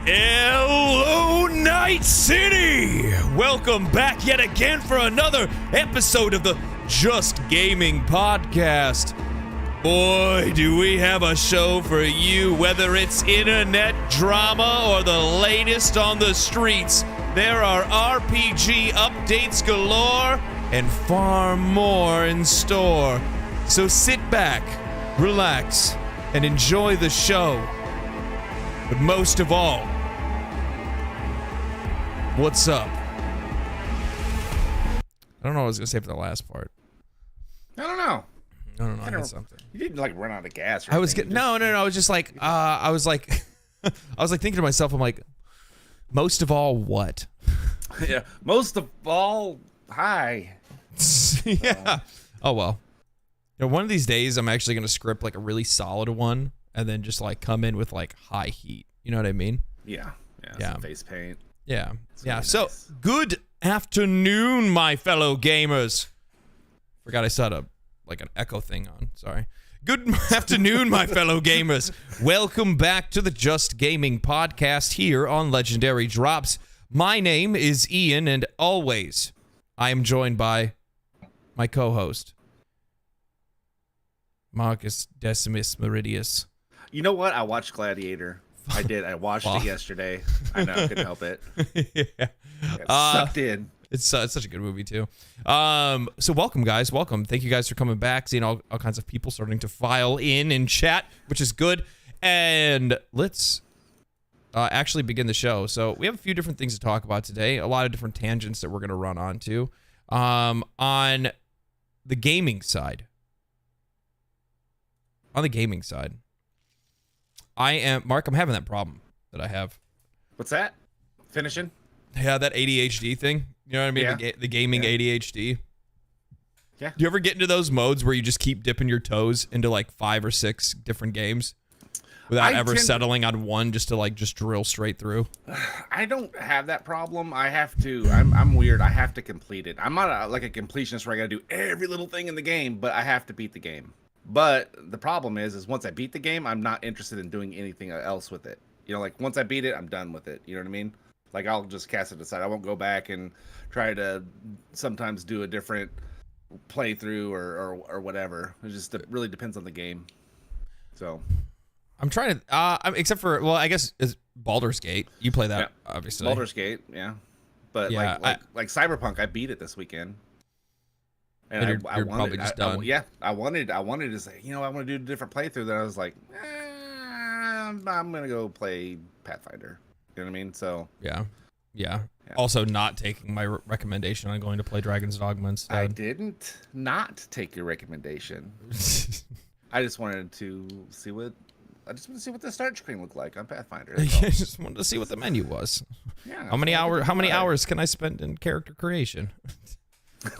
Hello, Night City! Welcome back yet again for another episode of the Just Gaming Podcast. Boy, do we have a show for you, whether it's internet drama or the latest on the streets. There are RPG updates galore and far more in store. So sit back, relax, and enjoy the show. But most of all, what's up? I don't know what I was going to say for the last part. I don't know. I had something. You didn't like run out of gas. Or I was getting no. I was just like, I was like thinking to myself, I'm like, most of all, what? Yeah, most of all, hi. Yeah. Oh well. You know, one of these days, I'm actually going to script like a really solid one, and then just like come in with like high heat. You know what I mean? Yeah. Some face paint. Yeah. It's Yeah. really So nice. good afternoon, my fellow gamers. Forgot I set up like an echo thing on. Sorry. Good afternoon, my fellow gamers. Welcome back to the Just Gaming Podcast here on Legendary Drops. My name is Ian, and always I am joined by my co-host, Marcus Decimus Meridius. You know what? I watched Gladiator. I did. I watched it yesterday. I know. I couldn't help it. Yeah. I got sucked in. It's such a good movie too. So welcome, guys. Welcome. Thank you guys for coming back. Seeing all kinds of people starting to file in chat, which is good. And let's actually begin the show. So we have a few different things to talk about today. A lot of different tangents that we're going to run onto. On the gaming side. I'm having that problem that I have. What's that? Finishing? Yeah, that ADHD thing. You know what I mean? Yeah. The gaming ADHD. Yeah. Do you ever get into those modes where you just keep dipping your toes into like 5 or 6 different games without ever settling on one just to like just drill straight through? I don't have that problem. I have to. I'm weird. I have to complete it. I'm not like a completionist where I got to do every little thing in the game, but I have to beat the game. But the problem is once I beat the game, I'm not interested in doing anything else with it. You know, like once I beat it, I'm done with it. You know what I mean? Like I'll just cast it aside. I won't go back and try to sometimes do a different playthrough or whatever. It really depends on the game. So I'm trying to, except for, well, I guess it's Baldur's Gate. You play that, obviously. Baldur's Gate, yeah. But yeah, like Cyberpunk, I beat it this weekend. And you're I wanted, probably just done. I wanted to say, you know, I want to do a different playthrough. Then I was like, I'm gonna go play Pathfinder. You know what I mean? So yeah. Also, not taking my recommendation on going to play Dragon's Dogma instead. I didn't not take your recommendation. I just wanted to see what the start screen looked like on Pathfinder. I just wanted to see what the menu was. Yeah. How many hours can I spend in character creation?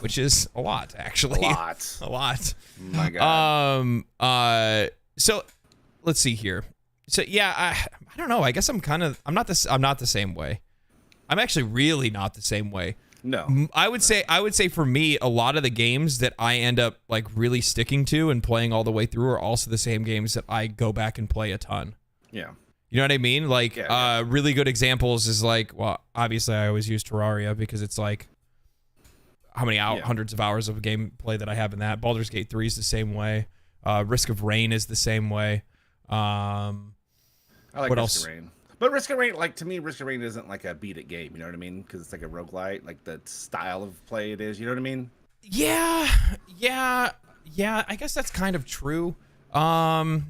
Which is a lot, actually. A lot. My God. So let's see here. So yeah, I don't know. I guess I'm not the same way. I'm actually really not the same way. No. I would say for me, a lot of the games that I end up like really sticking to and playing all the way through are also the same games that I go back and play a ton. Yeah. You know what I mean? Like, yeah. Really good examples is like, well, obviously I always use Terraria because it's like how many hundreds of hours of gameplay that I have in that. Baldur's Gate 3 is the same way. Risk of Rain is the same way. I like what Risk else? of Rain. But Risk of Rain, like to me, Risk of Rain isn't like a beat it game. You know what I mean? Because it's like a roguelite, like the style of play it is. You know what I mean? Yeah. I guess that's kind of true. I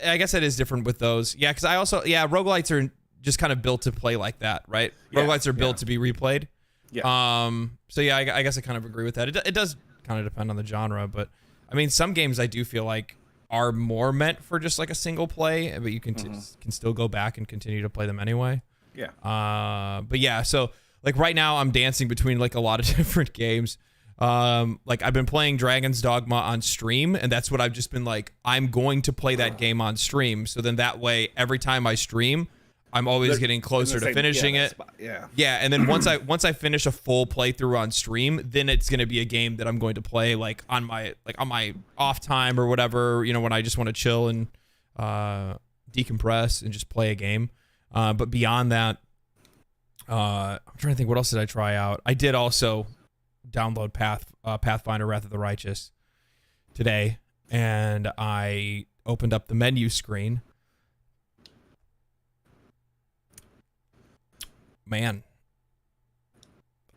guess that is different with those. Yeah, because roguelites are just kind of built to play like that, right? Yeah, roguelites are built to be replayed. Yeah. So yeah, I guess I kind of agree with that. It does kind of depend on the genre, but I mean, some games I do feel like are more meant for just like a single play, but you can still go back and continue to play them anyway. Yeah. But yeah, so like right now I'm dancing between like a lot of different games. Like I've been playing Dragon's Dogma on stream, and that's what I've just been like, I'm going to play that game on stream. So then that way, every time I stream, I'm always getting closer to finishing it. Yeah, and then once I finish a full playthrough on stream, then it's gonna be a game that I'm going to play like on my off time or whatever, you know, when I just want to chill and decompress and just play a game. But beyond that, I'm trying to think, what else did I try out? I did also download Pathfinder Wrath of the Righteous today, and I opened up the menu screen. Man,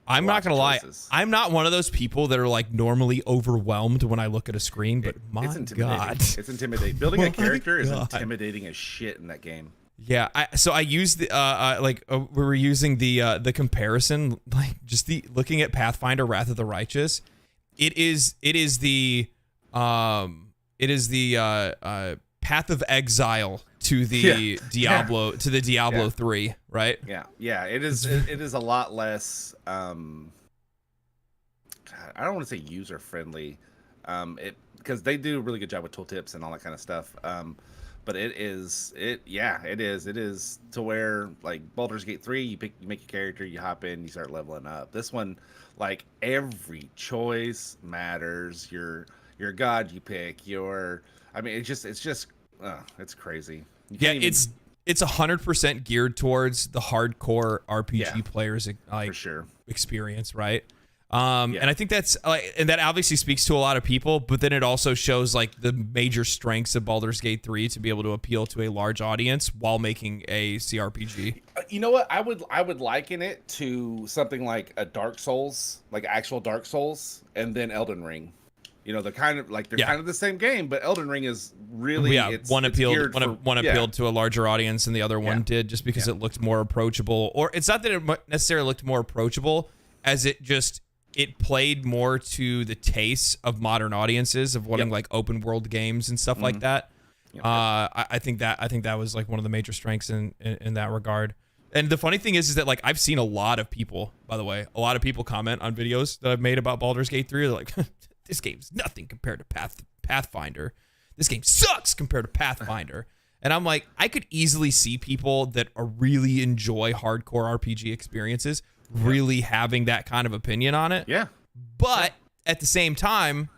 I'm not gonna lie, I'm not one of those people that are like normally overwhelmed when I look at a screen, but my God, it's intimidating. Building a character is intimidating as shit in that game. Yeah, so I used the we were using the comparison, like just the looking at Pathfinder Wrath of the Righteous. It is the Path of Exile to the Diablo to the Diablo 3, right? Yeah. It is a lot less. I don't want to say user friendly, because they do a really good job with tooltips and all that kind of stuff. But it is to where, like, Baldur's Gate 3, you make your character, you hop in, you start leveling up. This one, like, every choice matters. Your god you pick, it's crazy. It's 100% geared towards the hardcore RPG players, like, for sure, experience, right? And I think that's and that obviously speaks to a lot of people, but then it also shows like the major strengths of Baldur's Gate 3 to be able to appeal to a large audience while making a CRPG. You know what? I would liken it to something like a Dark Souls, like actual Dark Souls, and then Elden Ring. You know, they're kind of the same game, but Elden Ring is really one appealed to a larger audience and the other one did, just because it looked more approachable. Or it's not that it necessarily looked more approachable, as it played more to the tastes of modern audiences of wanting like open world games and stuff like that. I think that was like one of the major strengths in that regard. And the funny thing is that like I've seen a lot of people comment on videos that I've made about Baldur's Gate 3. They're like, this game's nothing compared to Pathfinder. This game sucks compared to Pathfinder. And I'm like, I could easily see people that really enjoy hardcore RPG experiences really having that kind of opinion on it. Yeah. But at the same time,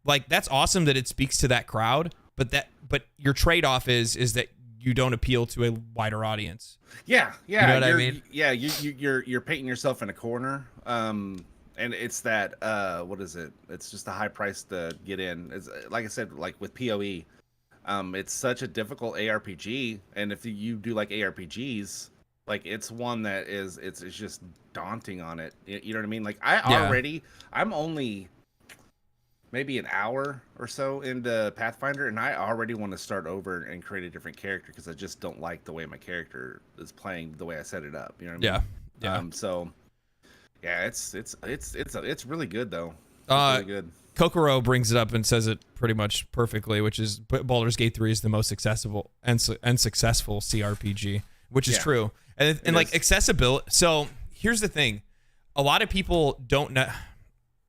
like, that's awesome that it speaks to that crowd, but your trade-off is that you don't appeal to a wider audience. Yeah. You know what I mean? Yeah, you're painting yourself in a corner. And it's that what is it? It's just a high price to get in. It's like I said, like with PoE, it's such a difficult ARPG, and if you do like ARPGs, like it's one that it's just daunting on it. You know what I mean? Like I'm only maybe an hour or so into Pathfinder, and I already want to start over and create a different character because I just don't like the way my character is playing the way I set it up. You know what I mean? Yeah. So yeah, it's really good though. It's really good. Kokoro brings it up and says it pretty much perfectly, which is Baldur's Gate 3 is the most accessible and successful CRPG, which is true. And like accessibility. So here's the thing. A lot of people don't know.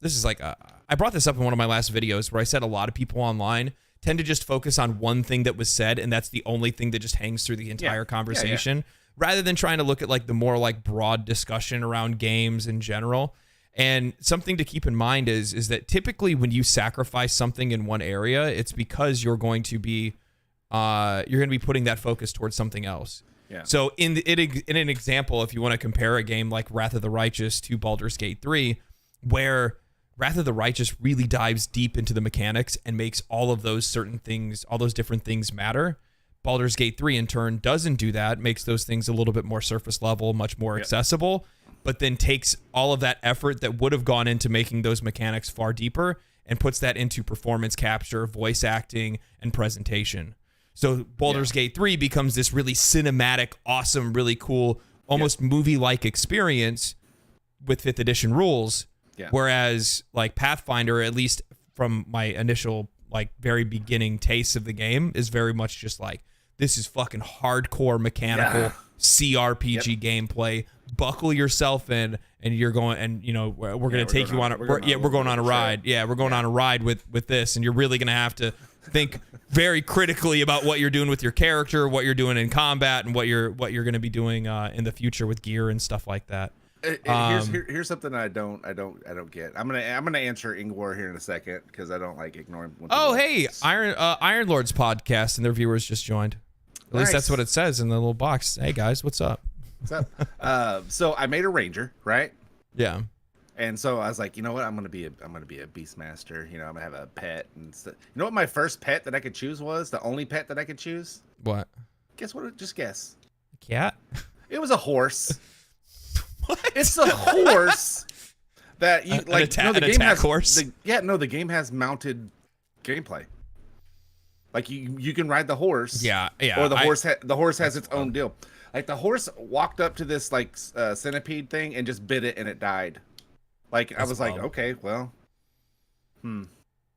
This is like, I brought this up in one of my last videos where I said a lot of people online tend to just focus on one thing that was said, and that's the only thing that just hangs through the entire conversation, rather than trying to look at like the more like broad discussion around games in general. And something to keep in mind is that typically when you sacrifice something in one area, it's because you're going to be putting that focus towards something else. Yeah. So in an example, if you want to compare a game like Wrath of the Righteous to Baldur's Gate 3, where Wrath of the Righteous really dives deep into the mechanics and makes all of those certain things, all those different things matter, Baldur's Gate 3 in turn doesn't do that, makes those things a little bit more surface level, much more accessible, but then takes all of that effort that would have gone into making those mechanics far deeper and puts that into performance capture, voice acting, and presentation. So Baldur's Gate 3 becomes this really cinematic, awesome, really cool, almost movie-like experience with 5th edition rules. Yeah. Whereas like Pathfinder, at least from my initial like very beginning tastes of the game, is very much just like, this is fucking hardcore mechanical CRPG gameplay. Buckle yourself in, and you're going, and you know we're going to take you on a we're going on a ride. Yeah, we're going on a ride with this, and you're really going to have to think very critically about what you're doing with your character, what you're doing in combat, and what you're going to be doing in the future with gear and stuff like that. Here's something I don't get. I'm gonna answer Ingvar here in a second because I don't like ignoring. Oh, hey, Iron Lords podcast and their viewers just joined. At least that's what it says in the little box. Hey guys, what's up? What's up? So I made a ranger, right? Yeah. And so I was like, you know what? I'm gonna be a beastmaster. You know, I'm gonna have a pet. And you know what my first pet that I could choose was? The only pet that I could choose? What? Guess what? Just guess. Cat? It was a horse. What? It's a horse that you like. An attack horse. The game has mounted gameplay. Like you can ride the horse. Yeah. Or the horse has its own deal. Like the horse walked up to this like centipede thing and just bit it and it died. Like I was like, okay, well,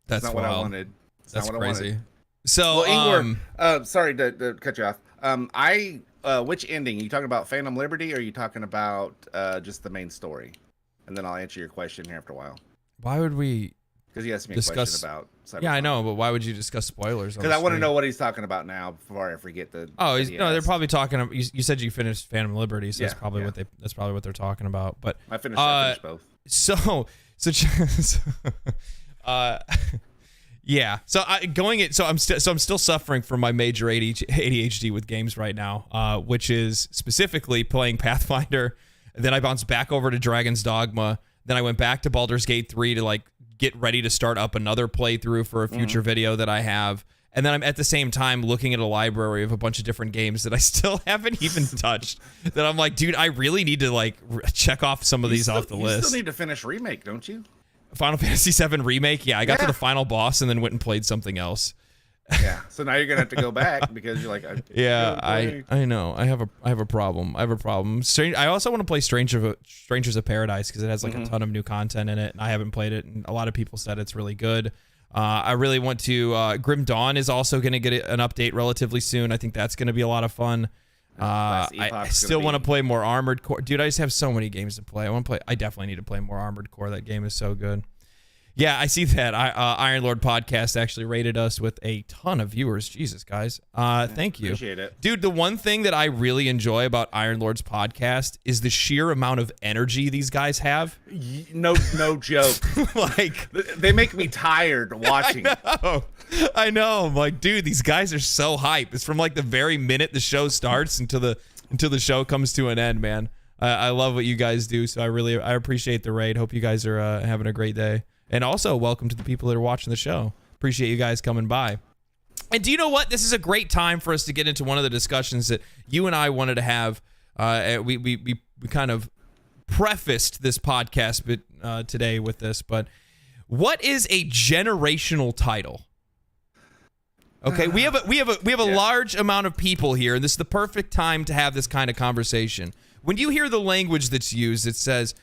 that's not what I wanted. That's not what crazy. I wanted. So, Ingwer, sorry to cut you off. Which ending? Are you talking about Phantom Liberty or are you talking about just the main story? And then I'll answer your question here after a while. Why would we? Because he asked me a question about Cyberpunk. Yeah, I know, but why would you discuss spoilers? Because I want to know what he's talking about now before I forget the. Oh, no, they're probably talking. You said you finished Phantom Liberty, so Yeah, that's probably what they're talking about. But I finished both. So yeah. So I'm still suffering from my major ADHD with games right now, which is specifically playing Pathfinder. Then I bounced back over to Dragon's Dogma. Then I went back to Baldur's Gate 3 to like get ready to start up another playthrough for a future video that I have. And then I'm at the same time looking at a library of a bunch of different games that I still haven't even touched. That I'm like, dude, I really need to like check off some of these off the list. You still need to finish Remake, don't you? Final Fantasy VII Remake? Yeah, I got to the final boss and then went and played something else. Yeah, so now you're gonna have to go back because you're like, I know. I have a problem. I also want to play Strangers of Paradise because it has like a ton of new content in it, and I haven't played it, and a lot of people said it's really good. I really want to. Grim Dawn is also going to get an update relatively soon. I think that's going to be a lot of fun. I still want to play more Armored Core. Dude, I just have so many games to play. I definitely need to play more Armored Core. That game is so good. Yeah, I see that. Iron Lord Podcast actually rated us with a ton of viewers. Jesus, guys. Thank you. Appreciate it. Dude, the one thing that I really enjoy about Iron Lord's podcast is the sheer amount of energy these guys have. No joke. Like, they make me tired watching. I know. I'm like, dude, these guys are so hype. It's from like the very minute the show starts until the show comes to an end, man. I love what you guys do, so I appreciate the raid. Hope you guys are having a great day. And also, welcome to the people that are watching the show. Appreciate you guys coming by. And do you know what? This is a great time for us to get into one of the discussions that you and I wanted to have. We kind of prefaced this podcast today with this, but what is a generational title? Okay, we have a large amount of people here, and this is the perfect time to have this kind of conversation. When you hear the language that's used, it says,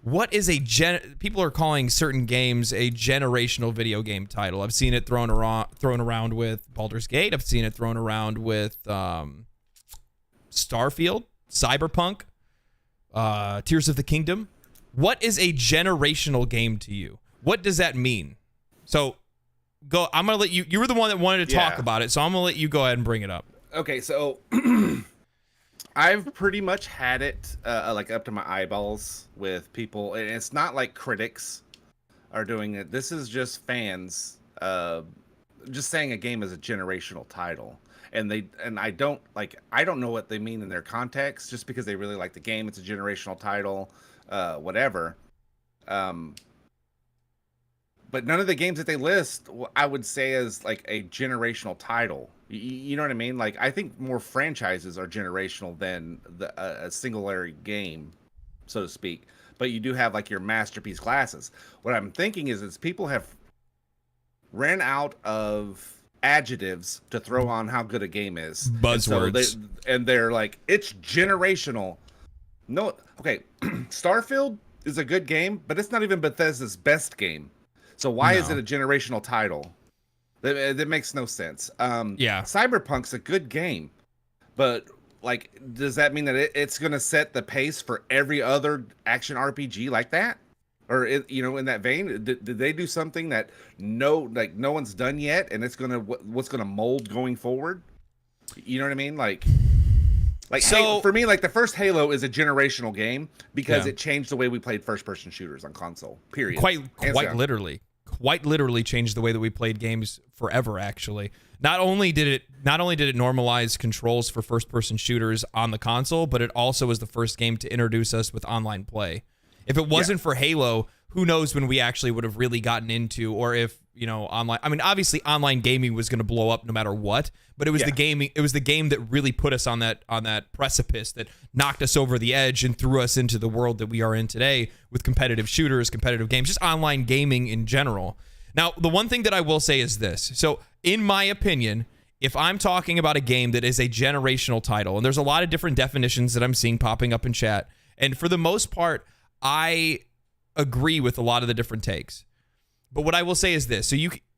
what is people are calling certain games a generational video game title. I've seen it thrown around with Baldur's Gate. I've seen it thrown around with Starfield, Cyberpunk, Tears of the Kingdom. What is a generational game to you? What does that mean? So go. I'm gonna let you. You were the one that wanted to talk about it, so I'm gonna let you go ahead and bring it up. Okay, so I've pretty much had it like up to my eyeballs with people, and it's not like critics are doing it. This is just fans just saying a game is a generational title, and I don't know what they mean in their context. Just because they really like the game, it's a generational title, whatever. But none of the games that they list, I would say, is like a generational title. You know what I mean? Like, I think more franchises are generational than a singular game, so to speak. But you do have like your masterpiece classes. What I'm thinking is people have ran out of adjectives to throw on how good a game is. Buzzwords. And they're like, it's generational. No, okay. Starfield is a good game, but it's not even Bethesda's best game. So why is it a generational title? That makes no sense. Cyberpunk's a good game, but like, does that mean that it's going to set the pace for every other action RPG like that? Or in that vein, did they do something that no one's done yet, and it's what's gonna mold going forward? You know what I mean? Like so, for me, like the first Halo is a generational game because it changed the way we played first-person shooters on console. Period. Quite literally. quite literally changed the way that we played games forever, actually. Not only did it normalize controls for first-person shooters on the console, but it also was the first game to introduce us with online play. If it wasn't for Halo, who knows when we actually would have really gotten into, or if, you know, online. I mean, obviously online gaming was going to blow up no matter what, but it was the game that really put us on that precipice that knocked us over the edge and threw us into the world that we are in today with competitive shooters, competitive games, just online gaming in general. Now, the one thing that I will say is this. So, in my opinion, if I'm talking about a game that is a generational title, and there's a lot of different definitions that I'm seeing popping up in chat, and for the most part, I agree with a lot of the different takes. But what I will say is this. So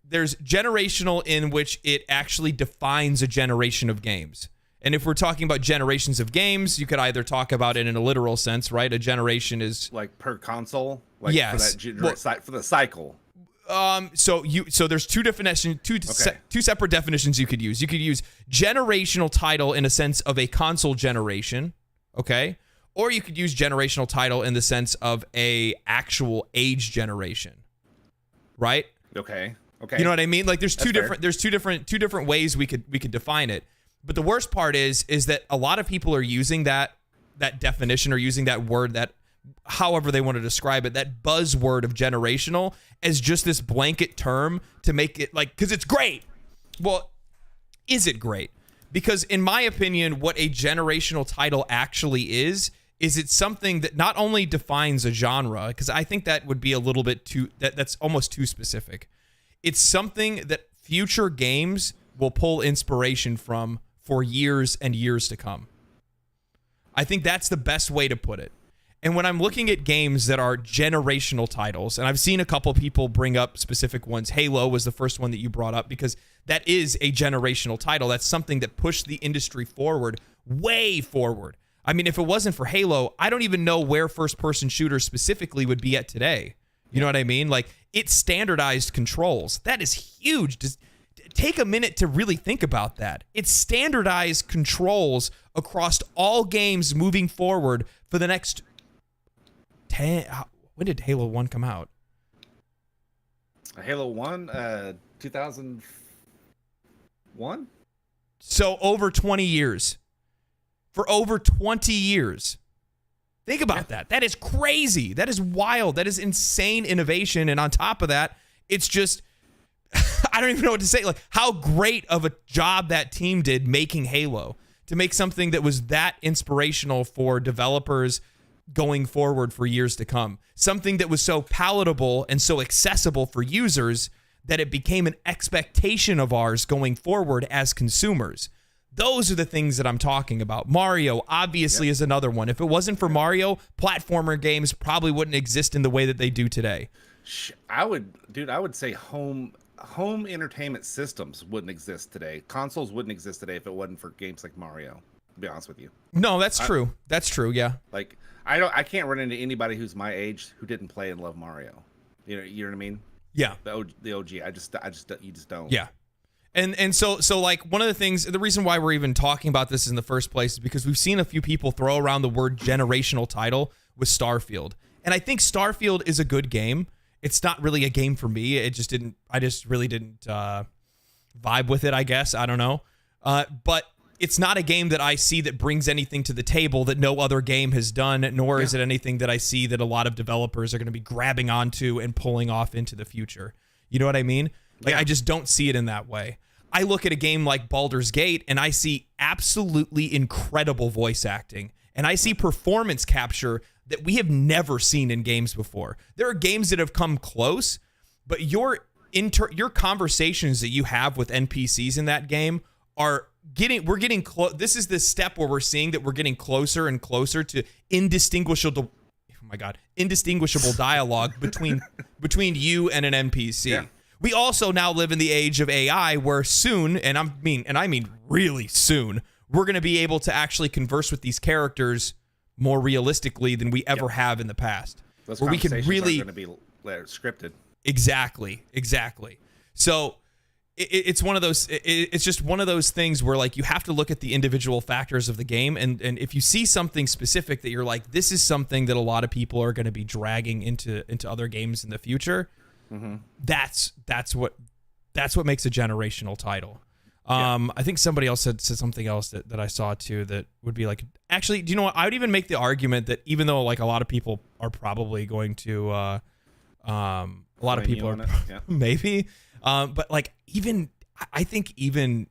there's generational in which it actually defines a generation of games. And if we're talking about generations of games, you could either talk about it in a literal sense, right? A generation is like per console, like yes, for the cycle. So there's two separate definitions you could use. You could use generational title in a sense of a console generation, okay? Or you could use generational title in the sense of a actual age generation, right? Okay. You know what I mean? Like there's two fair. different ways we could define it. But the worst part is that a lot of people are using that definition or using that word, that however they want to describe it, that buzzword of generational as just this blanket term to make it like, because it's great. Well, is it great? Because in my opinion, what a generational title actually is it's something that not only defines a genre, because I think that would be a little bit too, that's almost too specific. It's something that future games will pull inspiration from for years and years to come. I think that's the best way to put it. And when I'm looking at games that are generational titles, and I've seen a couple people bring up specific ones. Halo was the first one that you brought up because that is a generational title. That's something that pushed the industry forward, way forward. I mean, if it wasn't for Halo, I don't even know where first-person shooters specifically would be at today. You know what I mean? Like, it standardized controls. That is huge. Just take a minute to really think about that. It standardized controls across all games moving forward for the next 10. When did Halo 1 come out? Halo 1, 2001? So over 20 years. For over 20 years. Think about that. That is crazy. That is wild. That is insane innovation. And on top of that, it's just, I don't even know what to say. Like, how great of a job that team did making Halo to make something that was that inspirational for developers going forward for years to come. Something that was so palatable and so accessible for users that it became an expectation of ours going forward as consumers. Those are the things that I'm talking about. Mario, obviously, is another one. If it wasn't for Mario, platformer games probably wouldn't exist in the way that they do today. I would say home entertainment systems wouldn't exist today. Consoles wouldn't exist today if it wasn't for games like Mario, to be honest with you. No, that's true. That's true, yeah. Like, I can't run into anybody who's my age who didn't play and love Mario. You know what I mean? Yeah. The OG. You just don't. Yeah. And so like one of the things, the reason why we're even talking about this in the first place is because we've seen a few people throw around the word generational title with Starfield. And I think Starfield is a good game. It's not really a game for me. I just really didn't vibe with it, I guess. I don't know. But it's not a game that I see that brings anything to the table that no other game has done, nor is it anything that I see that a lot of developers are going to be grabbing onto and pulling off into the future. You know what I mean? Like, I just don't see it in that way. I look at a game like Baldur's Gate and I see absolutely incredible voice acting. And I see performance capture that we have never seen in games before. There are games that have come close, but your conversations that you have with NPCs in that game we're getting close. This is the step where we're seeing that we're getting closer and closer to indistinguishable dialogue between you and an NPC. Yeah. We also now live in the age of AI where soon, and I mean really soon, we're going to be able to actually converse with these characters more realistically than we ever have in the past. Those where we can really are going to be scripted. Exactly. So it's one of those. It's just one of those things where like you have to look at the individual factors of the game, and if you see something specific that you're like, this is something that a lot of people are going to be dragging into other games in the future. That's what makes a generational title. I think somebody else said something else that I saw too that would be like, actually, do you know what? I would even make the argument that even though like a lot of people are probably going to, a lot of people are maybe, but like I think even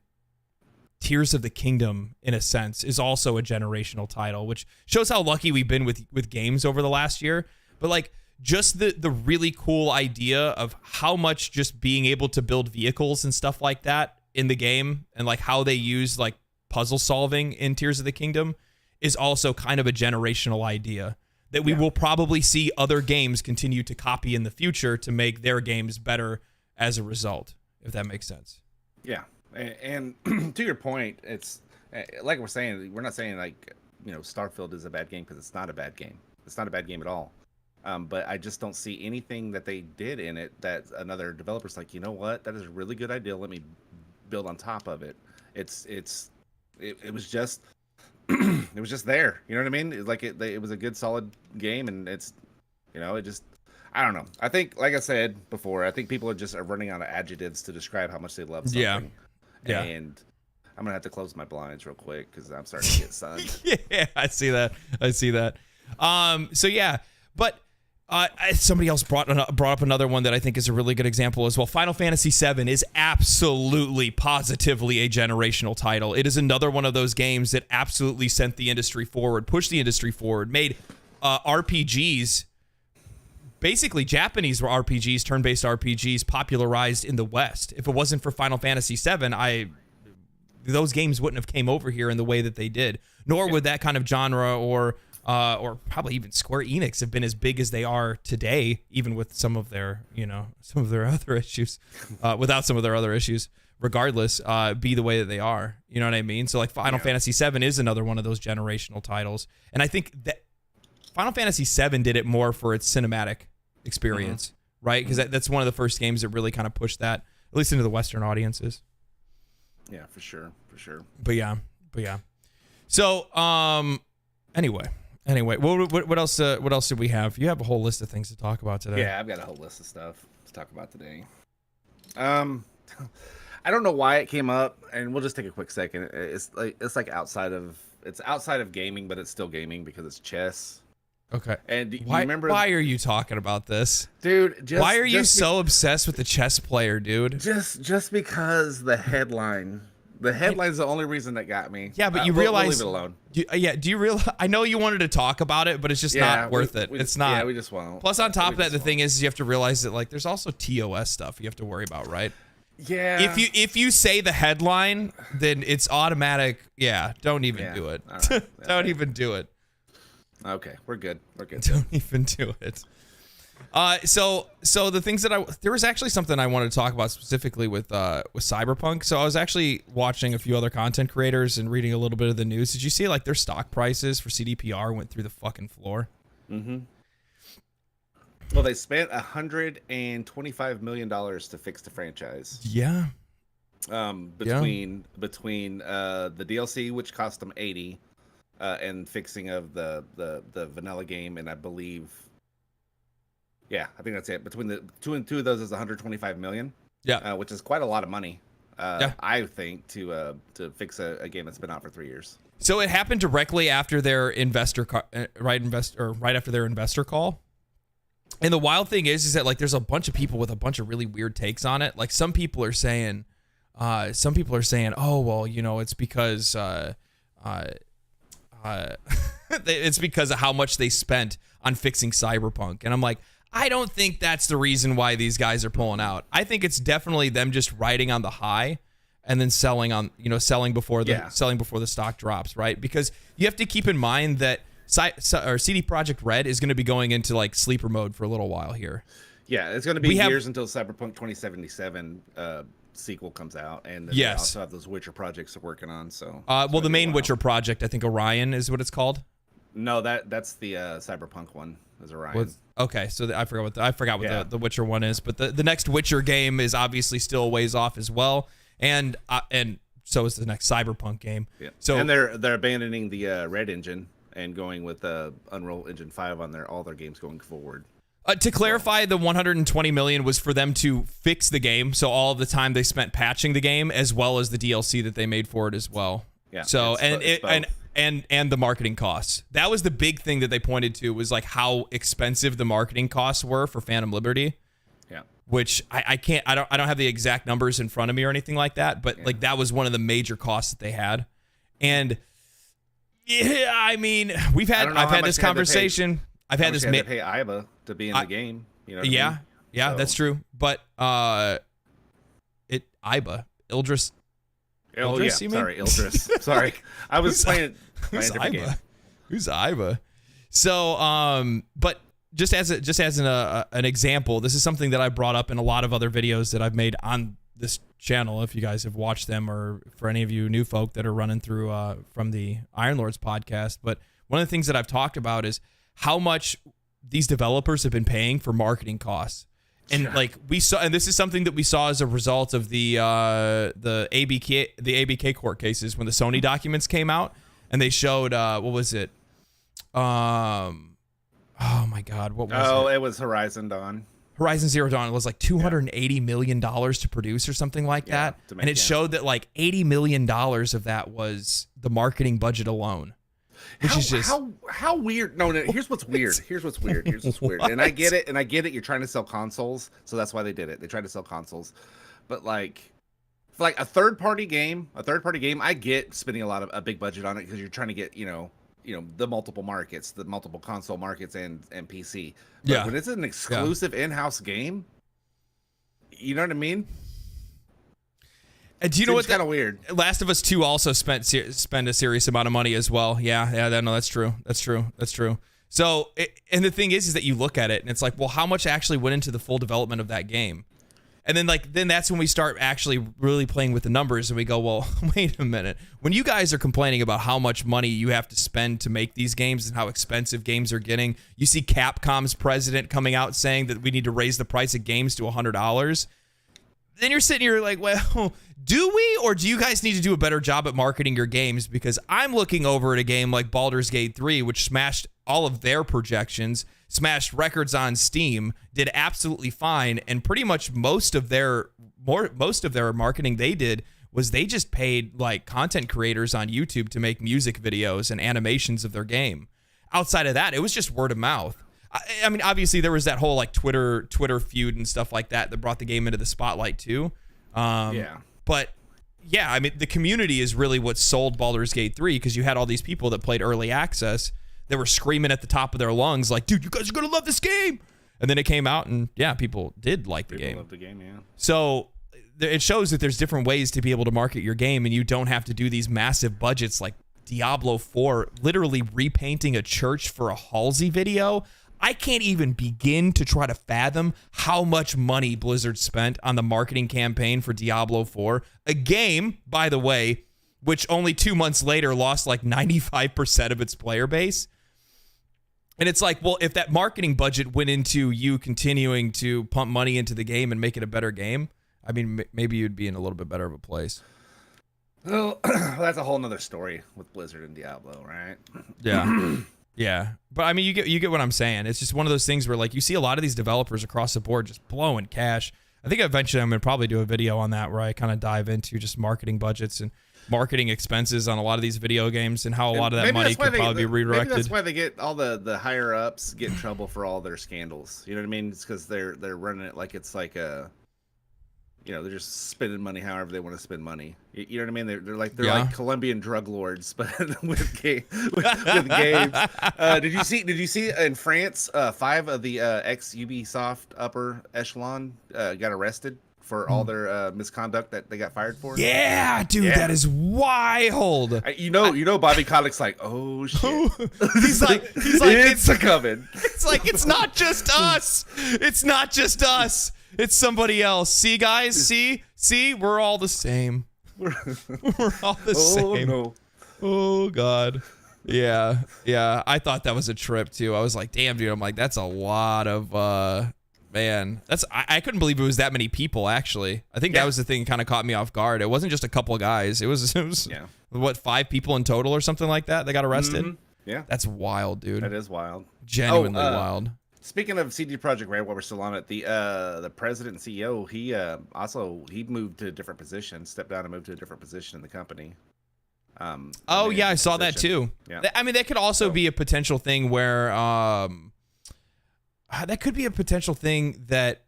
Tears of the Kingdom in a sense is also a generational title, which shows how lucky we've been with games over the last year. But like just the really cool idea of how much just being able to build vehicles and stuff like that in the game, and like how they use like puzzle solving in Tears of the Kingdom is also kind of a generational idea that we will probably see other games continue to copy in the future to make their games better as a result, if that makes sense. Yeah. And to your point, it's like we're saying, we're not saying like, Starfield is a bad game, because it's not a bad game. It's not a bad game at all. But I just don't see anything that they did in it that another developer's like, you know what, that is a really good idea. Let me build on top of it. It was just it was just there. You know what I mean? It was a good solid game, and it's it just, I don't know. I think, like I said before, I think people are running out of adjectives to describe how much they love something. Yeah. And I'm gonna have to close my blinds real quick because I'm starting to get sunned. Yeah, I see that. So yeah, but somebody else brought up another one that I think is a really good example as well. Final Fantasy VII is absolutely, positively a generational title. It is another one of those games that absolutely sent the industry forward, pushed the industry forward, made RPGs, basically Japanese RPGs, turn-based RPGs, popularized in the West. If it wasn't for Final Fantasy VII, those games wouldn't have came over here in the way that they did. Nor would that kind of genre or probably even Square Enix have been as big as they are today, even with some of their other issues, without some of their other issues, regardless, be the way that they are. You know what I mean? So like Final Fantasy VII is another one of those generational titles. And I think that Final Fantasy VII did it more for its cinematic experience, right? Because that's one of the first games that really kind of pushed that, at least into the Western audiences. Yeah, for sure. But yeah. So, anyway, what else did we have? You have a whole list of things to talk about today. Yeah, I've got a whole list of stuff to talk about today. I don't know why it came up, and we'll just take a quick second. It's like outside of gaming, but it's still gaming because it's chess. Okay. And you why remember? Why are you talking about this, dude? Why are you so obsessed with the chess player, dude? Just because the headline. The headline's the only reason that got me. Yeah, but you realize. We'll leave it Do alone. you realize? I know you wanted to talk about it, but it's just not worth it. It's not. Yeah, we just won't. Plus, on top of that, the thing is, you have to realize that like there's also TOS stuff you have to worry about, right? Yeah. If you say the headline, then it's automatic. Yeah, don't even do it. Right. Don't even do it. Okay, we're good. Don't even do it. So the things that there was actually something I wanted to talk about specifically with Cyberpunk. So I was actually watching a few other content creators and reading a little bit of the news. Did you see like their stock prices for CDPR went through the fucking floor? Mm-hmm. Well, they spent $125 million to fix the franchise. Yeah. Between the DLC, which cost them 80, and fixing of the vanilla game, and I believe. Yeah, I think that's it. Between the two of those is 125 million. Yeah, which is quite a lot of money. I think to fix a game that's been out for 3 years. So it happened directly after their investor right after their investor call. And the wild thing is that like there's a bunch of people with a bunch of really weird takes on it. Like some people are saying, oh well, it's because it's because of how much they spent on fixing Cyberpunk, and I'm like, I don't think that's the reason why these guys are pulling out. I think it's definitely them just riding on the high and then selling before the stock drops, right? Because you have to keep in mind that CD Projekt Red is going to be going into like sleeper mode for a little while here. Yeah, it's going to be years until Cyberpunk 2077 sequel comes out, and they also have those Witcher projects they're working on. So, the main Witcher project, I think Orion is what it's called. No, that's the Cyberpunk one. Is Orion. Okay, so I forgot what the Witcher one is, but the next Witcher game is obviously still a ways off as well, and so is the next Cyberpunk game. Yeah. So and they're abandoning the Red Engine and going with Unreal Engine 5 on all their games going forward. To clarify, the 120 million was for them to fix the game, so all of the time they spent patching the game, as well as the DLC that they made for it as well. Yeah. So and the marketing costs. That was the big thing that they pointed to, was like how expensive the marketing costs were for Phantom Liberty. Yeah. Which I don't have the exact numbers in front of me or anything like that, but like that was one of the major costs that they had. And yeah, I mean, I've had this conversation. I've had this. They pay IBA to be in the game. You know. What I mean? So. That's true. But IBA Ildris. Ildris, you mean? Sorry, Ildris. Sorry, I was playing a different game. Who's IBA? So, but just as an example, this is something that I brought up in a lot of other videos that I've made on this channel. If you guys have watched them, or for any of you new folk that are running through from the Iron Lords podcast, but one of the things that I've talked about is how much these developers have been paying for marketing costs. And like we saw, and this is something that we saw as a result of the ABK court cases, when the Sony documents came out and they showed what was it? Oh my God, what was it? Oh, it was Horizon Dawn. Horizon Zero Dawn. It was like $280 million to produce or something like that. And it showed that like $80 million of that was the marketing budget alone. Which is just how weird. No, here's what's weird. Here's what's weird. And I get it. You're trying to sell consoles, so that's why they did it. They tried to sell consoles. But like a third party game, I get spending a big budget on it, because you're trying to get, you know, the multiple markets, the multiple console markets and PC. But when it's an exclusive in-house game, you know what I mean? And do you know what's kind of weird? Last of Us 2 also spend a serious amount of money as well. Yeah, no, that's true. So, and the thing is that you look at it and it's like, well, how much actually went into the full development of that game? And then that's when we start actually really playing with the numbers, and we go, well, wait a minute. When you guys are complaining about how much money you have to spend to make these games and how expensive games are getting, you see Capcom's president coming out saying that we need to raise the price of games to $100. Then you're sitting here like, well, do we, or do you guys need to do a better job at marketing your games? Because I'm looking over at a game like Baldur's Gate 3, which smashed all of their projections, smashed records on Steam, did absolutely fine, and pretty much most of their marketing they did was they just paid like content creators on YouTube to make music videos and animations of their game. Outside of that, it was just word of mouth. I mean, obviously there was that whole like Twitter feud and stuff like that brought the game into the spotlight too. But yeah, I mean, the community is really what sold Baldur's Gate 3, because you had all these people that played early access that were screaming at the top of their lungs like, dude, you guys are gonna love this game. And then it came out, and yeah, people did like the game. People loved the game, yeah. So it shows that there's different ways to be able to market your game, and you don't have to do these massive budgets like Diablo 4, literally repainting a church for a Halsey video. I can't even begin to try to fathom how much money Blizzard spent on the marketing campaign for Diablo 4, a game, by the way, which only 2 months later lost like 95% of its player base. And it's like, well, if that marketing budget went into you continuing to pump money into the game and make it a better game, I mean, maybe you'd be in a little bit better of a place. Well, that's a whole nother story with Blizzard and Diablo, right? Yeah. Yeah, but I mean, you get what I'm saying. It's just one of those things where like you see a lot of these developers across the board just blowing cash. I think eventually I'm gonna probably do a video on that where I kind of dive into just marketing budgets and marketing expenses on a lot of these video games and how a lot of that money could probably be redirected. Maybe that's why they get all the higher ups get in trouble for all their scandals. You know what I mean? It's because they're running it like it's like a, you know, they're just spending money however they want to spend money. You know what I mean? They're like Colombian drug lords, but with games. Did you see in France 5 of the ex Ubisoft upper echelon got arrested for all their misconduct that they got fired for? Yeah, dude, that is wild. You know, Bobby Kotick's like, oh shit. he's like, it's coming. It's like, it's not just us. It's not just us. It's somebody else. See, guys? See, we're all the same. We're all the same. No. Oh, God. Yeah. I thought that was a trip, too. I was like, damn, dude. I'm like, that's a lot of, man. I couldn't believe it was that many people, actually. I think that was the thing that kind of caught me off guard. It wasn't just a couple of guys. It was what, 5 people in total or something like that got arrested? Mm-hmm. Yeah. That's wild, dude. That is wild. Genuinely wild. Speaking of CD Projekt Red, while we're still on it, the president and CEO, he moved to a different position, stepped down and moved to a different position in the company. Oh yeah, I saw that too. Yeah. I mean, that could also be a potential thing where that could be a potential thing that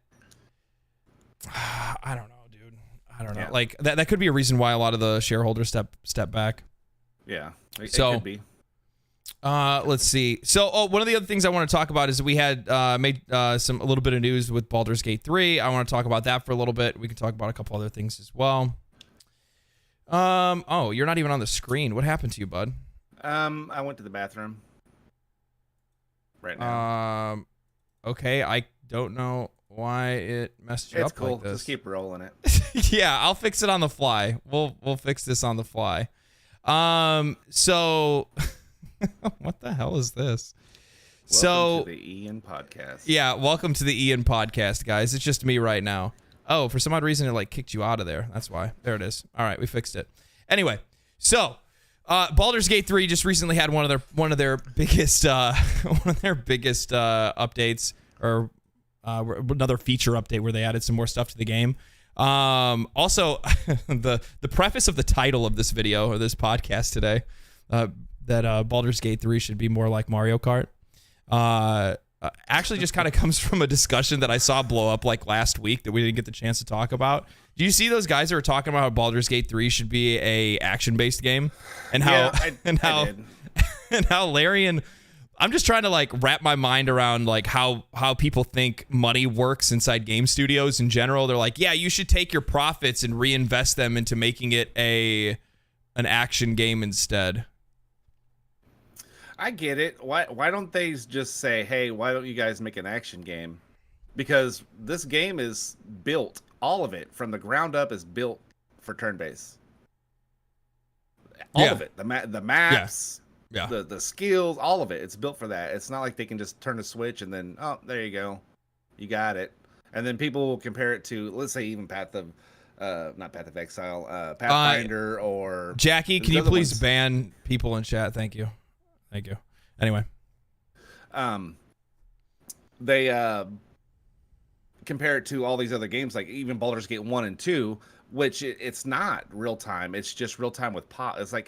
I don't know, dude. I don't know. Yeah. Like that could be a reason why a lot of the shareholders step back. Yeah, it So could be. Let's see. So, one of the other things I want to talk about is we had made a little bit of news with Baldur's Gate 3. I want to talk about that for a little bit. We can talk about a couple other things as well. Oh, you're not even on the screen. What happened to you, bud? I went to the bathroom right now. Okay, I don't know why it messed you It's up cool. like this. Just keep rolling it. Yeah, I'll fix it on the fly. We'll fix this on the fly. So what the hell is this? Welcome to the Ian podcast. Yeah, welcome to the Ian podcast, guys. It's just me right now. Oh, for some odd reason it like kicked you out of there. That's why. There it is. All right, we fixed it. Anyway, so Baldur's Gate 3 just recently had one of their biggest updates, or another feature update where they added some more stuff to the game. Also, the preface of the title of this video or this podcast today, that Baldur's Gate 3 should be more like Mario Kart, actually just kind of comes from a discussion that I saw blow up like last week that we didn't get the chance to talk about. Do you see those guys that were talking about how Baldur's Gate 3 should be a action-based game, and how I did. and how Larian, I'm just trying to like wrap my mind around like how people think money works inside game studios in general. They're like, yeah, you should take your profits and reinvest them into making it an action game instead. I get it. Why don't they just say, hey, why don't you guys make an action game? Because this game is built, all of it from the ground up is built for turn-based. All of it. The maps, the skills, all of it. It's built for that. It's not like they can just turn a switch and then, oh, there you go. You got it. And then people will compare it to, let's say, even not Path of Exile, Pathfinder or... Jackie, can you please ban people in chat? Thank you. Anyway. They compare it to all these other games, like even Baldur's Gate 1 and 2, which it's not real time. It's just real time with pause. It's like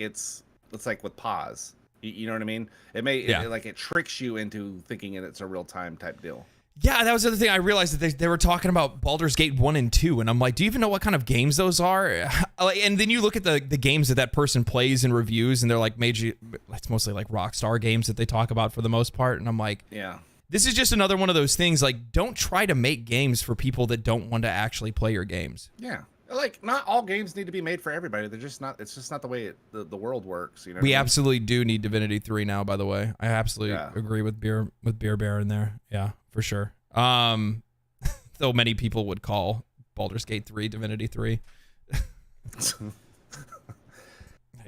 with pause. You know what I mean? It tricks you into thinking it's a real time type deal. Yeah, that was the other thing. I realized that they were talking about Baldur's Gate 1 and 2, and I'm like, do you even know what kind of games those are? And then you look at the games that person plays and reviews, and they're like it's mostly like Rockstar games that they talk about for the most part, and I'm like, yeah, this is just another one of those things, like, don't try to make games for people that don't want to actually play your games. Yeah. Like, not all games need to be made for everybody. They're just not. It's just not the way the world works. You know. We absolutely do need Divinity 3 now. By the way, I absolutely agree with Beer Bear in there. Yeah, for sure. Though many people would call Baldur's Gate 3 Divinity 3.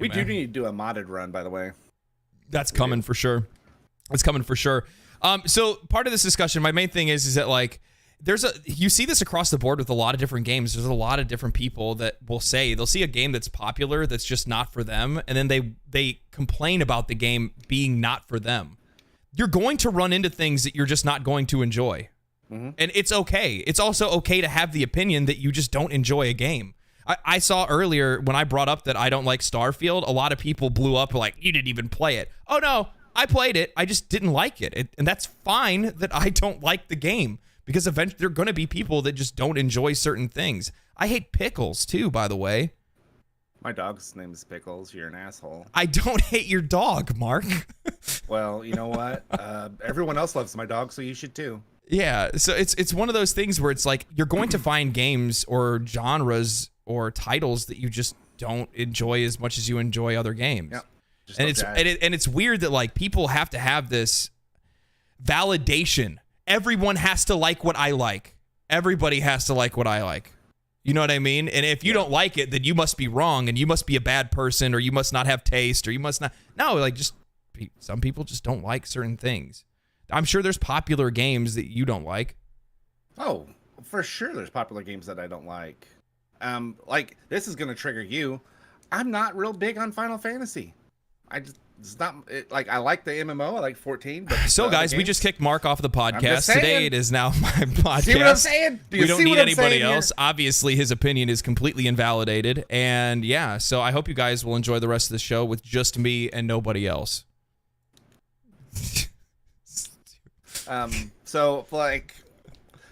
We do need to do a modded run, by the way. That's coming for sure. It's coming for sure. So part of this discussion, my main thing is that like. You see this across the board with a lot of different games. There's a lot of different people that will say they'll see a game that's popular that's just not for them, and then they complain about the game being not for them. You're going to run into things that you're just not going to enjoy. Mm-hmm. And it's okay. It's also okay to have the opinion that you just don't enjoy a game. I saw earlier when I brought up that I don't like Starfield, a lot of people blew up like, you didn't even play it. Oh no, I played it. I just didn't like it. And that's fine that I don't like the game. Because eventually there are going to be people that just don't enjoy certain things. I hate pickles, too, by the way. My dog's name is Pickles. You're an asshole. I don't hate your dog, Mark. Well, you know what? Everyone else loves my dog, so you should, too. Yeah, so it's one of those things where it's like you're going to find games or genres or titles that you just don't enjoy as much as you enjoy other games. Yep. And it's weird that like people have to have this validation. Everyone has to like what I like. Everybody has to like what I like. You know what I mean? And if you don't like it, then you must be wrong, and you must be a bad person, or you must not have taste, or you must not. No, like just some people just don't like certain things. I'm sure there's popular games that you don't like. Oh, for sure there's popular games that I don't like. Like this is going to trigger you. I'm not real big on Final Fantasy. it's not like I like the MMO. I like 14. But so, guys, we just kicked Mark off of the podcast. Today it is now my podcast. See what I'm saying? We don't need anybody else. Obviously, his opinion is completely invalidated. And yeah, so I hope you guys will enjoy the rest of the show with just me and nobody else. So like,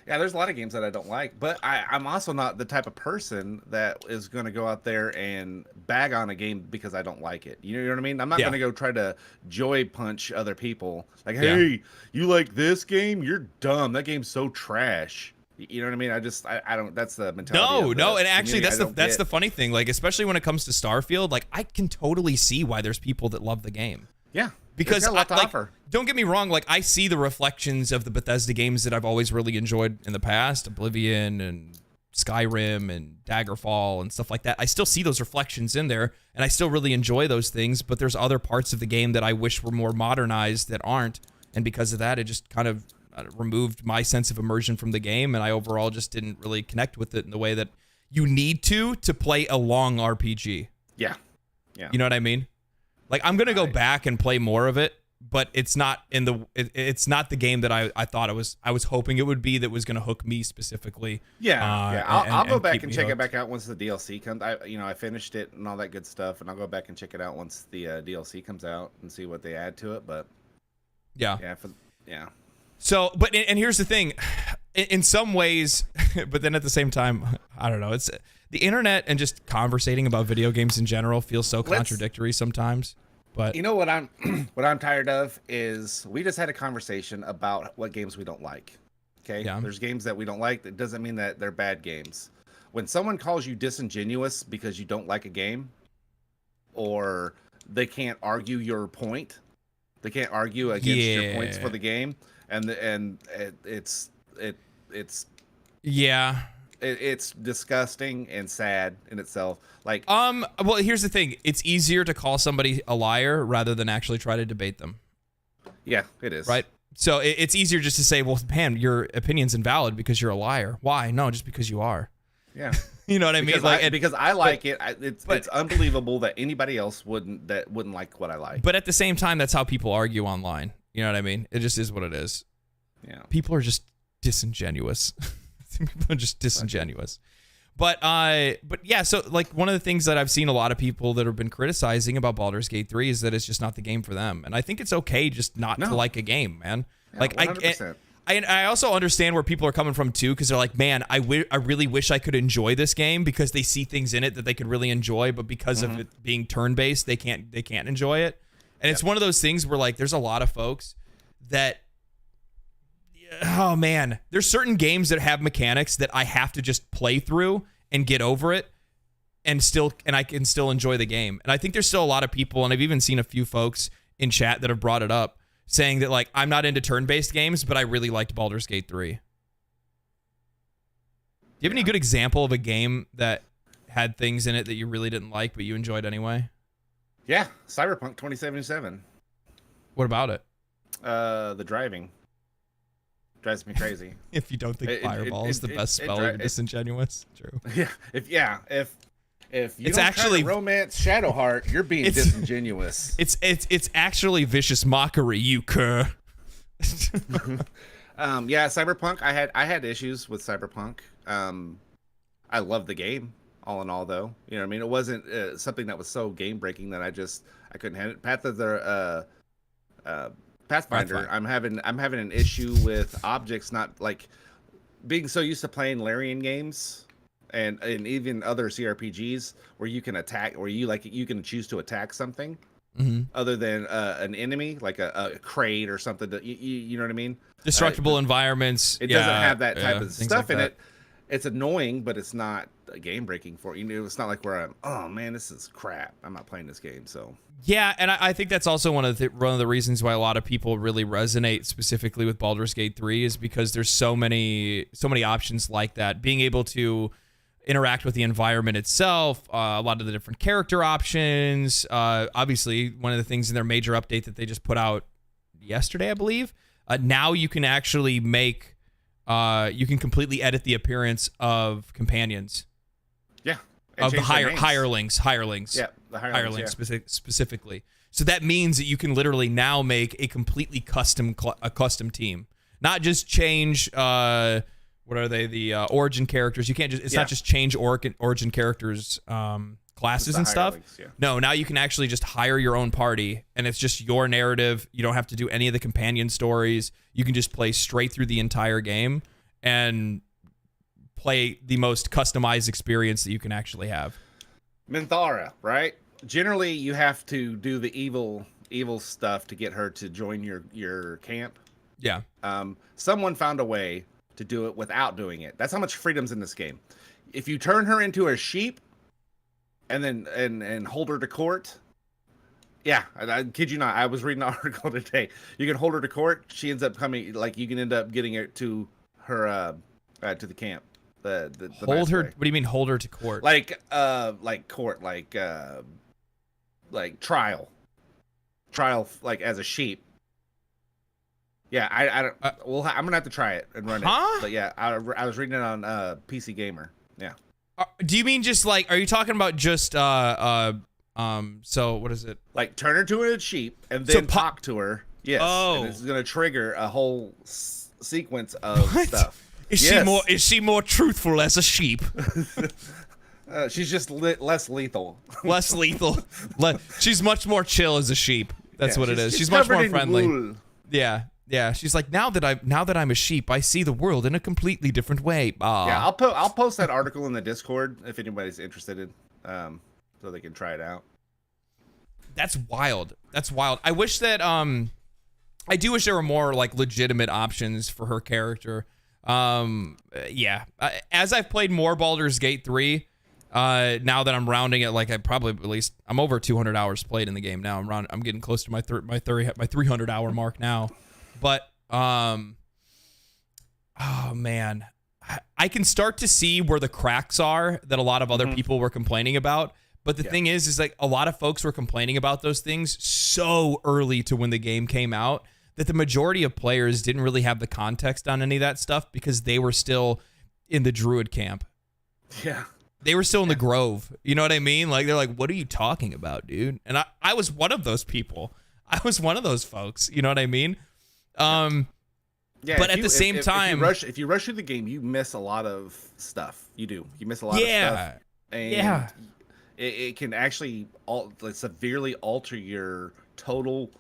yeah, there's a lot of games that I don't like, but I'm also not the type of person that is going to go out there and bag on a game because I don't like it. You know what I mean? I'm not going to go try to joy punch other people. Like, hey, you like this game? You're dumb. That game's so trash. You know what I mean? I don't. That's the mentality. No, and actually, that's the funny thing. Like, especially when it comes to Starfield, like I can totally see why there's people that love the game. Yeah. Because don't get me wrong, like I see the reflections of the Bethesda games that I've always really enjoyed in the past, Oblivion and Skyrim and Daggerfall and stuff like that. I still see those reflections in there, and I still really enjoy those things, but there's other parts of the game that I wish were more modernized that aren't, and because of that, it just kind of removed my sense of immersion from the game, and I overall just didn't really connect with it in the way that you need to play a long RPG. Yeah. You know what I mean? Like, I'm gonna go back and play more of it, but it's not it's not the game that I thought I was hoping it would be, that was gonna hook me specifically. I'll go back and check it back out once the DLC comes. I finished it and all that good stuff, and I'll go back and check it out once the DLC comes out and see what they add to it. But yeah. So, but and here's the thing, in some ways, but then at the same time, I don't know. It's the internet and just conversating about video games in general feels so contradictory sometimes. But you know what I'm tired of is we just had a conversation about what games we don't like. Okay, there's games that we don't like. That doesn't mean that they're bad games. When someone calls you disingenuous because you don't like a game, or they can't argue your point, they can't argue against your points for the game, it's disgusting and sad in itself. Like, well, here's the thing. It's easier to call somebody a liar rather than actually try to debate them. Yeah, it is. Right? So it's easier just to say, well, man, your opinion's invalid because you're a liar. Why? No, just because you are. Yeah. You know what I mean? Because I like it. It's unbelievable that anybody else wouldn't like what I like. But at the same time, that's how people argue online. You know what I mean? It just is what it is. Yeah. People are just disingenuous. People are just disingenuous. But yeah, so like one of the things that I've seen a lot of people that have been criticizing about Baldur's Gate 3 is that it's just not the game for them. And I think it's okay just not to like a game, man. Yeah, like 100%. I also understand where people are coming from too, because they're like, man, I really wish I could enjoy this game, because they see things in it that they could really enjoy, but because of it being turn-based, they can't enjoy it. And it's one of those things where like there's a lot of folks that, oh man, there's certain games that have mechanics that I have to just play through and get over it, and I can still enjoy the game. And I think there's still a lot of people, and I've even seen a few folks in chat that have brought it up, saying that like, I'm not into turn-based games, but I really liked Baldur's Gate 3. Do you have any good example of a game that had things in it that you really didn't like, but you enjoyed anyway? Yeah, Cyberpunk 2077. What about it? The driving drives me crazy. If you don't think Fireball is the best spell, you're disingenuous. True. Yeah. If you don't actually try to romance Shadowheart, you're being disingenuous. It's actually vicious mockery, you cur. Yeah, Cyberpunk. I had issues with Cyberpunk. I love the game, all in all, though. You know what I mean? It wasn't something that was so game breaking that I couldn't handle it. Pathfinder. I'm having an issue with objects not like being so used to playing Larian games and even other CRPGs where you can attack, or you can choose to attack something other than an enemy, like a crate or something. You know what I mean? Destructible environments. It doesn't have that type of stuff in it. It's annoying, but it's not game breaking for you. It's not like where I'm, oh man, this is crap, I'm not playing this game. So yeah, and I think that's also one of the reasons why a lot of people really resonate specifically with Baldur's Gate 3 is because there's so many options like that. Being able to interact with the environment itself, a lot of the different character options. Obviously, one of the things in their major update that they just put out yesterday, I believe, now you can actually make, you can completely edit the appearance of companions. Yeah. Of the hirelings. Yeah, the hirelings specifically. So that means that you can literally now make a completely custom team, not just change. What are they? The origin characters. You can't just. It's not just change origin characters classes and stuff. No, now you can actually just hire your own party, and it's just your narrative. You don't have to do any of the companion stories. You can just play straight through the entire game and play the most customized experience that you can actually have. Minthara, right? Generally, you have to do the evil stuff to get her to join your camp. Yeah. Someone found a way to do it without doing it. That's how much freedom's in this game. If you turn her into a sheep and then and hold her to court, yeah, I kid you not. I was reading an article today. You can hold her to court. She ends up coming. Like you can end up getting her to to the camp. The hold her. way. What do you mean hold her to court? Like court, like trial, like as a sheep. Yeah, I don't. Well, I'm gonna have to try it and run it. But yeah, I was reading it on PC Gamer. Yeah. Do you mean just like? Are you talking about just so what is it? Like turn her to a sheep and then talk to her. Yes. Oh. And it's gonna trigger a whole sequence of stuff. Is she more truthful as a sheep? She's just less lethal. Less lethal. She's much more chill as a sheep. That's what it is. She's much more friendly. Wool. Yeah. Yeah, she's like, now that I'm a sheep, I see the world in a completely different way. Yeah, I'll post that article in the Discord if anybody's interested in, so they can try it out. That's wild. That's wild. I wish that I do wish there were more like legitimate options for her character. Yeah. As I've played more Baldur's Gate 3, now that I'm rounding it, like I'm over 200 hours played in the game now. I'm getting close to my 300 hour mark now. But, oh man, I can start to see where the cracks are that a lot of other people were complaining about. But the thing is like a lot of folks were complaining about those things so early to when the game came out that the majority of players didn't really have the context on any of that stuff because they were still in the Druid camp. Yeah. They were still in the Grove. You know what I mean? Like, they're like, what are you talking about, dude? And I was one of those people. I was one of those folks. You know what I mean? Yeah, but at the same time, if you rush through the game, you miss a lot of stuff. You do. You miss a lot of stuff. And it can actually severely alter your total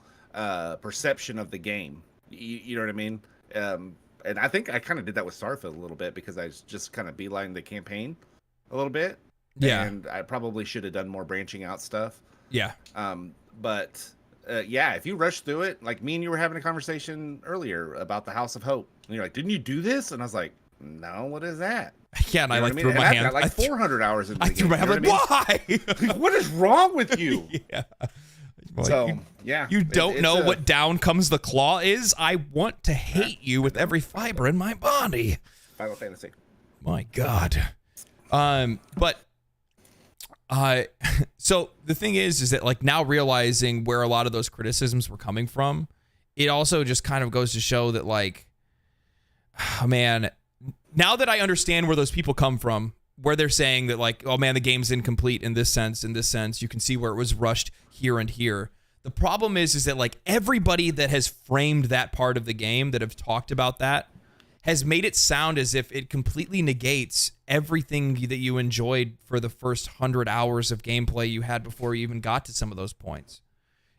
perception of the game. You know what I mean? And I think I kind of did that with Starfield a little bit because I just kind of beelined the campaign a little bit. Yeah. And I probably should have done more branching out stuff. Yeah. But yeah, if you rush through it, like me and you were having a conversation earlier about the House of Hope, and you're like, "Didn't you do this?" And I was like, "No, what is that?" Yeah, and I like threw my hand. I like 400 hours into the game. I threw my hand. Like, why? What is wrong with you? Yeah. So you don't know what down comes the claw is. I want to hate you with every fiber in my body. Final Fantasy. My God. But. So the thing is that like now realizing where a lot of those criticisms were coming from, it also just kind of goes to show that like, oh man, now that I understand where those people come from, where they're saying that like, oh man, the game's incomplete in this sense, you can see where it was rushed here and here. The problem is that like everybody that has framed that part of the game that have talked about that has made it sound as if it completely negates everything that you enjoyed for the first 100 hours of gameplay you had before you even got to some of those points.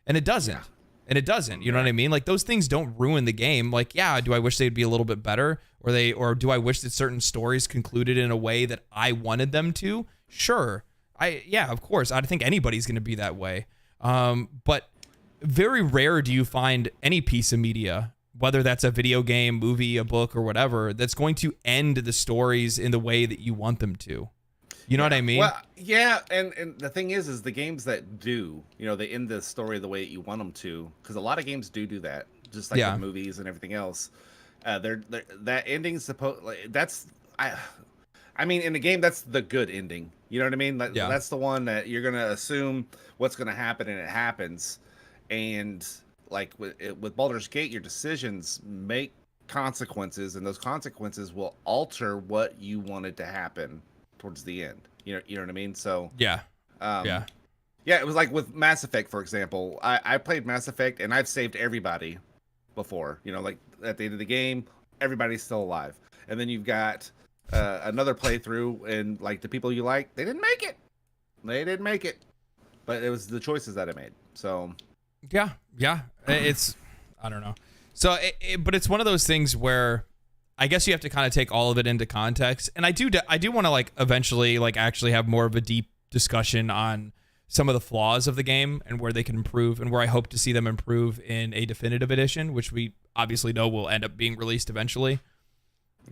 And it doesn't. And it doesn't. You know what I mean? Like those things don't ruin the game. Like, yeah, do I wish they'd be a little bit better? Or do I wish that certain stories concluded in a way that I wanted them to? Sure. Yeah, of course. I think anybody's going to be that way. But very rare do you find any piece of media, whether that's a video game, movie, a book, or whatever, that's going to end the stories in the way that you want them to. You know what I mean? Well, yeah, and the thing is the games that do, you know, they end the story the way that you want them to, because a lot of games do that, just like the movies and everything else. That ending's supposed, I mean, in the game, that's the good ending. You know what I mean? That's the one that you're gonna assume what's gonna happen, and it happens. And like with Baldur's Gate, your decisions make consequences, and those consequences will alter what you wanted to happen towards the end. You know what I mean? So Yeah, it was like with Mass Effect, for example. I played Mass Effect and I've saved everybody before. You know, like at the end of the game, everybody's still alive. And then you've got another playthrough, and like the people you like, they didn't make it. They didn't make it. But it was the choices that I made. So Yeah, it's I don't know. So, but it's one of those things where I guess you have to kind of take all of it into context. And I do want to like eventually like actually have more of a deep discussion on some of the flaws of the game and where they can improve, and where I hope to see them improve in a definitive edition, which we obviously know will end up being released eventually.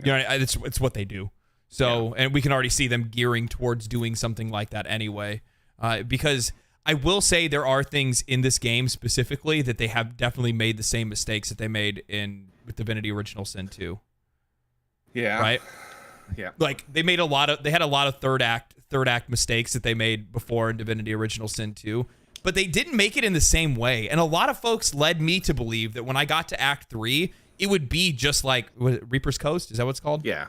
You know, it's what they do. So, and we can already see them gearing towards doing something like that anyway. Because I will say there are things in this game specifically that they have definitely made the same mistakes that they made with Divinity Original Sin 2. Yeah. Right? Yeah. Like they had a lot of third act mistakes that they made before in Divinity Original Sin 2, but they didn't make it in the same way. And a lot of folks led me to believe that when I got to Act 3, it would be just like Reaper's Coast. Is that what it's called? Yeah.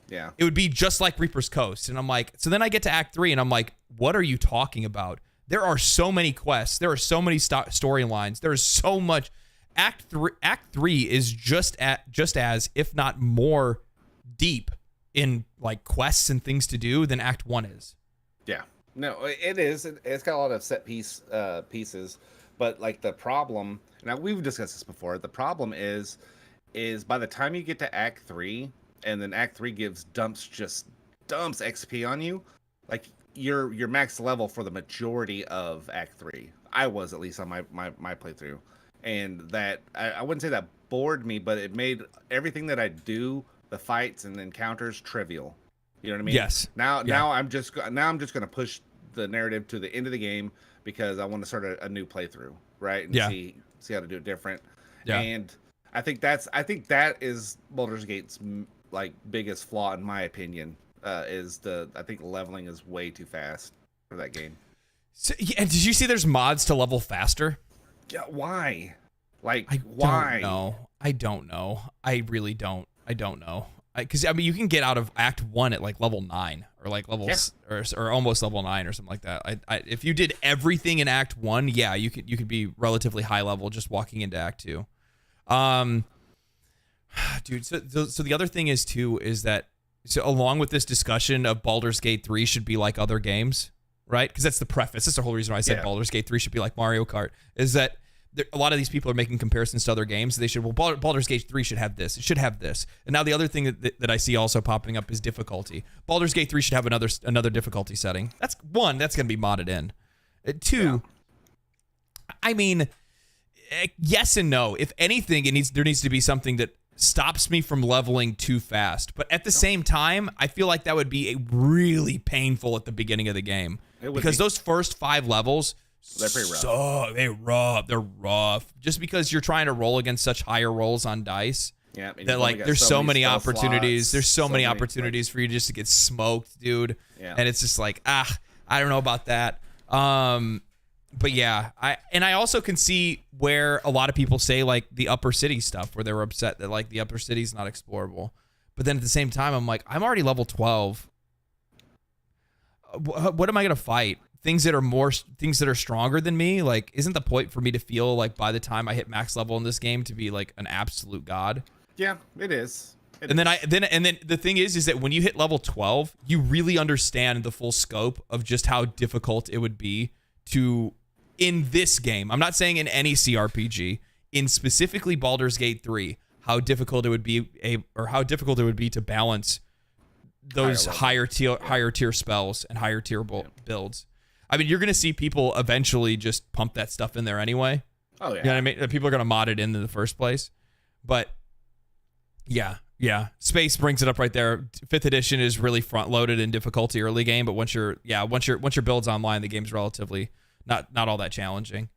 Yeah. It would be just like Reaper's Coast. And I'm like, so then I get to Act 3 and I'm like, what are you talking about? There are so many quests. There are so many storylines. There is so much. Act 3 is just as, if not more, deep in like quests and things to do than Act 1 is. Yeah. No, it is. It's got a lot of set pieces, but like the problem, now we've discussed this before. The problem is by the time you get to Act 3, and then Act 3 dumps XP on you, like you're max level for the majority of Act 3. I was, at least on my playthrough, and that I wouldn't say that bored me, but it made everything that I do, the fights and encounters, trivial. You know what I mean? Yes. Now I'm just gonna push the narrative to the end of the game because I want to start a new playthrough, right? And see how to do it different. Yeah. And I think that is Baldur's Gate's like biggest flaw, in my opinion. I think leveling is way too fast for that game. So, yeah, and did you see there's mods to level faster? Yeah, why? Like, why? I don't know. I really don't. I don't know. Because I mean, you can get out of Act 1 at like level 9 or like level or almost level 9 or something like that. If you did everything in Act 1, yeah, you could be relatively high level just walking into Act 2. Dude, so the other thing is that along with this discussion of Baldur's Gate 3 should be like other games, right? Because that's the preface. That's the whole reason why I said Baldur's Gate 3 should be like Mario Kart, is that a lot of these people are making comparisons to other games. They should, Baldur's Gate 3 should have this. It should have this. And now the other thing that I see also popping up is difficulty. Baldur's Gate 3 should have another difficulty setting. That's going to be modded in. Two, I mean, yes and no. If anything, there needs to be something that stops me from leveling too fast. But at the same time, I feel like that would be really painful at the beginning of the game. Because those first 5 levels, they're pretty rough. They're rough. Just because you're trying to roll against such higher rolls on dice. Yeah, that like there's so many opportunities. There's so many opportunities for you just to get smoked, dude. Yeah. And it's just like, I don't know about that. But yeah, I also can see where a lot of people say like the upper city stuff, where they were upset that like the upper city's not explorable. But then at the same time, I'm like, I'm already level 12. What am I gonna fight? Things that are stronger than me? Like, isn't the point for me to feel like by the time I hit max level in this game to be like an absolute god? Yeah, it is. And then the thing is that when you hit level 12, you really understand the full scope of just how difficult it would be to, in this game, I'm not saying in any CRPG, in specifically Baldur's Gate 3, how difficult it would be to balance those higher tier spells and higher tier builds. I mean, you're going to see people eventually just pump that stuff in there anyway. Oh, yeah. You know what I mean? People are going to mod it in the first place. But yeah. Space brings it up right there. 5th edition is really front loaded in difficulty early game, but once your build's online, the game's relatively not all that challenging.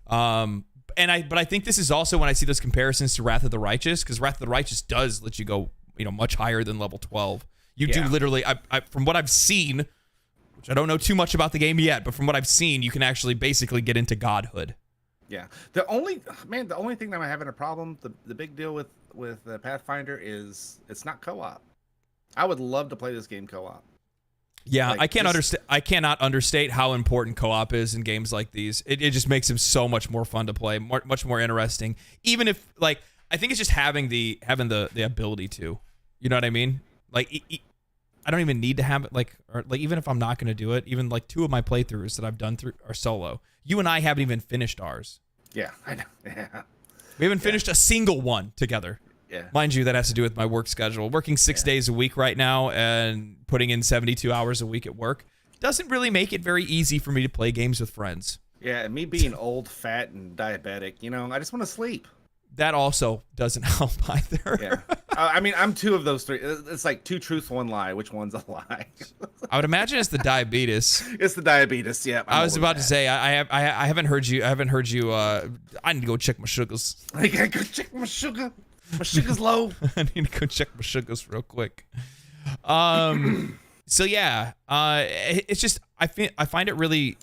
But I think this is also when I see those comparisons to Wrath of the Righteous, because Wrath of the Righteous does let you go, much higher than level 12. You do literally, from what I've seen, which I don't know too much about the game yet, but from what I've seen, you can actually basically get into godhood. Yeah. The only thing that I'm having a problem, the big deal with Pathfinder is it's not co-op. I would love to play this game co-op. Yeah, Like, I can't understand. I cannot understate how important co-op is in games like these. It just makes them so much more fun to play, much more interesting. Even if, like, I think it's just having the ability to, you know what I mean? Like, I don't even need to have it. Like, or like, even if I'm not going to do it, even like 2 of my playthroughs that I've done through are solo. You and I haven't even finished ours. Yeah, I know. Yeah. We haven't finished a single one together. Yeah. Mind you, that has to do with my work schedule. Working 6 days a week right now and putting in 72 hours a week at work doesn't really make it very easy for me to play games with friends. Yeah, and me being old, fat, and diabetic, I just want to sleep. That also doesn't help either. Yeah. I mean, I'm 2 of those 3. It's like 2 truths, 1 lie. Which one's a lie? I would imagine it's the diabetes. It's the diabetes. Yeah. I was about to say I haven't heard you. I need to go check my sugars. I gotta go check my sugar. My sugar's low. I need to go check my sugars real quick. So yeah, it's just I find it really.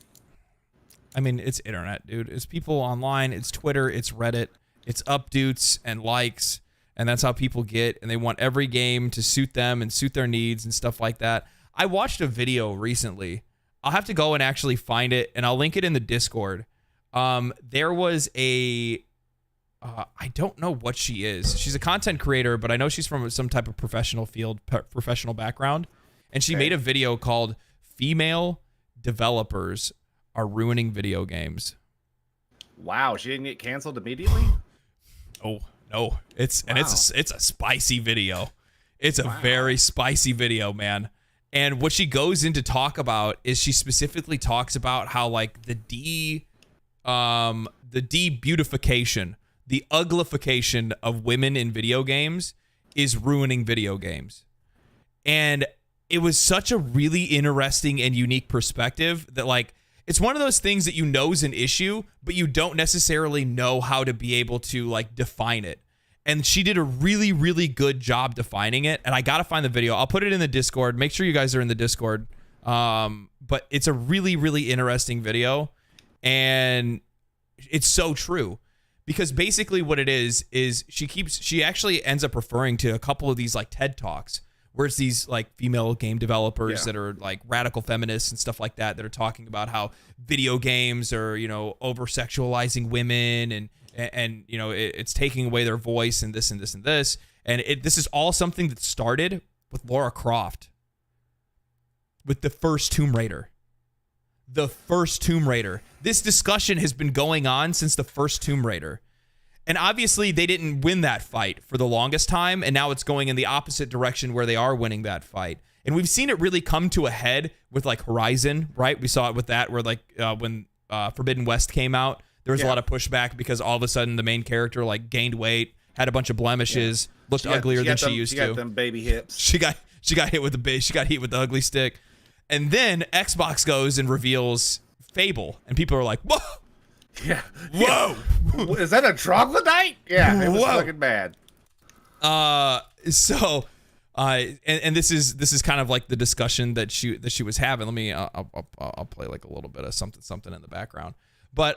I mean, it's internet, dude. It's people online. It's Twitter. It's Reddit. It's updates and likes, and that's how people get. And they want every game to suit them and suit their needs and stuff like that. I watched a video recently. I'll have to go and actually find it, and I'll link it in the Discord. There was a. I don't know what she is. She's a content creator, but I know she's from some type of professional background. And she made a video called "Female Developers Are Ruining Video Games." Wow, she didn't get canceled immediately? Oh, no. It's a spicy video. It's a very spicy video, man. And what she goes into talk about is she specifically talks about how, like, the de-beautification, the uglification of women in video games is ruining video games. And it was such a really interesting and unique perspective that, like, it's one of those things that you know is an issue, but you don't necessarily know how to be able to, like, define it. And she did a really, really good job defining it. And I got to find the video. I'll put it in the Discord. Make sure you guys are in the Discord. But it's a really, really interesting video. And it's so true. Because basically what it is she actually ends up referring to a couple of these, like, TED Talks where it's these, like, female game developers that are, like, radical feminists and stuff like that are talking about how video games are, over-sexualizing women and it's taking away their voice and this and this and this. And this is all something that started with Lara Croft, with the first Tomb Raider. The first Tomb Raider. This discussion has been going on since the first Tomb Raider. And obviously they didn't win that fight for the longest time, and now it's going in the opposite direction where they are winning that fight. And we've seen it really come to a head with, like, Horizon, right? We saw it with that, where, like, when Forbidden West came out, there was a lot of pushback because all of a sudden the main character, like, gained weight, had a bunch of blemishes, looked uglier than she used to. She got them baby hips. She got hit with the ugly stick. And then Xbox goes and reveals Fable, and people are like, "Whoa, yeah, whoa, is that a troglodyte?" Yeah, it was fucking bad. So, and this is kind of like the discussion that she was having. Let me, I'll play like a little bit of something in the background. But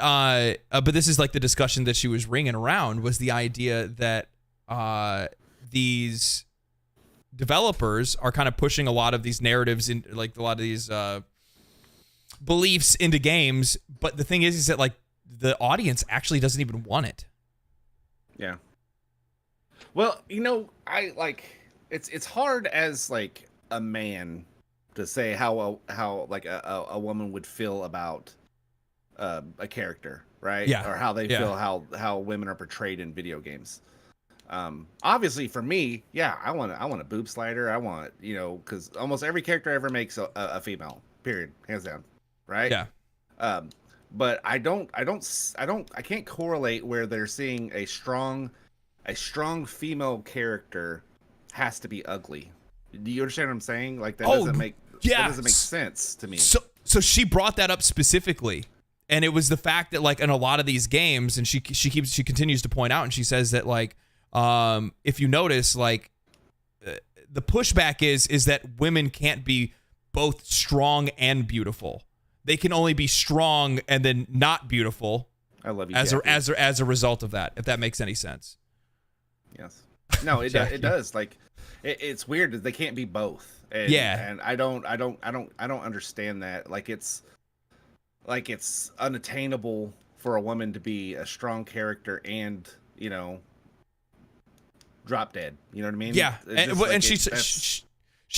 this is like the discussion that she was ringing around, was the idea that these developers are kind of pushing a lot of these narratives in, like, a lot of these beliefs into games, but the thing is that, like, the audience actually doesn't even want it. Yeah. Well, I like it's hard as, like, a man to say how like a woman would feel about a character, right? Yeah. Or how they feel how women are portrayed in video games. Obviously for me, I want a boob slider. I want, because almost every character ever makes a female, period, hands down, right? Yeah. But I can't correlate where they're seeing a strong female character has to be ugly. Do you understand what I'm saying? Like, that doesn't make sense to me. So she brought that up specifically. And it was the fact that, like, in a lot of these games, and she continues to point out, and she says that, like, if you notice, like, the pushback is that women can't be both strong and beautiful. They can only be strong and then not beautiful. I love you. As a result of that, if that makes any sense. Yes. No, it does. Like, it's weird that they can't be both. And, and I don't understand that. Like it's unattainable for a woman to be a strong character and, you know, drop dead. You know what I mean? Yeah, and she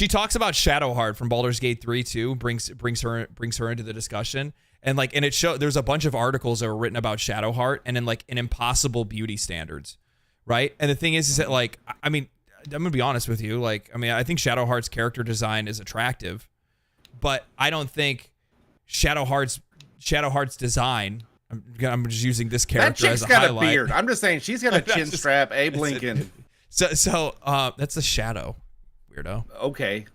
talks about Shadowheart from Baldur's Gate 3 too. Brings her into the discussion, and it show there's a bunch of articles that were written about Shadowheart and in like an impossible beauty standards, right? And the thing is that like I mean I'm gonna be honest with you, like I mean I think Shadowheart's character design is attractive, but I don't think Shadowheart's design. I'm just using this character as a highlight. That chick's got a beard. I'm just saying she's got a chin strap. Abe Lincoln. So that's a shadow, weirdo. Okay.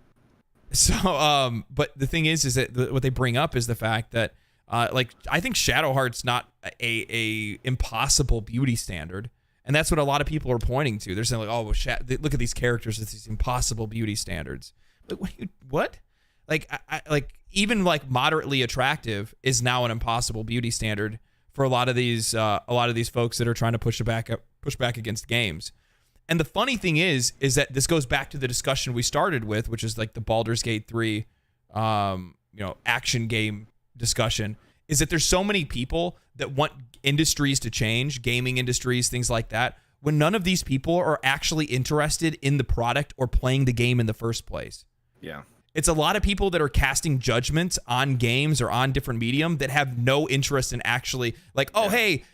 So but the thing is that what they bring up is the fact that like I think Shadowheart's not a impossible beauty standard, and that's what a lot of people are pointing to. They're saying like, oh, well, look at these characters with these impossible beauty standards. Like what? Like I like even like moderately attractive is now an impossible beauty standard for a lot of these folks that are trying to push back against games. And the funny thing is that this goes back to the discussion we started with, which is like the Baldur's Gate 3, action game discussion, is that there's so many people that want industries to change, gaming industries, things like that, when none of these people are actually interested in the product or playing the game in the first place. Yeah. It's a lot of people that are casting judgments on games or on different medium that have no interest in actually like, oh, hey,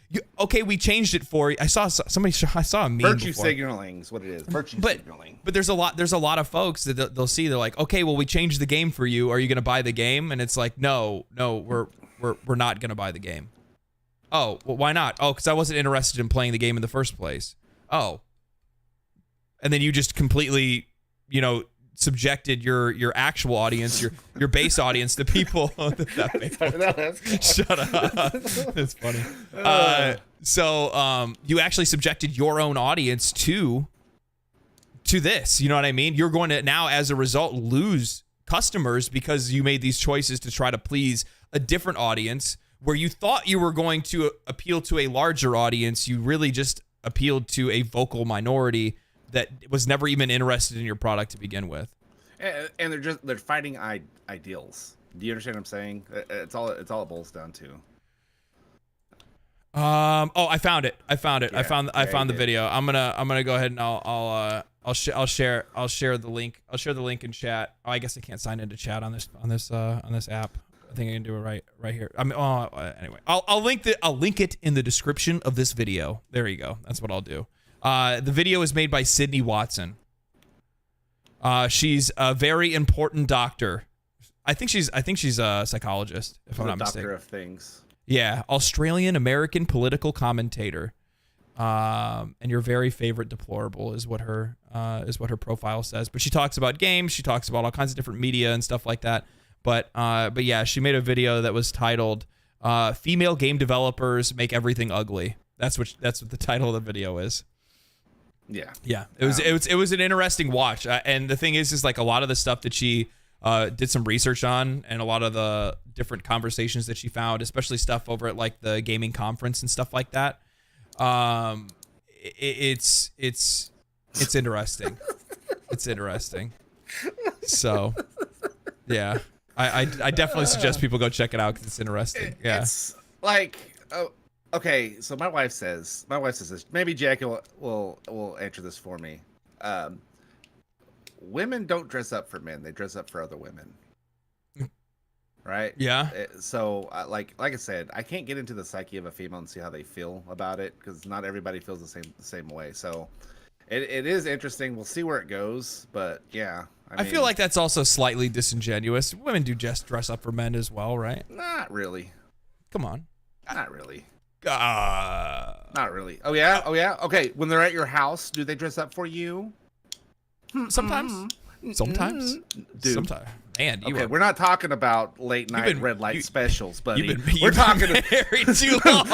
we changed it for you. I saw a meme Virtue before. signaling is what it is. Virtue signaling. But there's a lot of folks that they'll see. They're like, okay, well, we changed the game for you. Are you going to buy the game? And it's like, no, we're not going to buy the game. Oh, well, why not? Oh, because I wasn't interested in playing the game in the first place. Oh. And then you just completely, subjected your actual audience, your base audience, to people. Shut up. That's funny. So you actually subjected your own audience to this. You know what I mean? You're going to now, as a result, lose customers because you made these choices to try to please a different audience where you thought you were going to appeal to a larger audience. You really just appealed to a vocal minority that was never even interested in your product to begin with. And they're fighting ideals. Do you understand what I'm saying? It's all it boils down to. I found it. I found the video. I'm gonna go ahead and I'll share the link. I'll share the link in chat. Oh, I guess I can't sign into chat on this app. I think I can do it right here. Anyway, I'll link it in the description of this video. There you go. That's what I'll do. The video is made by Sydney Watson. She's a very important doctor. I think she's a psychologist, if I'm not mistaken. Doctor of things. Yeah, Australian American political commentator. And your very favorite deplorable is what her profile says. But she talks about games. She talks about all kinds of different media and stuff like that. But yeah, she made a video that was titled "Female Game Developers Make Everything Ugly." That's what the title of the video is. Yeah. It was an interesting watch, and the thing is like a lot of the stuff that she did some research on, and a lot of the different conversations that she found, especially stuff over at like the gaming conference and stuff like that. It's interesting. It's interesting. So, yeah, I definitely suggest people go check it out because it's interesting. Yeah, it's like. Okay, so my wife says this. Maybe Jackie will answer this for me. Women don't dress up for men; they dress up for other women. Right? Yeah. So, like I said, I can't get into the psyche of a female and see how they feel about it because not everybody feels the same way. So, it is interesting. We'll see where it goes, but yeah. I mean, feel like that's also slightly disingenuous. Women do just dress up for men as well, right? Not really. Come on. Not really. Not really. Oh yeah. Okay. When they're at your house, do they dress up for you? Sometimes. Dude. Sometimes. Man, we're not talking about late night red light specials, buddy. We're talking married too long.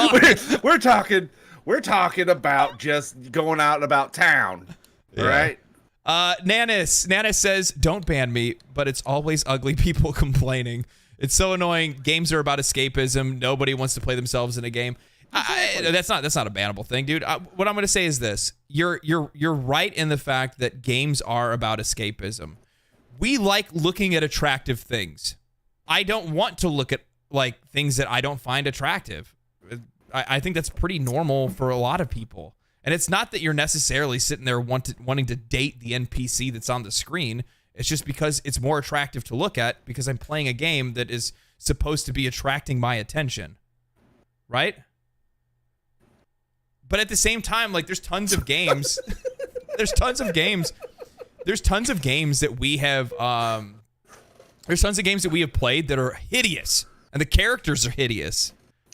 we're talking about just going out about town. Yeah. Right? Nanis says, "Don't ban me, but it's always ugly people complaining. It's so annoying. Games are about escapism. Nobody wants to play themselves in a game." That's not a bannable thing, dude. What I'm gonna say is this: you're right in the fact that games are about escapism. We like looking at attractive things. I don't want to look at like things that I don't find attractive. I think that's pretty normal for a lot of people. And it's not that you're necessarily sitting there wanting to date the NPC that's on the screen. It's just because it's more attractive to look at because I'm playing a game that is supposed to be attracting my attention. Right? But at the same time, like, there's tons of games. There's tons of games that we have there's tons of games that we have played that are hideous, and the characters are hideous.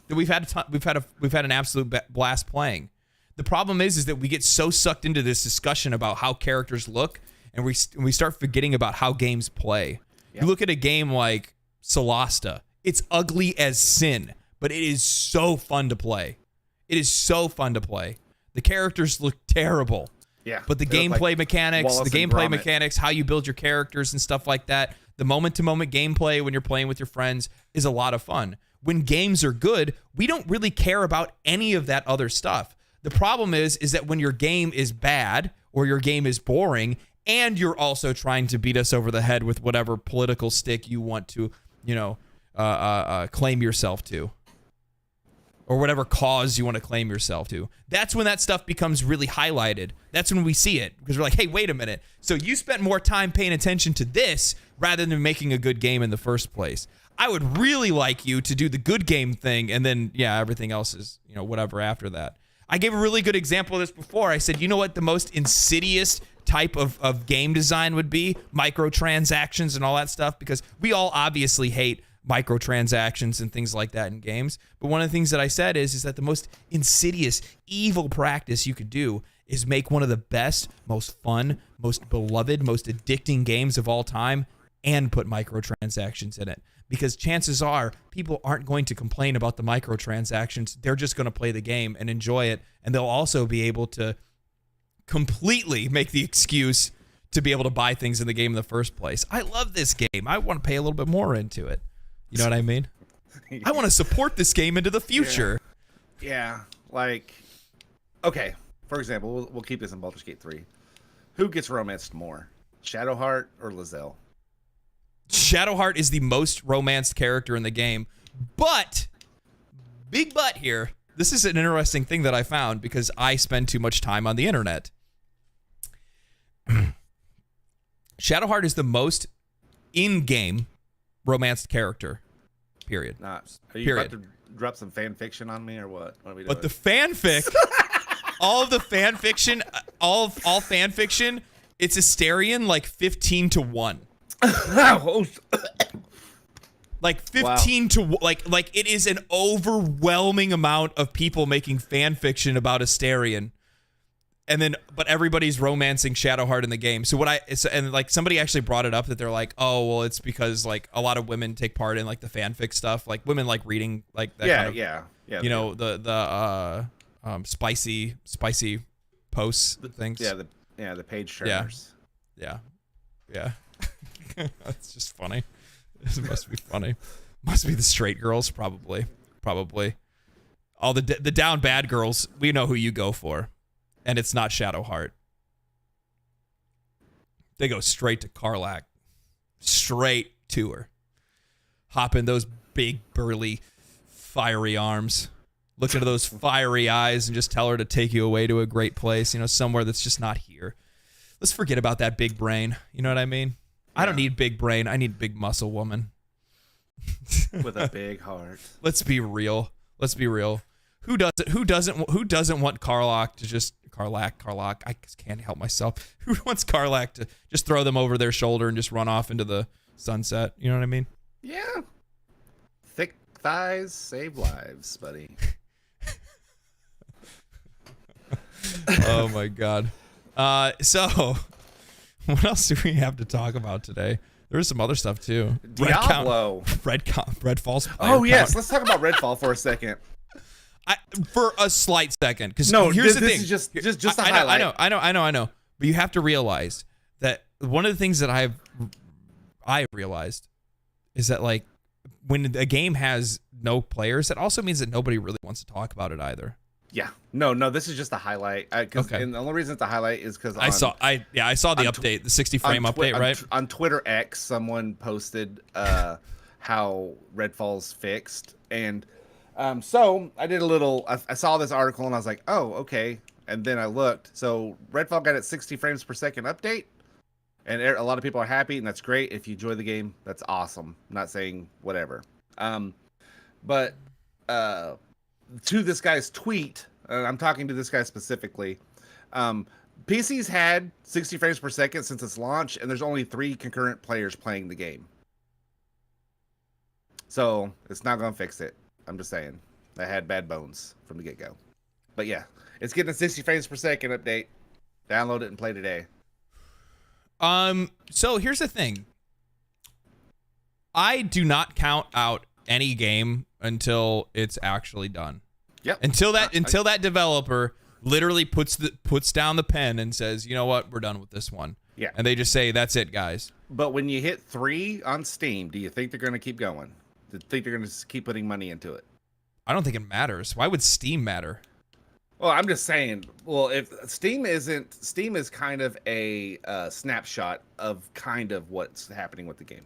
That we've had an absolute blast playing. The problem is that we get so sucked into this discussion about how characters look, and we start forgetting about how games play. Yep. You look at a game like Solasta. It's ugly as sin, but it is so fun to play. It is so fun to play. The characters look terrible. Yeah. But the gameplay mechanics, how you build your characters and stuff like that, the moment-to-moment gameplay when you're playing with your friends is a lot of fun. When games are good, we don't really care about any of that other stuff. The problem is that when your game is bad or your game is boring and you're also trying to beat us over the head with whatever political stick you want to, claim yourself to, or whatever cause you want to claim yourself to, that's when that stuff becomes really highlighted. That's when we see it, because we're like, hey, wait a minute. So you spent more time paying attention to this rather than making a good game in the first place. I would really like you to do the good game thing, and then, yeah, everything else is, whatever after that. I gave a really good example of this before. I said, you know what the most insidious type of game design would be? Microtransactions and all that stuff, because we all obviously hate microtransactions and things like that in games. But one of the things that I said is that the most insidious, evil practice you could do is make one of the best, most fun, most beloved, most addicting games of all time and put microtransactions in it. Because chances are people aren't going to complain about the microtransactions. They're just going to play the game and enjoy it. And they'll also be able to completely make the excuse to be able to buy things in the game in the first place. I love this game. I want to pay a little bit more into it. You know what I mean? I want to support this game into the future. Yeah. Like, okay. For example, we'll keep this in Baldur's Gate 3. Who gets romanced more? Shadowheart or Lizelle? Shadowheart is the most romanced character in the game, but, big but here, this is an interesting thing that I found because I spend too much time on the internet. Shadowheart is the most in-game romanced character, period. Are you about to drop some fan fiction on me or what? What are we doing? But the fanfic, all of the fan fiction, all fan fiction, it's Asterion like 15-1. Like 15 to like it is an overwhelming amount of people making fan fiction about Asterion, but everybody's romancing Shadowheart in the game. So like somebody actually brought it up that they're like, oh well, it's because like a lot of women take part in like the fanfic stuff, like women like reading like that kind of, the spicy posts things. The page turners. Yeah. That's just funny. It must be funny. Must be the straight girls, probably. All the down bad girls, we know who you go for, and it's not Shadowheart. They go straight to Karlach, straight to her. Hop in those big, burly, fiery arms. Look into those fiery eyes and just tell her to take you away to a great place, somewhere that's just not here. Let's forget about that big brain. You know what I mean? I don't need big brain. I need big muscle woman. With a big heart. Let's be real. Who doesn't want Karlach to just Karlach? I can't help myself. Who wants Karlach to just throw them over their shoulder and just run off into the sunset? You know what I mean? Yeah. Thick thighs save lives, buddy. Oh my god. So what else do we have to talk about today? There's some other stuff too. Diablo. Redfall's. Oh yes, let's talk about Redfall for a second. For a slight second, because here's the thing. This is just a highlight. I know. But you have to realize that one of the things that I've realized is that like when a game has no players, that also means that nobody really wants to talk about it either. Yeah. No, this is just a highlight. Okay. And the only reason it's a highlight is because I saw the update, the 60 frame update, right? On Twitter X, someone posted how Redfall's fixed, and so I did a little. I saw this article and I was like, oh, okay. And then I looked. So Redfall got its 60 frames per second update, and a lot of people are happy, and that's great. If you enjoy the game, that's awesome. I'm not saying whatever. But to this guy's tweet, and I'm talking to this guy specifically, PC's had 60 frames per second since its launch, and there's only 3 concurrent players playing the game. So it's not going to fix it. I'm just saying. I had bad bones from the get-go. But yeah, it's getting a 60 frames per second update. Download it and play today. So here's the thing. I do not count out any game until it's actually done. Yep. Until that developer literally puts down the pen and says, you know what, we're done with this one. Yeah. And they just say, that's it, guys. But when you hit 3 on Steam, do you think they're going to keep going? Do you think they're going to keep putting money into it? I don't think it matters. Why would Steam matter? Well, I'm just saying. Well, if Steam is kind of a snapshot of kind of what's happening with the game.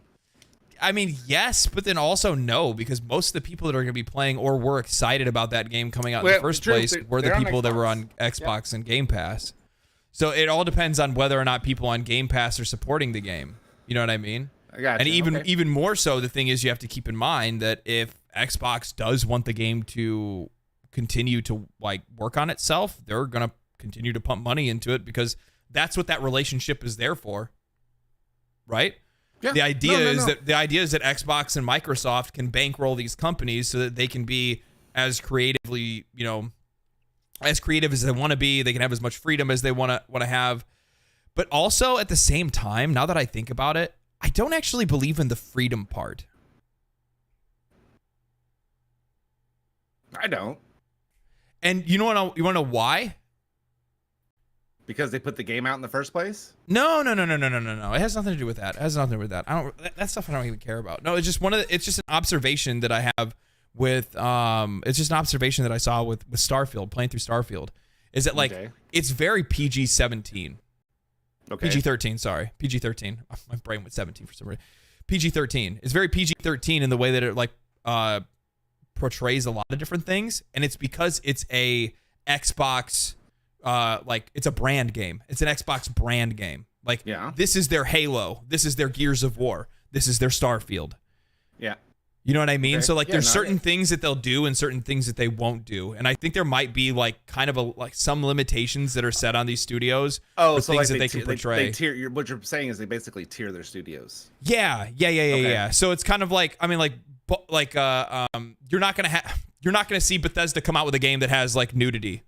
I mean, yes, but then also no, because most of the people that are going to be playing or were excited about that game coming out in the first place were the people that were on Xbox and Game Pass. So it all depends on whether or not people on Game Pass are supporting the game. You know what I mean? I got and you. even more so, the thing is you have to keep in mind that if Xbox does want the game to continue to like work on itself, they're going to continue to pump money into it because that's what that relationship is there for. Right? Yeah. The idea is that Xbox and Microsoft can bankroll these companies so that they can be as creatively, as creative as they want to be. They can have as much freedom as they want to have. But also at the same time, now that I think about it, I don't actually believe in the freedom part. I don't. And you want to know why? Because they put the game out in the first place? No. It has nothing to do with that. That stuff I don't even care about. No, it's just it's just an observation that I have with it's just an observation that I saw with Starfield, playing through Starfield. Is that like it's very PG-17. Okay. PG-13, sorry. PG-13. My brain went 17 for some reason. PG-13. It's very PG-13 in the way that it like portrays a lot of different things, and it's because it's a Xbox it's a brand game. It's an Xbox brand game. Like, This is their Halo. This is their Gears of War. This is their Starfield. Yeah. You know what I mean? Okay. So like, there's certain things things that they'll do and certain things that they won't do. And I think there might be like kind of some limitations that are set on these studios. Oh, for so things like that they can portray. They tier, what you're saying is they basically tier their studios. Yeah. So it's kind of like, I mean, you're not gonna see Bethesda come out with a game that has like nudity.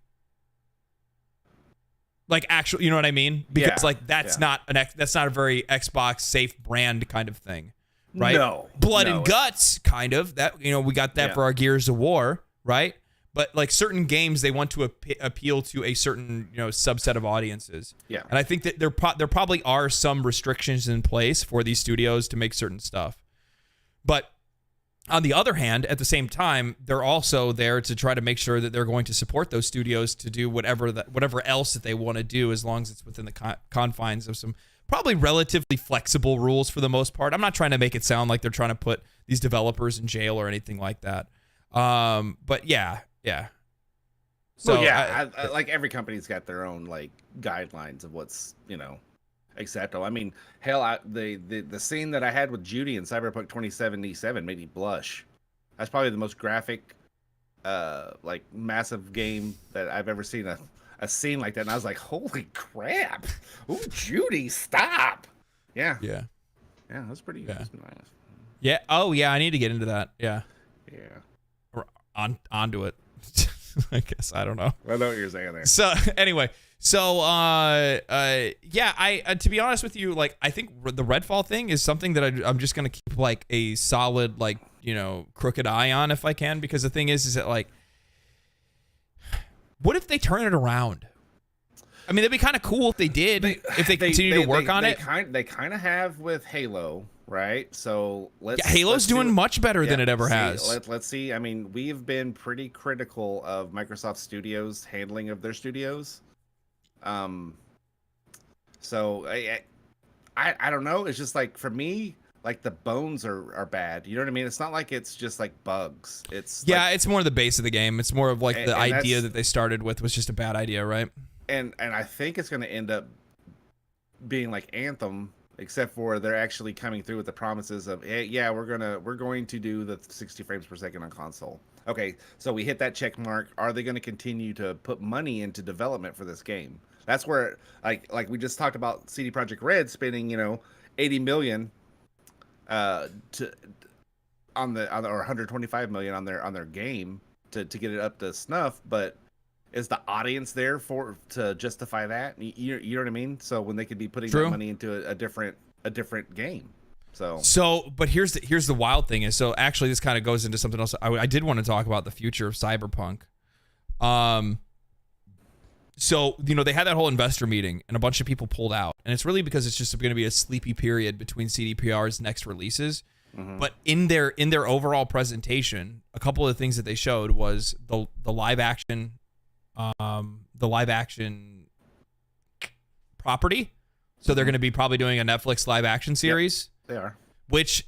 Like actual, you know what I mean? Because that's not a very Xbox safe brand kind of thing, right? No, blood and guts, kind of. That we got that for our Gears of War, right? But like certain games, they want to appeal to a certain subset of audiences. Yeah, and I think that there probably are some restrictions in place for these studios to make certain stuff, but on the other hand, at the same time, they're also there to try to make sure that they're going to support those studios to do whatever else that they want to do, as long as it's within the confines of some probably relatively flexible rules for the most part. I'm not trying to make it sound like they're trying to put these developers in jail or anything like that. But yeah. So like every company's got their own like guidelines of what's acceptable. I mean, hell, the scene that I had with Judy in Cyberpunk 2077 made me blush. That's probably the most graphic, like massive game that I've ever seen a scene like that, and I was like, holy crap! Ooh, Judy, stop! Yeah, that's pretty. Yeah. That's nice. Yeah. Oh yeah, I need to get into that. Yeah. Or onto it. I guess I don't know. I know what you're saying there. So anyway. So, to be honest with you, like, I think the Redfall thing is something that I'm just going to keep, like, a solid, like, crooked eye on if I can, because the thing is that, like, what if they turn it around? I mean, that'd be kind of cool if they did, if they continue to work on it. They kind of have with Halo, right? So Halo's doing much better than it ever has. Let's see. I mean, we've been pretty critical of Microsoft Studios' handling of their studios. So I don't know. It's just like, for me, like, the bones are bad. You know what I mean? It's not like it's just like bugs. It's it's more the base of the game. It's more of like the idea that they started with was just a bad idea, right? And I think it's going to end up being like Anthem, except for they're actually coming through with the promises of, hey, yeah, we're going to do the 60 frames per second on console. Okay, so we hit that check mark. Are they going to continue to put money into development for this game? That's where, like we just talked about, CD Projekt Red spending, $80 million or 125 million on their game to get it up to snuff, but is the audience there to justify that? You know what I mean? So when they could be putting that money into a different game. But here's the wild thing is, so actually this kind of goes into something else. I did want to talk about the future of Cyberpunk. So, they had that whole investor meeting and a bunch of people pulled out, and it's really because it's just going to be a sleepy period between CDPR's next releases. Mm-hmm. But in their overall presentation, a couple of things that they showed was the live action property. So they're going to be probably doing a Netflix live action series. Yep, they are. Which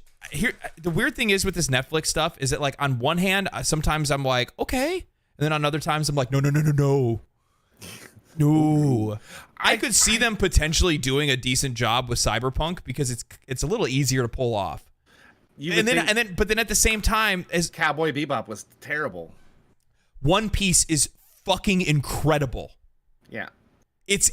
the weird thing is with this Netflix stuff is that, like, on one hand, sometimes I'm like, okay, and then on other times I'm like, no. No, I could see them potentially doing a decent job with Cyberpunk because it's a little easier to pull off. But then at the same time, as Cowboy Bebop was terrible, One Piece is fucking incredible. Yeah, it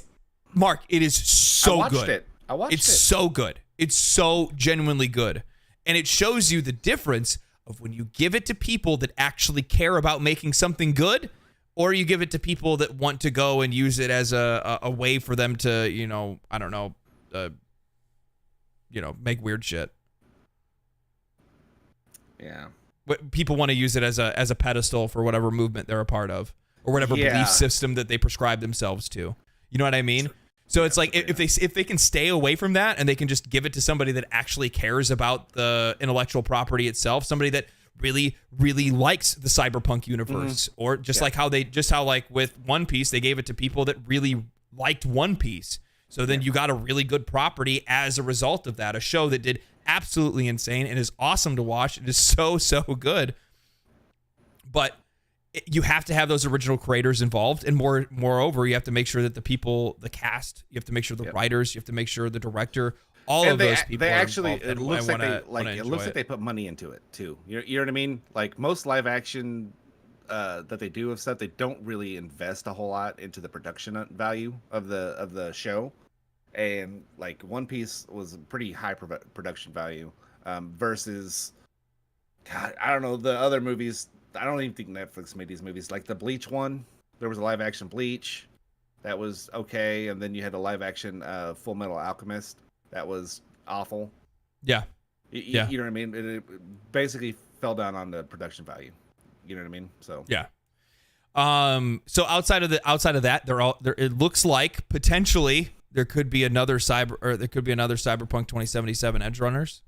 is so good. I watched it. It's so good. It's so genuinely good, and it shows you the difference of when you give it to people that actually care about making something good, or you give it to people that want to go and use it as a way for them to, I don't know, make weird shit. Yeah. But people want to use it as a pedestal for whatever movement they're a part of, or whatever belief system that they prescribe themselves to. You know what I mean? So it's like, if they can stay away from that and they can just give it to somebody that actually cares about the intellectual property itself, somebody that really, really likes the Cyberpunk universe, or just how like with One Piece, they gave it to people that really liked One Piece. So then you got a really good property as a result of that, a show that did absolutely insane and is awesome to watch. It is so, so good. But you have to have those original creators involved, and moreover, you have to make sure that the cast, you have to make sure the writers, you have to make sure the director, all of those people. They actually, it looks like they put money into it too. You know what I mean? Like most live action that they do of stuff, they don't really invest a whole lot into the production value of the show. And like One Piece was a pretty high production value versus, God, I don't know, the other movies. I don't even think Netflix made these movies. Like the Bleach one, there was a live action Bleach that was okay, and then you had a live action Full Metal Alchemist that was awful. Yeah. You know what I mean? It basically fell down on the production value. You know what I mean? So yeah. So outside of that, it looks like potentially there could be another Cyberpunk 2077 Edge Runners.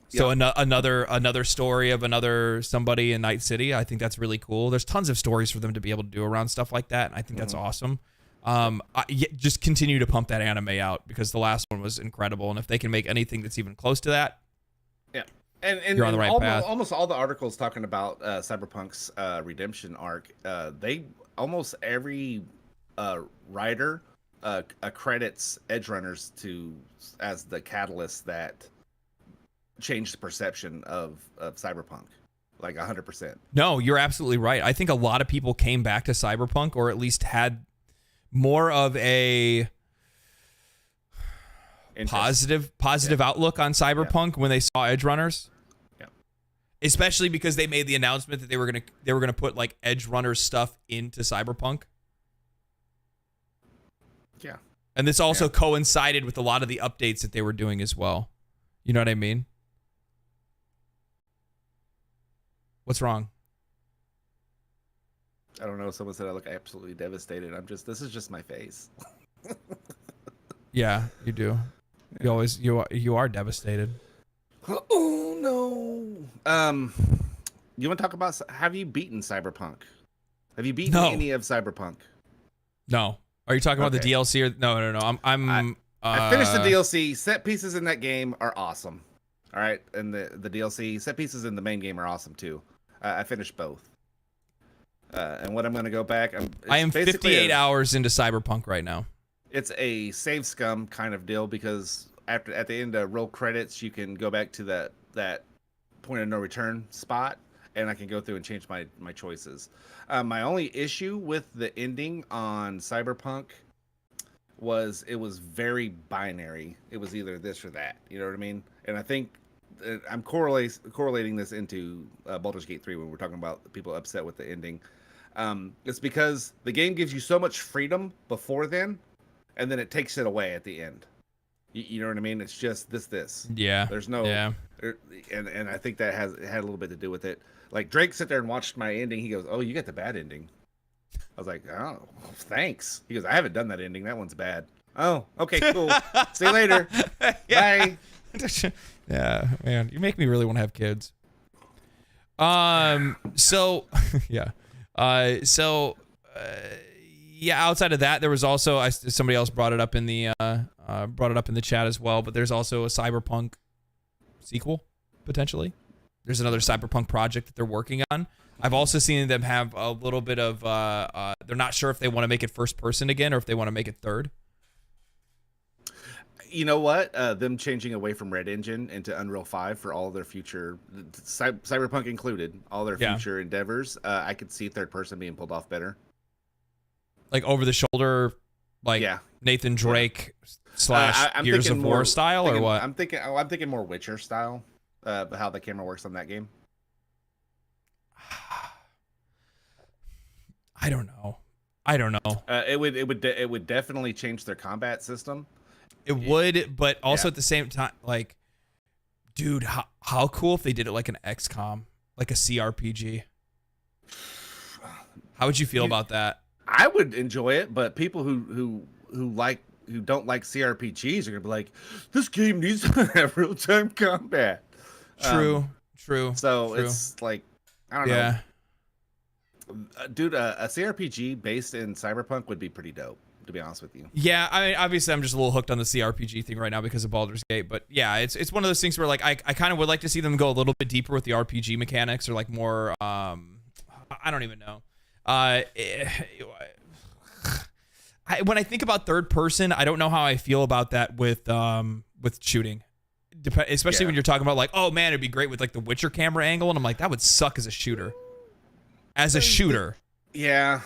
So another story of another somebody in Night City. I think that's really cool. There's tons of stories for them to be able to do around stuff like that, and I think that's awesome. Just continue to pump that anime out because the last one was incredible, and if they can make anything that's even close to that, and you're on the right path. Almost all the articles talking about Cyberpunk's redemption arc, almost every writer credits Edge Runners as the catalyst that changed the perception of Cyberpunk, like 100%. No, you're absolutely right. I think a lot of people came back to Cyberpunk, or at least had more of a positive outlook on Cyberpunk when they saw Edge Runners. Yeah. Especially because they made the announcement that they were gonna put like Edge Runners stuff into Cyberpunk. Yeah. And this also coincided with a lot of the updates that they were doing as well. You know what I mean? What's wrong? I don't know. Someone said I look absolutely devastated. This is just my face. Yeah, you do. You are devastated. Oh no. You want to talk about? Have you beaten Cyberpunk? Have you beaten any of Cyberpunk? No. Are you talking about the DLC or no? I finished the DLC. Set pieces in that game are awesome. All right, and the DLC set pieces in the main game are awesome too. I finished both. And what I'm going to go back. I am 58 hours into Cyberpunk right now. It's a save scum kind of deal because at the end of roll credits, you can go back to that point of no return spot, and I can go through and change my choices. My only issue with the ending on Cyberpunk was it was very binary. It was either this or that. You know what I mean? And I think I'm correlating this into Baldur's Gate 3 when we're talking about people upset with the ending. It's because the game gives you so much freedom before then, and then it takes it away at the end. You know what I mean? It's just this. Yeah. There's no. Yeah. And I think that had a little bit to do with it. Like Drake sat there and watched my ending. He goes, "Oh, you got the bad ending." I was like, "Oh, thanks." He goes, "I haven't done that ending. That one's bad." Oh, okay, cool. See you later. Bye. Yeah, man, you make me really want to have kids. So yeah. Yeah, outside of that, there was also somebody else brought it up in the chat as well, but there's also a Cyberpunk sequel potentially. There's another Cyberpunk project that they're working on. I've also seen them have a little bit of they're not sure if they want to make it first person again or if they want to make it third. You know what? Them changing away from Red Engine into Unreal 5 for all their future, Cyberpunk included, all their future endeavors. I could see third person being pulled off better. Like over the shoulder, like Nathan Drake / Gears of War style, or what? I'm thinking more Witcher style. How the camera works on that game. I don't know. It would definitely change their combat system. It would, but also at the same time, like, dude, how cool if they did it like an XCOM, like a CRPG. How would you feel about that? I would enjoy it, but people who don't like CRPGs are gonna be like, this game needs to have real time combat. True. So it's like, I don't know. Dude, a CRPG based in Cyberpunk would be pretty dope, to be honest with you. Yeah, I mean, obviously I'm just a little hooked on the CRPG thing right now because of Baldur's Gate, but yeah, it's one of those things where like I kind of would like to see them go a little bit deeper with the RPG mechanics, or like more I don't even know. When I think about third person, I don't know how I feel about that with shooting. Especially when you're talking about like, oh man, it'd be great with like the Witcher camera angle, and I'm like, that would suck as a shooter. Yeah.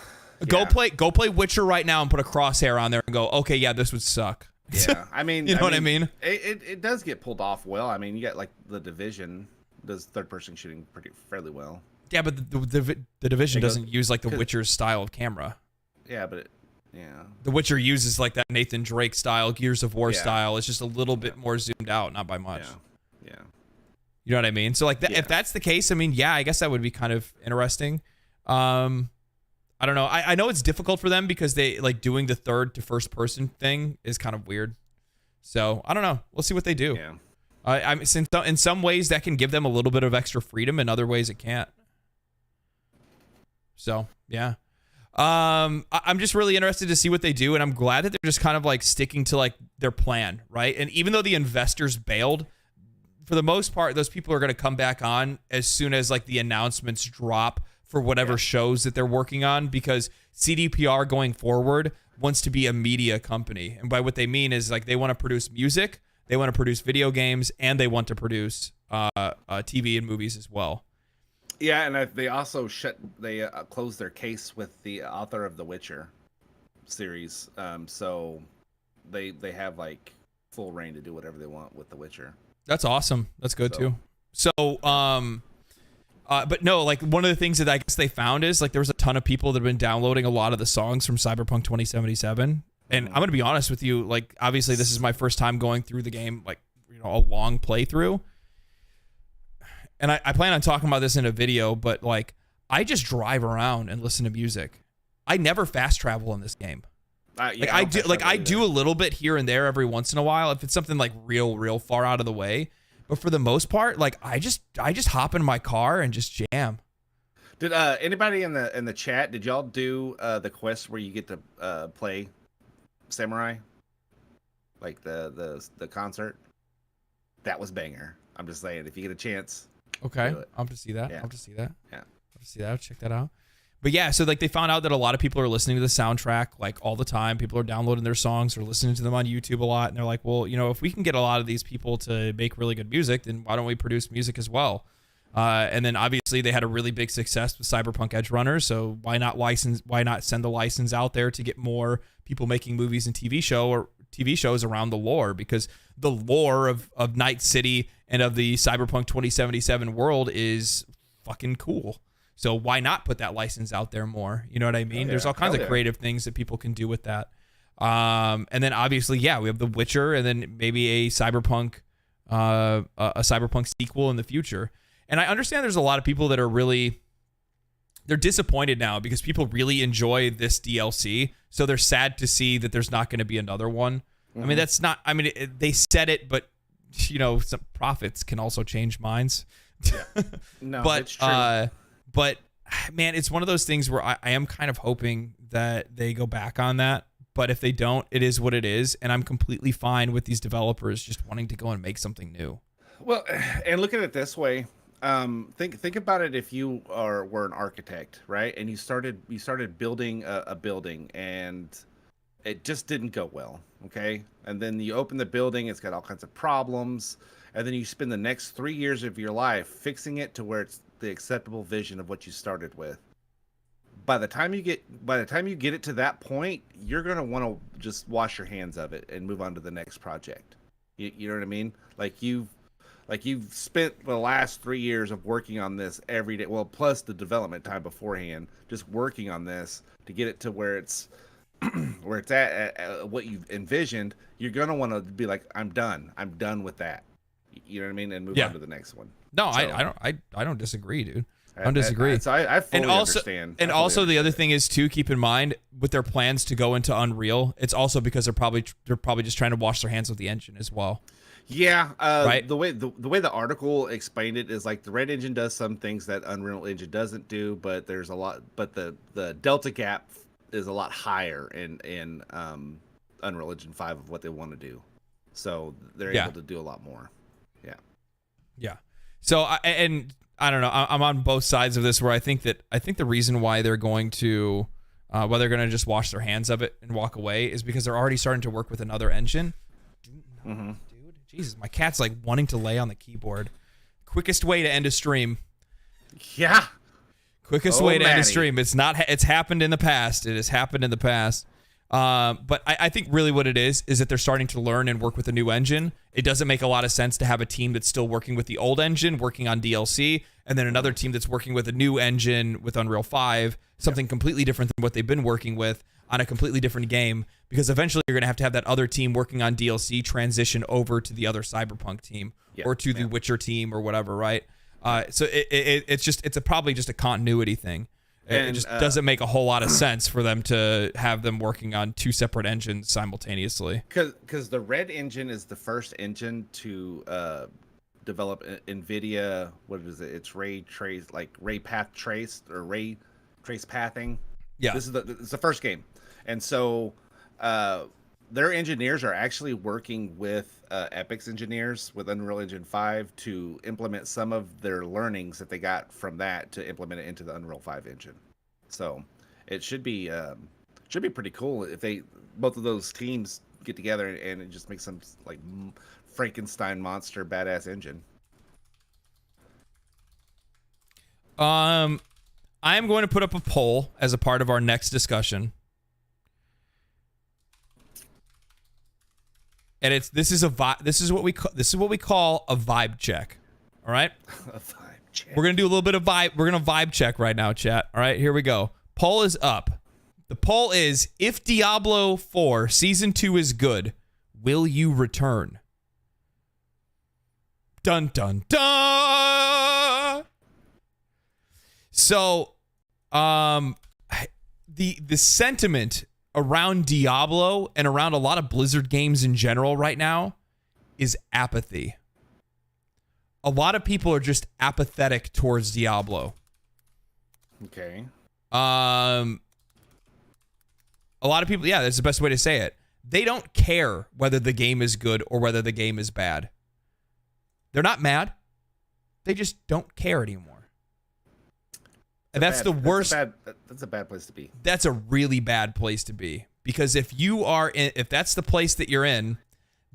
Go play Witcher right now and put a crosshair on there and go, okay, yeah, this would suck. Yeah, I mean, you know what I mean? It does get pulled off well. I mean, you got like the Division does third person shooting fairly well. Yeah, but the Division doesn't use like the Witcher's style of camera. Yeah, but The Witcher uses like that Nathan Drake style, Gears of War style. It's just a little bit more zoomed out, not by much. Yeah. You know what I mean? So like, if that's the case, I mean, yeah, I guess that would be kind of interesting. I don't know. I know it's difficult for them because they like doing the third to first person thing is kind of weird. So I don't know. We'll see what they do. Yeah. I mean, in some ways that can give them a little bit of extra freedom. In other ways, it can't. So yeah. I'm just really interested to see what they do, and I'm glad that they're just kind of like sticking to like their plan, right? And even though the investors bailed, for the most part, those people are going to come back on as soon as like the announcements drop for whatever shows that they're working on, because CDPR going forward wants to be a media company. And by what they mean is like they want to produce music, they want to produce video games, and they want to produce TV and movies as well. Yeah, and they also closed their case with the author of the Witcher series. So they have like full reign to do whatever they want with the Witcher. That's awesome. That's good too. So but no, like one of the things that I guess they found is like there was a ton of people that have been downloading a lot of the songs from Cyberpunk 2077. And I'm going to be honest with you, like obviously this is my first time going through the game, like, you know, a long playthrough. And I plan on talking about this in a video, but like I just drive around and listen to music. I never fast travel in this game. Yeah, I do a little bit here and there every once in a while if it's something like real far out of the way. But for the most part, like I just hop in my car and just jam. Did anybody in the chat, did y'all do the quest where you get to play Samurai? Like the concert? That was banger. I'm just saying, if you get a chance. Okay. I'll have to see that. Yeah. I'll have to see that. Yeah. I'll have to see that. I'll check that out. But yeah, so like they found out that a lot of people are listening to the soundtrack like all the time. People are downloading their songs or listening to them on YouTube a lot. And they're like, well, you know, if we can get a lot of these people to make really good music, then why don't we produce music as well? And then obviously they had a really big success with Cyberpunk Edge Runners. So why not send the license out there to get more people making movies and TV shows around the lore? Because the lore of Night City and of the Cyberpunk 2077 world is fucking cool. So why not put that license out there more? You know what I mean? There's all kinds of creative things that people can do with that. And then obviously, we have The Witcher, and then maybe a Cyberpunk sequel in the future. And I understand there's a lot of people that are they're disappointed now because people really enjoy this DLC. So they're sad to see that there's not going to be another one. Mm-hmm. They said it, but you know, some profits can also change minds. Yeah. No, it's true. But man, it's one of those things where I am kind of hoping that they go back on that. But if they don't, it is what it is. And I'm completely fine with these developers just wanting to go and make something new. Well, and look at it this way. Think about it if you were an architect, right? And you started building a building and it just didn't go well, okay? And then you open the building, it's got all kinds of problems, and then you spend the next 3 years of your life fixing it to where it's the acceptable vision of what you started with. By the time you get it to that point, you're gonna want to just wash your hands of it and move on to the next project. You know what I mean? Like you've spent the last 3 years of working on this every day, well, plus the development time beforehand, just working on this to get it to where it's at what you've envisioned. You're gonna want to be like, I'm done with that. You know what I mean? And move on to the next one. No, so, I don't disagree, dude. I don't disagree. So I fully understand. And also the other thing is too, keep in mind with their plans to go into Unreal, it's also because they're probably just trying to wash their hands with the engine as well. Yeah, right. The way the article explained it is like the Red Engine does some things that Unreal Engine doesn't do, but there's a lot. But the delta gap is a lot higher in Unreal Engine 5 of what they want to do, so they're able to do a lot more. Yeah. So I don't know. I'm on both sides of this. Where I think the reason why they're going to just wash their hands of it and walk away is because they're already starting to work with another engine. Mm-hmm. Dude, Jesus, my cat's like wanting to lay on the keyboard. Quickest way to end a stream. Yeah. Quickest way to end a stream. It's happened in the past. It has happened in the past. But I think really what it is that they're starting to learn and work with a new engine. It doesn't make a lot of sense to have a team that's still working with the old engine, working on DLC, and then another team that's working with a new engine with Unreal 5, something completely different than what they've been working with on a completely different game, because eventually you're going to have that other team working on DLC transition over to the other Cyberpunk team or to the Witcher team or whatever, right? So it's probably just a continuity thing. It just doesn't make a whole lot of sense for them to have them working on two separate engines simultaneously. Because the Red Engine is the first engine to develop NVIDIA. What is it? It's ray path traced or ray trace pathing. Yeah, it's the first game, and so their engineers are actually working with Epic's engineers with Unreal Engine 5 to implement some of their learnings that they got from that to implement it into the Unreal 5 engine. So it should be pretty cool if both of those teams get together and it just makes some like Frankenstein monster badass engine. I am going to put up a poll as a part of our next discussion. And this is what we call a vibe check. All right? A vibe check. We're going to do a little bit of vibe. We're going to vibe check right now, chat. All right, here we go. Poll is up. The poll is, if Diablo 4 Season 2 is good, will you return? Dun, dun, dun! So, the sentiment around Diablo and around a lot of Blizzard games in general right now is apathy. A lot of people are just apathetic towards Diablo. Okay. A lot of people, yeah, that's the best way to say it. They don't care whether the game is good or whether the game is bad. They're not mad. They just don't care anymore. And that's the worst. That's a bad place to be. That's a really bad place to be. Because if that's the place that you're in,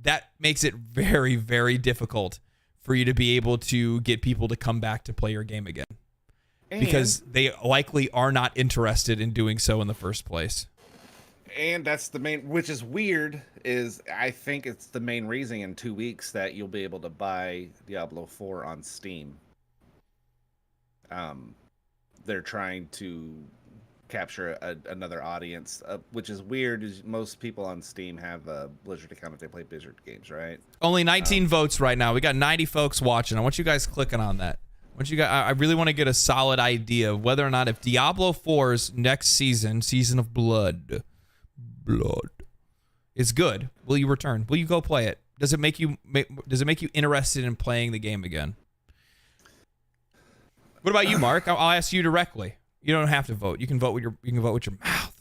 that makes it very, very difficult for you to be able to get people to come back to play your game again. Because they likely are not interested in doing so in the first place. And that's the main, which is weird, is I think it's the main reason in 2 weeks that you'll be able to buy Diablo 4 on Steam. They're trying to capture another audience, which is weird. Is most people on Steam have a Blizzard account if they play Blizzard games, right? Only 19 votes right now. We got 90 folks watching. I want you guys clicking on that. I really want to get a solid idea of whether or not if Diablo 4's next season, Season of Blood, is good, will you return? Will you go play it? Does it make you interested in playing the game again? What about you, Mark? I'll ask you directly. You don't have to vote. You can vote with your mouth.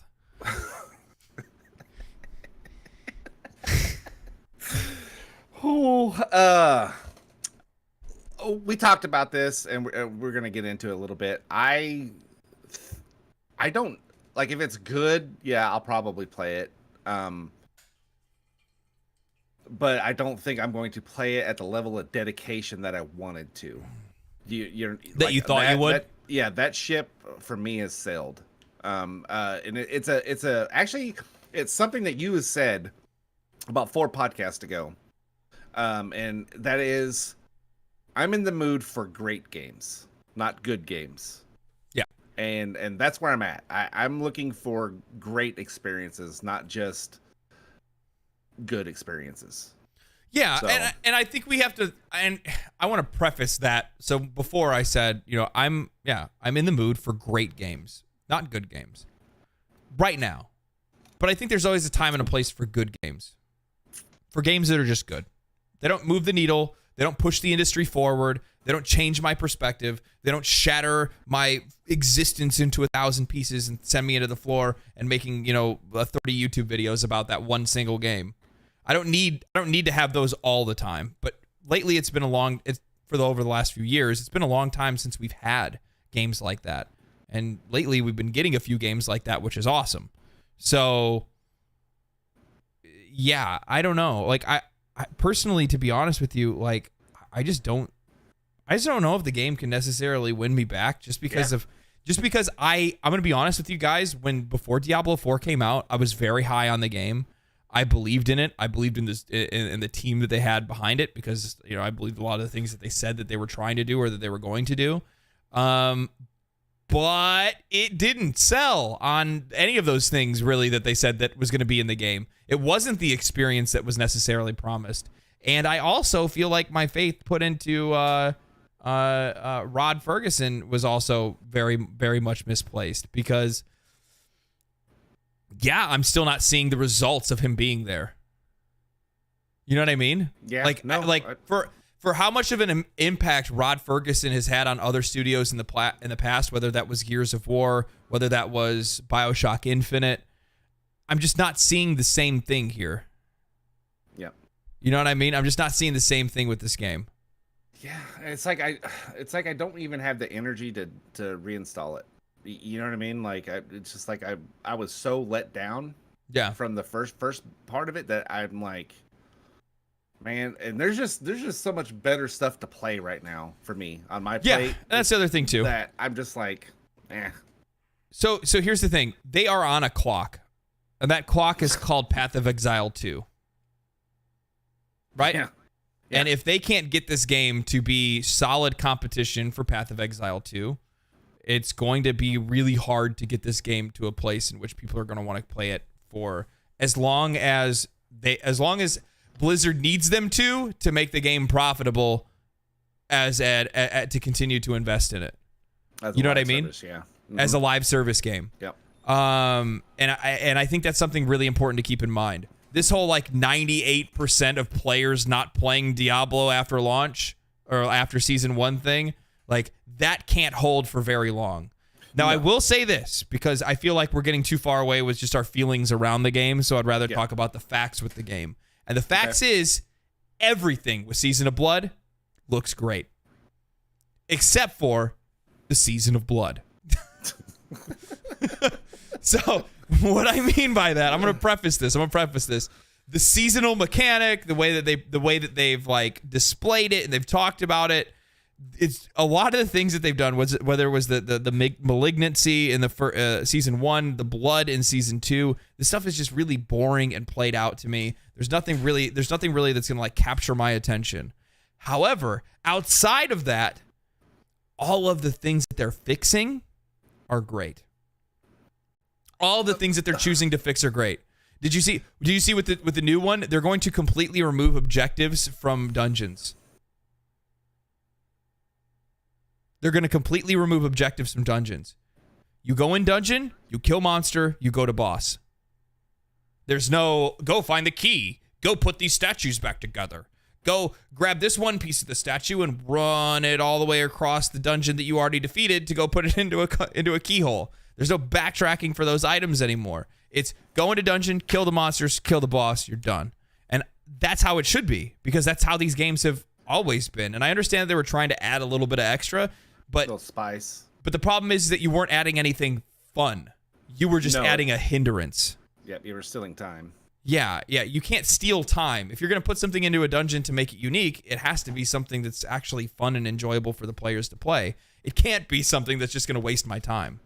We talked about this, and we're gonna get into it a little bit. I don't like if it's good. Yeah, I'll probably play it. But I don't think I'm going to play it at the level of dedication that I wanted to. You thought you would? That ship for me has sailed. And it's something that you have said about 4 podcasts ago. And that is, I'm in the mood for great games, not good games. Yeah. And that's where I'm at. I'm looking for great experiences, not just good experiences. Yeah, So. and I think we have to, and I want to preface that. So before I said, I'm in the mood for great games, not good games, right now. But I think there's always a time and a place for good games, for games that are just good. They don't move the needle. They don't push the industry forward. They don't change my perspective. They don't shatter my existence into 1,000 pieces and send me into the floor and making 30 YouTube videos about that one single game. I don't need to have those all the time. But lately, over the last few years, it's been a long time since we've had games like that. And lately, we've been getting a few games like that, which is awesome. So, yeah, I don't know. Like, I personally, to be honest with you, like, I just don't know if the game can necessarily win me back just because I'm going to be honest with you guys. Before Diablo 4 came out, I was very high on the game. I believed in it. I believed in this, in the team that they had behind it, because I believed a lot of the things that they said that they were trying to do or that they were going to do. But it didn't sell on any of those things really that they said that was going to be in the game. It wasn't the experience that was necessarily promised. And I also feel like my faith put into Rod Ferguson was also very, very much misplaced, because I'm still not seeing the results of him being there. You know what I mean? Yeah. For how much of an impact Rod Ferguson has had on other studios in the past, whether that was Gears of War, whether that was BioShock Infinite, I'm just not seeing the same thing here. Yeah. You know what I mean? I'm just not seeing the same thing with this game. Yeah, it's like I don't even have the energy to reinstall it. You know what I mean? Like it's just like I was so let down. Yeah. From the first part of it that I'm like, man, and there's just so much better stuff to play right now for me on my plate. Yeah, that's the other thing too. That I'm just like, eh. So here's the thing. They are on a clock. And that clock is called Path of Exile 2. Right? Yeah. And if they can't get this game to be solid competition for Path of Exile 2, it's going to be really hard to get this game to a place in which people are going to want to play it for as long as Blizzard needs them to make the game profitable to continue to invest in it. You know what I mean? Service, yeah. As a live service game. Yep. I think that's something really important to keep in mind. This whole like 98% of players not playing Diablo after launch or after season 1 thing, like that can't hold for very long. Now, I will say this because I feel like we're getting too far away with just our feelings around the game, so I'd rather talk about the facts with the game. And the facts is everything with Season of Blood looks great. Except for the Season of Blood. So, what I mean by that, I'm going to preface this. The seasonal mechanic, the way that they've like displayed it and they've talked about it, it's a lot of the things that they've done, whether it was the malignancy in the season 1, the blood in season 2, this stuff is just really boring and played out to me. There's nothing really that's going to like capture my attention. However, outside of that, all of the things that they're fixing are great. All the things that they're choosing to fix are great. Did you see with the new one, they're going to completely remove objectives from dungeons. They're going to completely remove objectives from dungeons. You go in dungeon, you kill monster, you go to boss. There's no, go find the key. Go put these statues back together. Go grab this one piece of the statue and run it all the way across the dungeon that you already defeated to go put it into a keyhole. There's no backtracking for those items anymore. It's go into dungeon, kill the monsters, kill the boss, you're done. And that's how it should be because that's how these games have always been. And I understand that they were trying to add a little bit of extra, but little spice. But the problem is that you weren't adding anything fun. You were just adding a hindrance. Yep, you were stealing time. Yeah, you can't steal time. If you're going to put something into a dungeon to make it unique, it has to be something that's actually fun and enjoyable for the players to play. It can't be something that's just going to waste my time.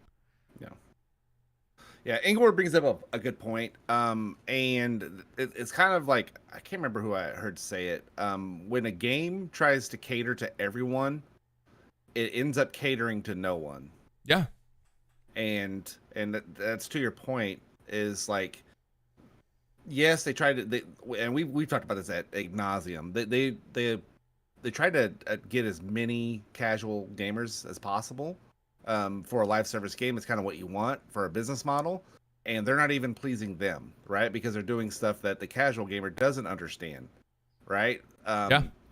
Yeah, Ingvar brings up a good point. And it's kind of like, I can't remember who I heard say it. When a game tries to cater to everyone, it ends up catering to no one. Yeah. And that's to your point, is like, yes, they tried to, and we've talked about this ad nauseum. They tried to get as many casual gamers as possible. For a live service game, it's kind of what you want for a business model, and they're not even pleasing them, right? Because they're doing stuff that the casual gamer doesn't understand, right?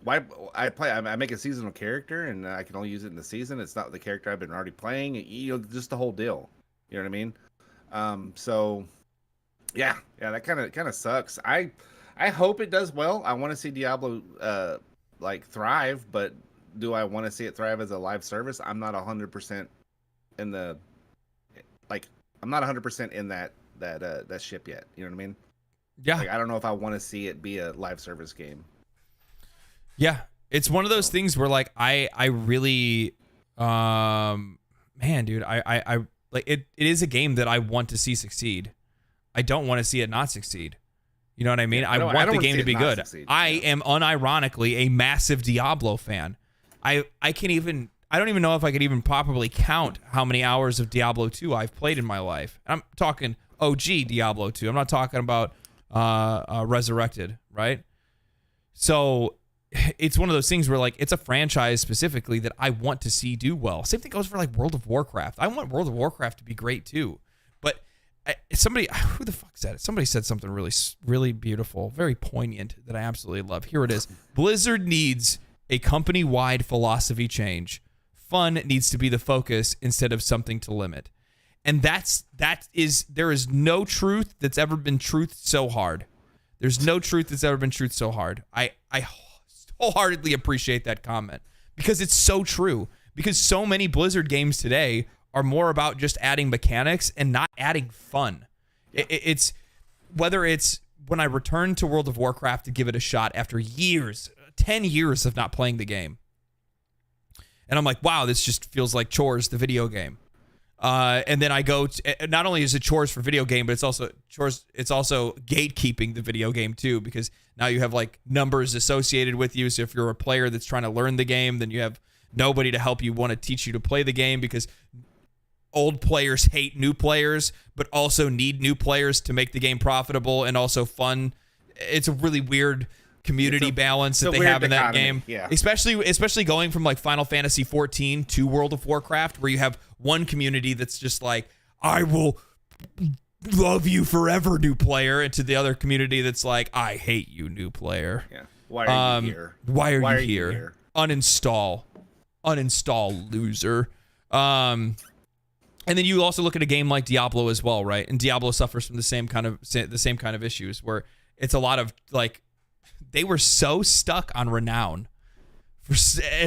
Why I make a seasonal character and I can only use it in the season. It's not the character I've been already playing. Just the whole deal. You know what I mean? So yeah, that kind of sucks. I hope it does well. I want to see Diablo like thrive, but do I want to see it thrive as a live service? I'm not 100% in the I'm not 100% in that ship yet. You know what I mean? Yeah. Like, I don't know if I want to see it be a live service game. Yeah, it's one of those things where like I really, man, dude, I like it. It is a game that I want to see succeed. I don't want to see it not succeed. You know what I mean? I want the game to be good. I am unironically a massive Diablo fan. I don't even know if I could even properly count how many hours of Diablo 2 I've played in my life. I'm talking OG Diablo 2. I'm not talking about Resurrected, right? So it's one of those things where like it's a franchise specifically that I want to see do well. Same thing goes for like World of Warcraft. I want World of Warcraft to be great too. But who the fuck said it? Somebody said something really, really beautiful, very poignant that I absolutely love. Here it is. Blizzard needs a company-wide philosophy change. Fun needs to be the focus instead of something to limit. And there is no truth that's ever been truth so hard. There's no truth that's ever been truth so hard. I wholeheartedly appreciate that comment because it's so true. Because so many Blizzard games today are more about just adding mechanics and not adding fun. It's whether it's when I returned to World of Warcraft to give it a shot after years, 10 years of not playing the game. And I'm like, wow, this just feels like chores, the video game. And then I go to, not only is it chores for video game, but it's also chores. It's also gatekeeping the video game too, because now you have like numbers associated with you. So if you're a player that's trying to learn the game, then you have nobody to help you want to teach you to play the game because old players hate new players, but also need new players to make the game profitable and also fun. It's a really weird community balance that they have in that game. Yeah. Especially going from like Final Fantasy 14 to World of Warcraft, where you have one community that's just like, I will love you forever, new player, and to the other community that's like, I hate you, new player. Yeah. Why are you here? Why are you here? Uninstall, loser. And then you also look at a game like Diablo as well, right? And Diablo suffers from the same kind of issues where it's a lot of like, they were so stuck on renown for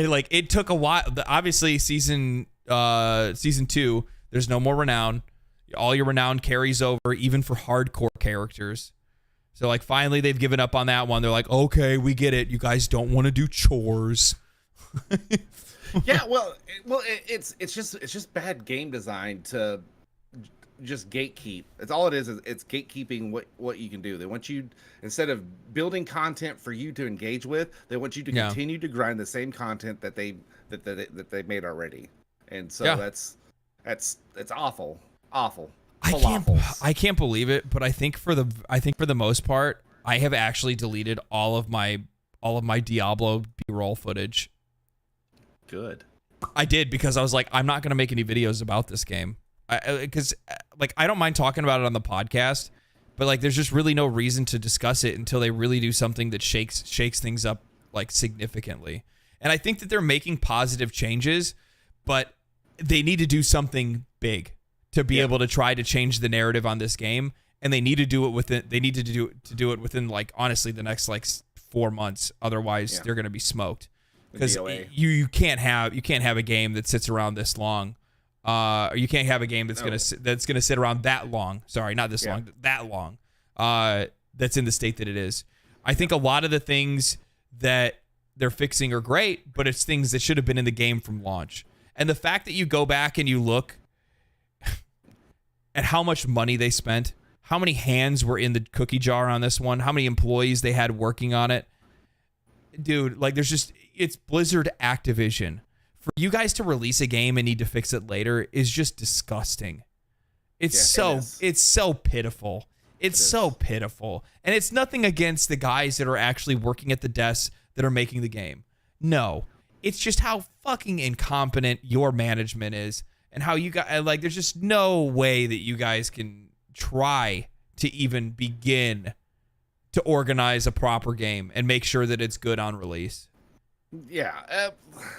like, it took a while. Obviously, season 2, there's no more renown. All your renown carries over, even for hardcore characters. So like, finally they've given up on that one. They're like, okay, we get it. You guys don't want to do chores. Yeah, well, it's just bad game design to just gatekeep. It's all it is it's gatekeeping what you can do. They want you, instead of building content for you to engage with, they want you to continue to grind the same content that they made already. And so that's awful. I can't believe it, but I think for the most part, I have actually deleted all of my Diablo B-roll footage. Good. I did, because I was like, I'm not gonna make any videos about this game, because like, I don't mind talking about it on the podcast, but like, there's just really no reason to discuss it until they really do something that shakes things up like significantly. And I think that they're making positive changes, but they need to do something big to be able to try to change the narrative on this game, and they need to do it within. They need to do it within, like, honestly, the next like 4 months. Otherwise, they're gonna be smoked, because you can't have a game that sits around this long. Or you can't have a game that's gonna sit around that long. Sorry, not this long, that long. That's in the state that it is. I think a lot of the things that they're fixing are great, but it's things that should have been in the game from launch. And the fact that you go back and you look at how much money they spent, how many hands were in the cookie jar on this one, how many employees they had working on it. Dude, like, it's Blizzard Activision. For you guys to release a game and need to fix it later is just disgusting. It's so pitiful. It's so pitiful. And it's nothing against the guys that are actually working at the desks that are making the game. No. It's just how fucking incompetent your management is, and how you guys, like, there's just no way that you guys can try to even begin to organize a proper game and make sure that it's good on release. Yeah.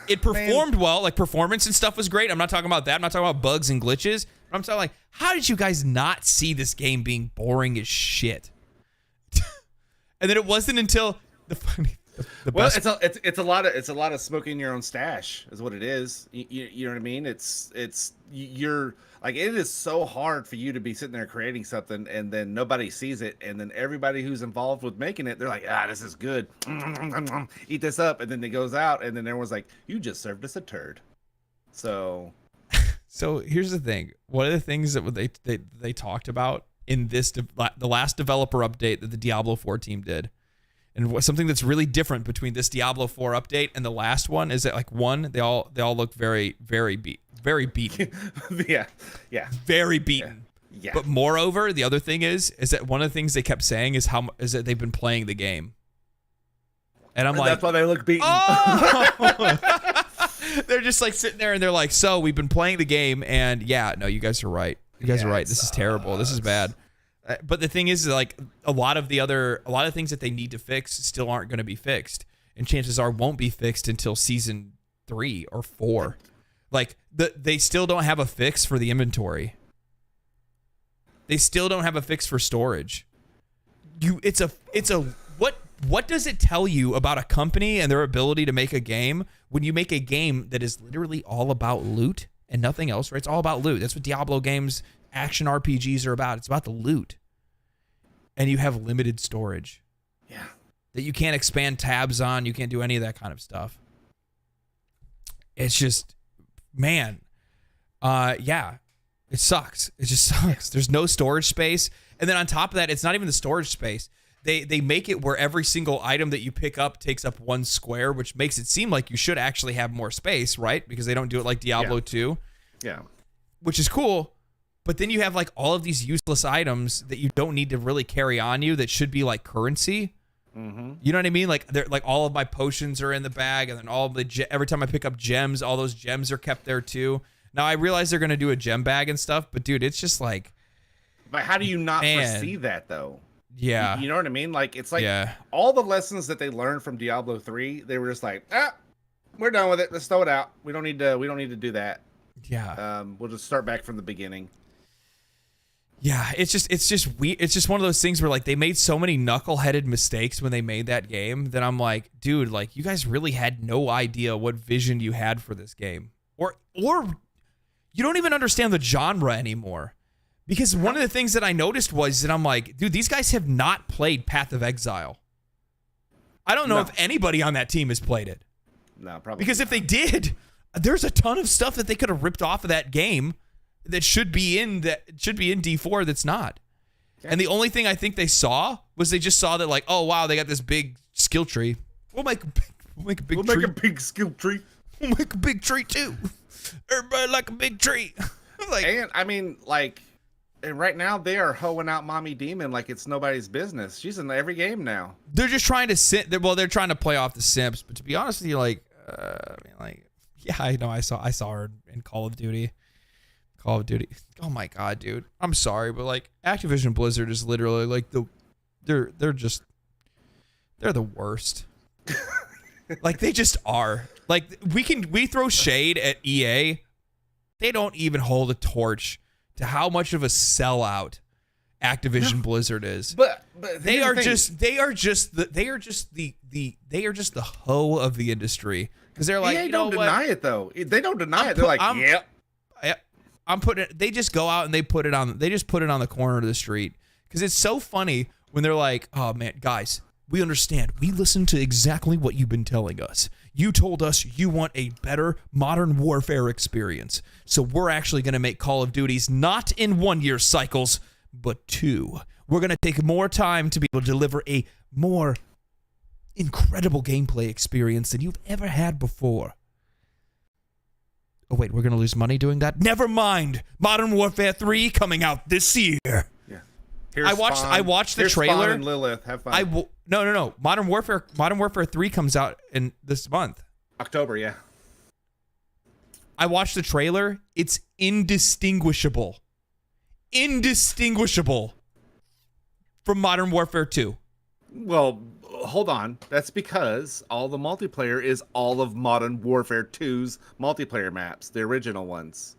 It performed well. Like, performance and stuff was great. I'm not talking about that. I'm not talking about bugs and glitches. But I'm talking, like, how did you guys not see this game being boring as shit? And then it wasn't until it's a lot of smoking your own stash is what it is. You know what I mean? You're like, it is so hard for you to be sitting there creating something and then nobody sees it, and then everybody who's involved with making it, they're like, this is good, eat this up, and then it goes out, and then everyone's like, you just served us a turd. So here's the thing. One of the things that they talked about in the last developer update that the Diablo 4 team did, and something that's really different between this Diablo 4 update and the last one, is that, like, one, they all look very, very beaten. Yeah. Very beaten. Yeah. But moreover, the other thing is that one of the things they kept saying is that they've been playing the game. And I'm like, that's why they look beaten. Oh! They're just like sitting there and they're like, so we've been playing the game, and no, you guys are right. You guys are right. This is terrible. This is bad. But the thing is, like, a lot of things that they need to fix still aren't going to be fixed, and chances are won't be fixed until season 3 or 4. Like, they still don't have a fix for the inventory. They still don't have a fix for storage. What does it tell you about a company and their ability to make a game when you make a game that is literally all about loot and nothing else, right? It's all about loot. That's what Diablo games, action RPGs are about. It's about the loot. And you have limited storage. Yeah. That you can't expand tabs on. You can't do any of that kind of stuff. It's just, man. It sucks. It just sucks. There's no storage space. And then on top of that, it's not even the storage space. They make it where every single item that you pick up takes up 1 square, which makes it seem like you should actually have more space, right? Because they don't do it like Diablo 2. Yeah. Which is cool. But then you have, like, all of these useless items that you don't need to really carry on you that should be like currency. Mm-hmm. You know what I mean? Like, they're like, all of my potions are in the bag, and then all of every time I pick up gems, all those gems are kept there too. Now I realize they're gonna do a gem bag and stuff, but dude, it's just like, But how do you not Man. foresee that though? Yeah. You know what I mean? Like it's like all the lessons that they learned from Diablo 3, they were just like, we're done with it. Let's throw it out. We don't need to do that. Yeah. We'll just start back from the beginning. Yeah, it's just weird. It's just one of those things where like they made so many knuckleheaded mistakes when they made that game that I'm like, dude, like you guys really had no idea what vision you had for this game. Or you don't even understand the genre anymore. Because one of the things that I noticed was that I'm like, dude, these guys have not played Path of Exile. I don't know if anybody on that team has played it. No, probably because not. if they did, there's a ton of stuff that they could have ripped off of that game that should be in D4 that's not. Okay. And the only thing I think they saw was they just saw that like, oh wow, they got this big skill tree. We'll make a big skill tree. We'll make a big tree too. Everybody like a big tree. Like, and I mean, like, and right now they are hoeing out Mommy Demon like it's nobody's business. She's in every game now. They're just trying to they're trying to play off the simps. But to be honest with you, like, I mean, like, yeah, I know I saw her in Call of Duty. Call of Duty. Oh my god, dude. I'm sorry, but like Activision Blizzard is literally like they're the worst. Like they just are. Like we throw shade at EA. They don't even hold a torch to how much of a sellout Activision Blizzard is. But they are just the hoe of the industry because they're like, EA don't deny it though. They don't deny it. They're like, yep. I'm putting it. They just go out and they put it on the corner of the street because it's so funny when they're like, "Oh man, guys, we understand. We listened to exactly what you've been telling us. You told us you want a better modern warfare experience, so we're actually going to make Call of Duties not in 1-year cycles, but 2. We're going to take more time to be able to deliver a more incredible gameplay experience than you've ever had before." Oh wait, we're gonna lose money doing that? Never mind. Modern Warfare 3 coming out this year. Yeah. I watched the trailer. Spawn and Lilith, have fun. No. Modern Warfare 3 comes out in this month. October, yeah. I watched the trailer. It's indistinguishable from Modern Warfare 2. Well, hold on. That's because all the multiplayer is all of Modern Warfare 2's multiplayer maps, the original ones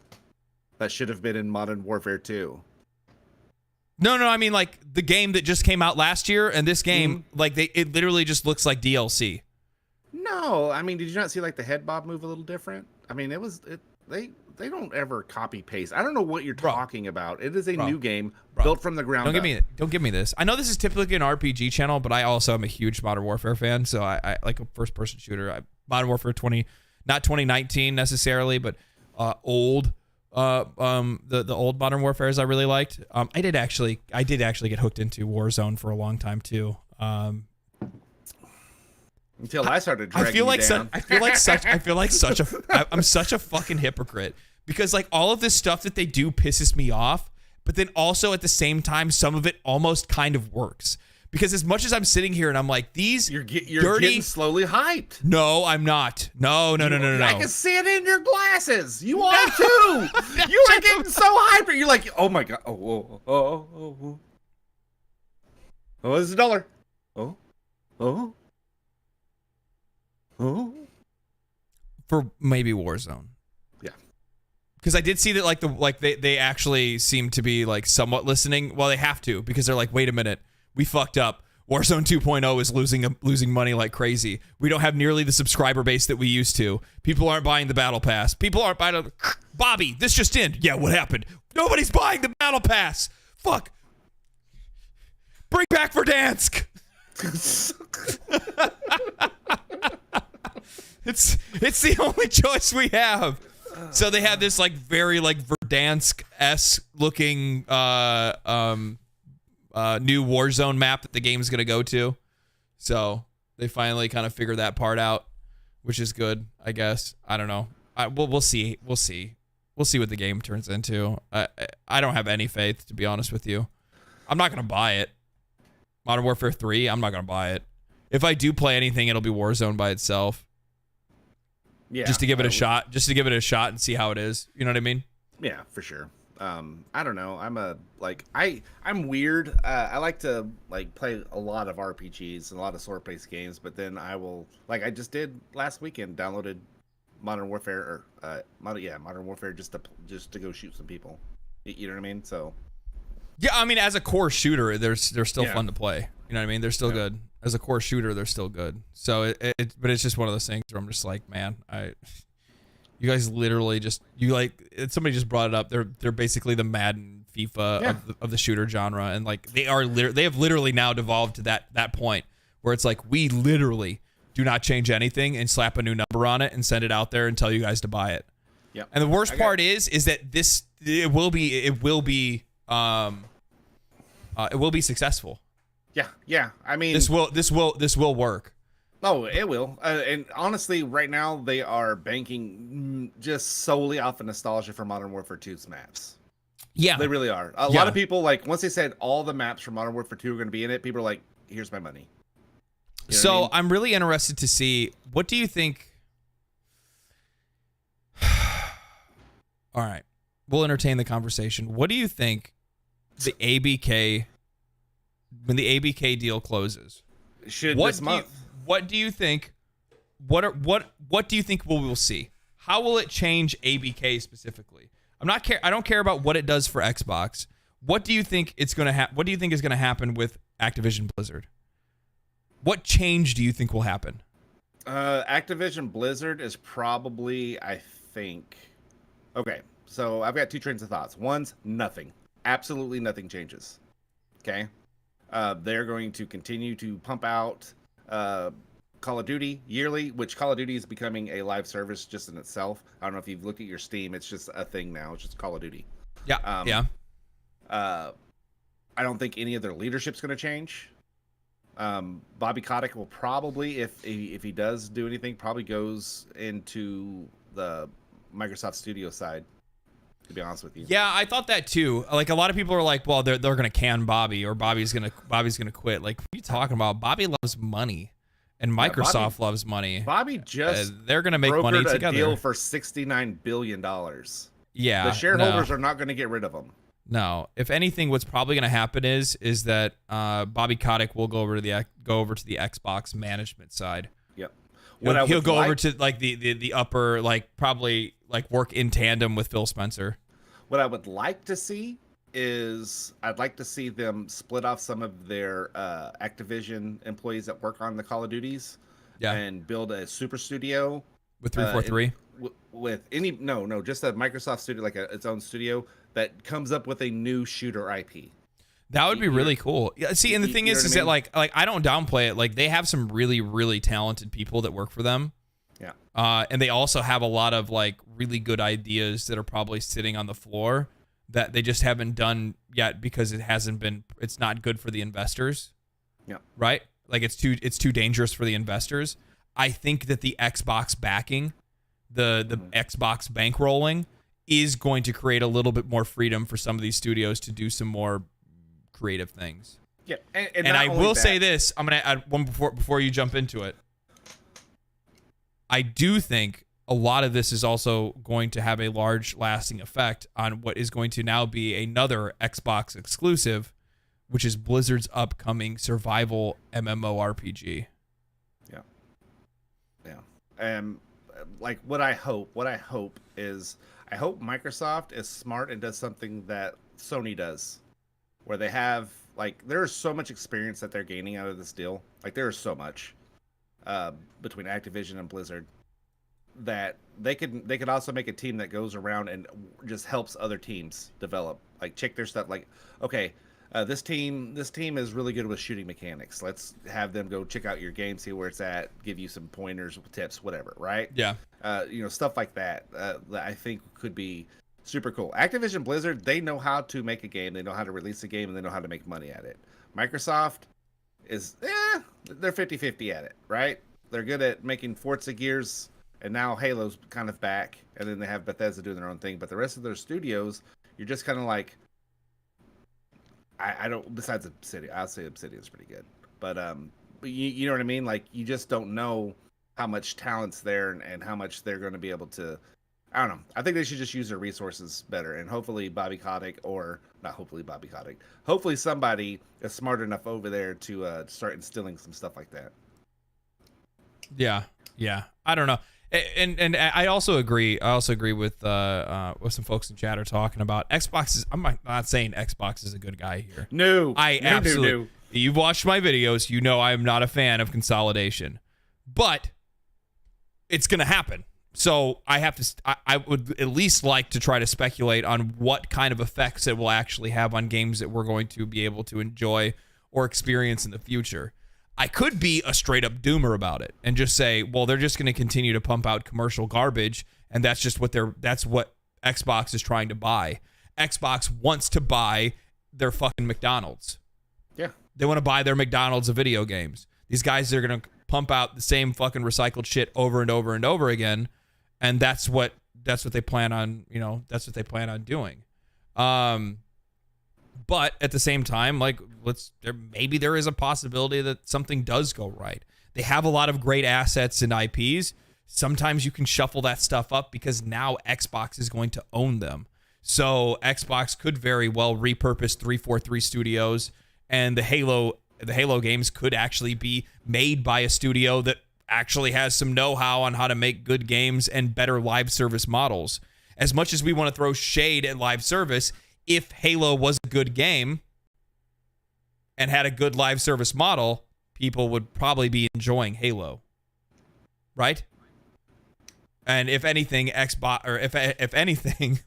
that should have been in Modern Warfare 2. No, I mean like the game that just came out last year and this game, like it literally just looks like DLC. No, I mean, did you not see like the head bob move a little different? I mean, they don't ever copy paste. I don't know what you're talking about. It is a new game built from the ground up. Don't give me this. I know this is typically an RPG channel, but I also am a huge Modern Warfare fan. So I like a first person shooter. Modern Warfare not 2019 necessarily, but old. The old Modern Warfares I really liked. I did actually get hooked into Warzone for a long time too. Until I started dragging you down. I'm such a fucking hypocrite because like all of this stuff that they do pisses me off, but then also at the same time some of it almost kind of works. Because as much as I'm sitting here and I'm like, you're getting slowly hyped. No, I'm not. No. I can see it in your glasses. You are too. You are getting so hyped. You're like, oh my god. Oh, it's $1. Oh. For maybe Warzone. Yeah. Because I did see that they actually seem to be like somewhat listening. Well, they have to because they're like, wait a minute. We fucked up. Warzone 2.0 is losing money like crazy. We don't have nearly the subscriber base that we used to. People aren't buying the battle pass. People aren't buying Bobby, this just in. Yeah, what happened? Nobody's buying the battle pass. Fuck. Bring back Verdansk. It's the only choice we have. So they have this like very like Verdansk-esque looking new Warzone map that the game's gonna go to. So they finally kind of figured that part out, which is good, I guess. I don't know. We'll see. We'll see what the game turns into. I don't have any faith, to be honest with you. I'm not gonna buy it. Modern Warfare 3, I'm not gonna buy it. If I do play anything, it'll be Warzone by itself. Yeah. Just to give it a shot. Just to give it a shot and see how it is. You know what I mean? Yeah, for sure. I don't know. I'm weird. I like to like play a lot of RPGs and a lot of sword-based games, but then I will I just did last weekend, downloaded Modern Warfare or Modern Warfare just to go shoot some people. You know what I mean? So yeah, I mean, as a core shooter, they're still fun to play. You know what I mean? They're still good. As a core shooter, they're still good. So but it's just one of those things where I'm just like, man, you guys literally somebody just brought it up. They're basically the Madden, FIFA of the shooter genre, and like they have literally now devolved to that point where it's like we literally do not change anything and slap a new number on it and send it out there and tell you guys to buy it. Yep. And the worst part is that it will be successful. Yeah. I mean, this will work. Oh, it will. And honestly, right now they are banking just solely off of nostalgia for Modern Warfare 2's maps. Yeah, they really are. A lot of people, like, once they said all the maps from Modern Warfare 2 are going to be in it, people are like, "Here's my money." You know so what I mean? I'm really interested to see, what do you think? All right, we'll entertain the conversation. What do you think the ABK when the ABK deal closes? This month. What do you think? What do you think we will see? How will it change ABK specifically? I don't care about what it does for Xbox. What do you think What do you think is going to happen with Activision Blizzard? What change do you think will happen? Activision Blizzard is probably, I think. Okay, so I've got two trains of thoughts. One's nothing. Absolutely nothing changes. Okay, they're going to continue to pump out Call of Duty yearly, which Call of Duty is becoming a live service just in itself. I don't know if you've looked at your Steam; it's just a thing now. It's just Call of Duty. Yeah. I don't think any of their leadership's going to change. Bobby Kotick will probably, if he does do anything, probably goes into the Microsoft Studio side. To be honest with you. Yeah, I thought that too. Like, a lot of people are like, well, they're gonna can Bobby, or Bobby's gonna quit. Like, what are you talking about? Bobby loves money, and Microsoft loves money. Bobby just they're gonna make money together. A deal for $69 billion. Yeah, the shareholders are not going to get rid of them. No, if anything, what's probably gonna happen is that Bobby Kotick will go over to the Xbox management side. Yep. He'll go over to like the upper, like, probably like work in tandem with Phil Spencer. What I would like to see is I'd like to see them split off some of their Activision employees that work on the Call of Duties, and build a super studio with 343. Just a Microsoft studio, like its own studio that comes up with a new shooter IP. That would be really cool. Yeah, see, and the thing is that like I don't downplay it. Like, they have some really, really talented people that work for them. Yeah. And they also have a lot of like really good ideas that are probably sitting on the floor that they just haven't done yet because it's not good for the investors. Yeah. Right? Like, it's too dangerous for the investors. I think that the Xbox backing, the Xbox bankrolling, is going to create a little bit more freedom for some of these studios to do some more creative things. Yeah. And I will say this, I'm going to add one before you jump into it. I do think a lot of this is also going to have a large lasting effect on what is going to now be another Xbox exclusive, which is Blizzard's upcoming survival MMORPG. Yeah. Yeah. Like, what I hope is Microsoft is smart and does something that Sony does, where they have, like, there's so much experience that they're gaining out of this deal. Like, there is so much between Activision and Blizzard that they could also make a team that goes around and just helps other teams develop, like, check their stuff. Like, okay, this team is really good with shooting mechanics. Let's have them go check out your game, see where it's at, give you some pointers, tips, whatever. Right? Yeah. Stuff like that. That I think could be super cool. Activision Blizzard, they know how to make a game, they know how to release a game, and they know how to make money at it. Microsoft is they're 50-50 at it, right? They're good at making Forza Gears, and now Halo's kind of back, and then they have Bethesda doing their own thing. But the rest of their studios, you're just kind of like, I don't. Besides Obsidian, I'll say Obsidian's pretty good, but you know what I mean? Like, you just don't know how much talent's there and how much they're going to be able to. I don't know. I think they should just use their resources better, and hopefully Bobby Kotick, or not hopefully Bobby Kotick, hopefully somebody is smart enough over there to start instilling some stuff like that. Yeah. I don't know. And I also agree. I also agree with some folks in chat are talking about Xbox. I'm not saying Xbox is a good guy here. No, absolutely. No. You've watched my videos. You know I'm not a fan of consolidation, but it's gonna happen. So I have to. I would at least like to try to speculate on what kind of effects it will actually have on games that we're going to be able to enjoy or experience in the future. I could be a straight up doomer about it and just say, well, they're just going to continue to pump out commercial garbage, and that's just what that's what Xbox is trying to buy. Xbox wants to buy their fucking McDonald's. Yeah. They want to buy their McDonald's of video games. These guys are going to pump out the same fucking recycled shit over and over and over again, and that's what they plan on, that's what they plan on doing. But at the same time, like, maybe there is a possibility that something does go right. They have a lot of great assets and IPs. Sometimes you can shuffle that stuff up because now Xbox is going to own them. So Xbox could very well repurpose 343 Studios, and the Halo games could actually be made by a studio that actually has some know-how on how to make good games and better live service models. As much as we want to throw shade at live service, if Halo was a good game and had a good live service model, people would probably be enjoying Halo, right? And if anything, Xbox, or if anything,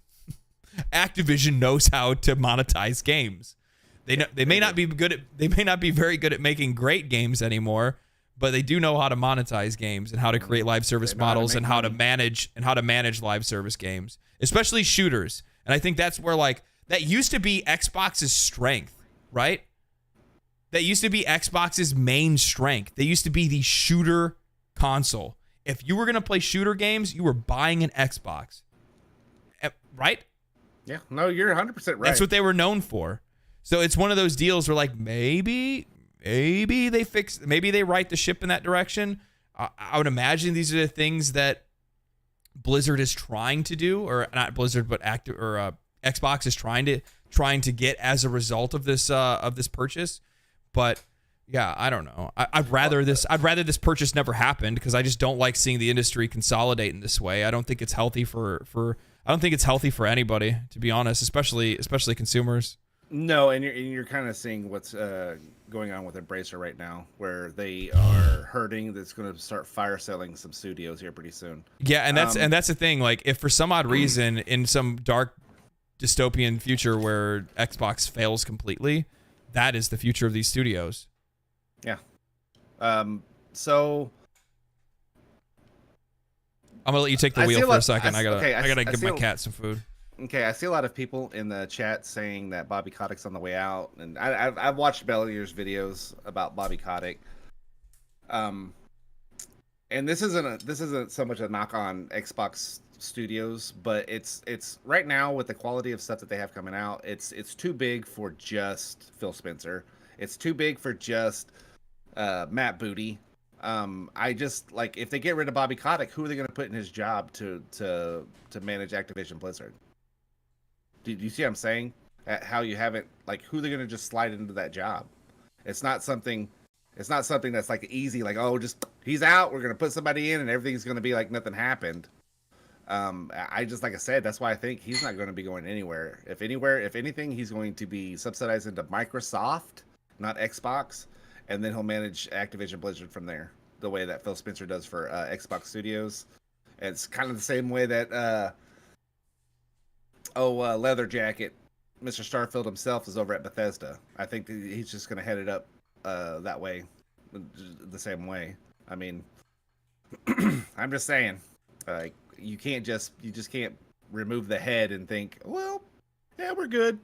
Activision knows how to monetize games. They may not be very good at making great games anymore, but they do know how to monetize games and how to create live service models and how to manage live service games, especially shooters. And I think that's where, like, that used to be Xbox's strength, right? That used to be Xbox's main strength. They used to be the shooter console. If you were going to play shooter games, you were buying an Xbox, right? Yeah, no, you're 100% right. That's what they were known for. So it's one of those deals where, like, maybe they right the ship in that direction. I would imagine these are the things that Blizzard is trying to do, or not Blizzard, but Xbox is trying to get as a result of this purchase. But yeah, I don't know. I'd rather this purchase never happened, because I just don't like seeing the industry consolidate in this way. I don't think it's healthy for anybody, to be honest, especially consumers. No, and you're kind of seeing what's going on with Embracer right now, where they are hurting. That's going to start fire selling some studios here pretty soon. Yeah, and that's the thing. Like, if for some odd reason in some dark dystopian future where Xbox fails completely, that is the future of these studios. Yeah. So I'm gonna let you take the wheel for a second. I gotta give my cat some food. Okay, I see a lot of people in the chat saying that Bobby Kotick's on the way out, and I've watched Bellier's videos about Bobby Kotick. And this isn't so much a knock on Xbox Studios, but it's right now with the quality of stuff that they have coming out, it's too big for just Phil Spencer. It's too big for just Matt Booty. I just, like, if they get rid of Bobby Kotick, who are they going to put in his job to manage Activision Blizzard? Do you see what I'm saying? How you haven't, like, who are they going to just slide into that job? It's not something that's like easy, like, oh, just he's out, we're going to put somebody in and everything's going to be like nothing happened. I just, like I said, that's why I think he's not going to be going anywhere. If anything, he's going to be subsidized into Microsoft, not Xbox, and then he'll manage Activision Blizzard from there, the way that Phil Spencer does for Xbox Studios. And it's kind of the same way that Leather Jacket, Mr. Starfield himself, is over at Bethesda. I think that he's just going to head it up that way, the same way. I mean, I'm just saying, like, you just can't remove the head and think, well, yeah, we're good.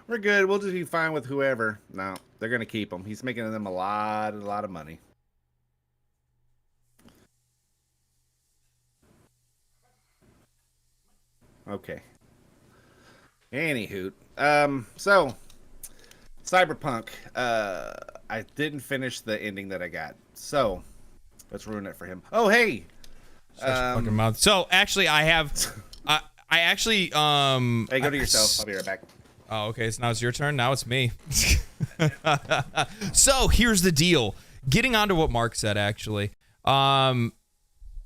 We'll just be fine with whoever. No, they're going to keep him. He's making them a lot of money. Okay. Anywho, so Cyberpunk, I didn't finish the ending that I got, so let's ruin it for him. Oh, hey. Such a fucking mouth. So actually, I have I actually Hey, go to yourself. I'll be right back. Oh, okay. So now it's your turn. Now it's me. So here's the deal. Getting onto what Mark said, actually, I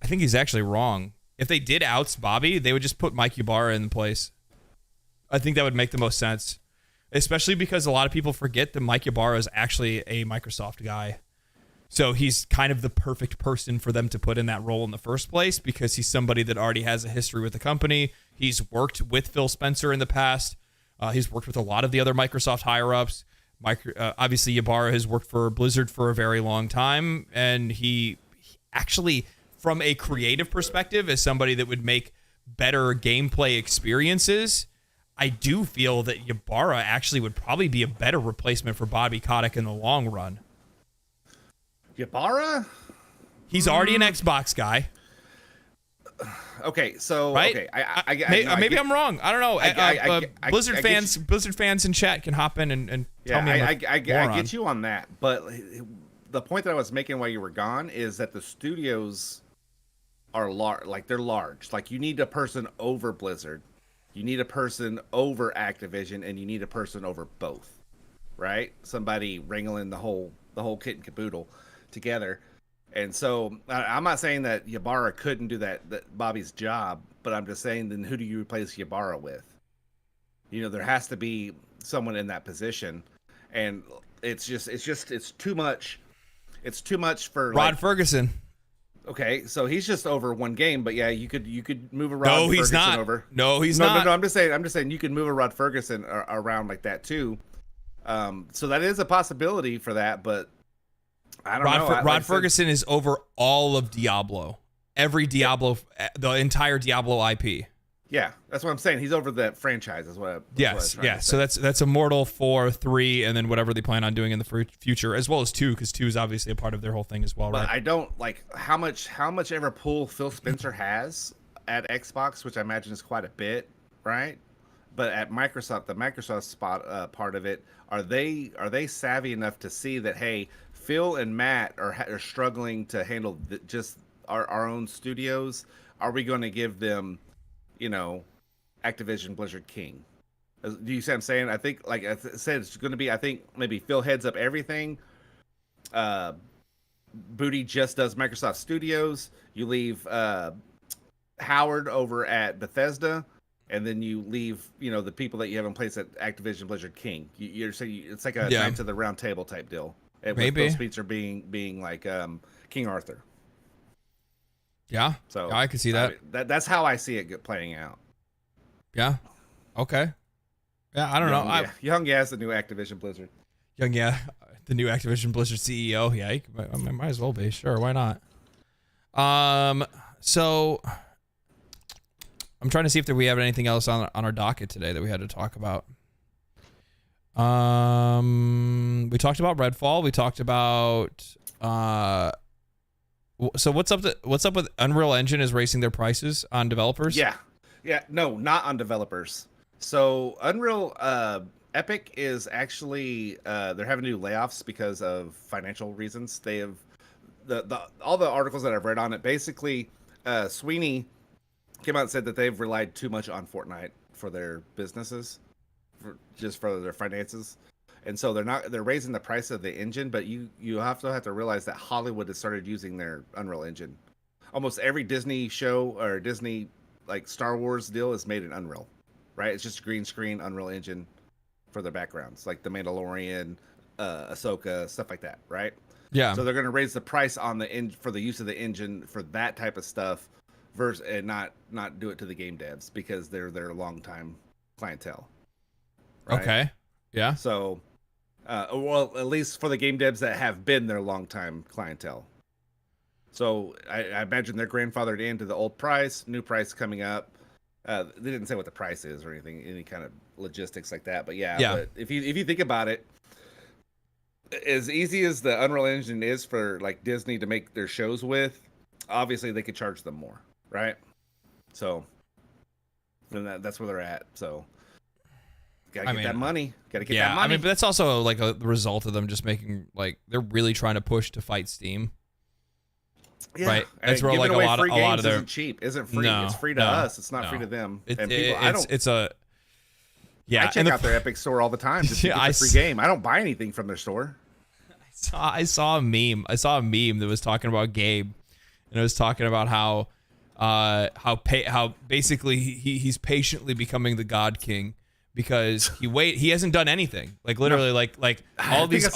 think he's actually wrong. If they did outs Bobby, they would just put Mike Ybarra in place. I think that would make the most sense, especially because a lot of people forget that Mike Ybarra is actually a Microsoft guy. So he's kind of the perfect person for them to put in that role in the first place because he's somebody that already has a history with the company. He's worked with Phil Spencer in the past. He's worked with a lot of the other Microsoft higher-ups. Obviously, Ybarra has worked for Blizzard for a very long time, and he actually, from a creative perspective, as somebody that would make better gameplay experiences, I do feel that Ybarra actually would probably be a better replacement for Bobby Kotick in the long run. Ybarra? He's already an Xbox guy. Okay, so right? Okay, maybe I'm wrong. I don't know. Blizzard fans in chat can hop in and tell me. I get you on that, but the point that I was making while you were gone is that the studios are large. Like they're large. Like you need a person over Blizzard, you need a person over Activision, and you need a person over both. Right? Somebody wrangling the whole kit and caboodle together. And so I'm not saying that Ybarra couldn't do that Bobby's job, but I'm just saying, then who do you replace Ybarra with? You know, there has to be someone in that position, and it's too much. It's too much for Rod Ferguson. Okay, so he's just over one game, but yeah, you could move a Rod Ferguson he's not. Over. No, he's not. No, I'm just saying you could move a Rod Ferguson around like that too. So that is a possibility for that, but I don't know. Rod Ferguson is over all of Diablo. Every Diablo, the entire Diablo IP. Yeah, that's what I'm saying. He's over that franchise, is what. Yes. So that's Immortal 4, 3, and then whatever they plan on doing in the future, as well as 2, because 2 is obviously a part of their whole thing as well, but right? I don't like how much ever pull Phil Spencer has at Xbox, which I imagine is quite a bit, right? But at Microsoft, the Microsoft spot part of it, are they savvy enough to see that, hey, Phil and Matt are struggling to handle just our own studios? Are we going to give them, Activision Blizzard King? Do you see what I'm saying? I think, like I said, it's going to be, I think maybe Phil heads up everything. Booty just does Microsoft Studios. You leave Howard over at Bethesda, and then you leave, the people that you have in place at Activision Blizzard King. You're saying it's like a Knights of the Round Table type deal. Maybe Phil Spencer being like King Arthur. Yeah. So I could see that. That's how I see it playing out. Yeah. Okay. Yeah, I don't know. Young Yaz, the new Activision Blizzard. The new Activision Blizzard CEO. Yeah, I might as well be. Sure, why not? So I'm trying to see if we have anything else on our docket today that we had to talk about. We talked about Redfall. We talked about so what's up with Unreal Engine is raising their prices on developers? Yeah. No, not on developers. So Unreal Epic is actually they're having to do layoffs because of financial reasons. They have all the articles that I've read on it. Basically, Sweeney came out and said that they've relied too much on Fortnite for their businesses, for their finances, and so they're raising the price of the engine. But you have to realize that Hollywood has started using their Unreal Engine. Almost every Disney show or Disney like Star Wars deal is made in Unreal, right? It's just a green screen Unreal Engine for their backgrounds, like The Mandalorian, Ahsoka, stuff like that, right? Yeah. So they're going to raise the price on for the use of the engine for that type of stuff, and not do it to the game devs because they're their longtime clientele. Right? Okay. Yeah. So, well, at least for the game devs that have been their longtime clientele. So I imagine they're grandfathered into the old price, new price coming up. They didn't say what the price is or anything, any kind of logistics like that. But yeah. But if you think about it, as easy as the Unreal Engine is for like Disney to make their shows with, obviously they could charge them more, right? So, and that's where they're at. So, gotta get that money. Gotta get that money. I mean, but that's also like the result of them just making they're really trying to push to fight Steam. right? That's where like a lot of their isn't cheap, isn't free. No, it's free to us. It's not free to them. And people, yeah. I check out their Epic store all the time just to get the free game. I don't buy anything from their store. I saw a meme. I saw a meme that was talking about Gabe, and it was talking about how basically he's patiently becoming the God King because he hasn't done anything. Like literally, like all these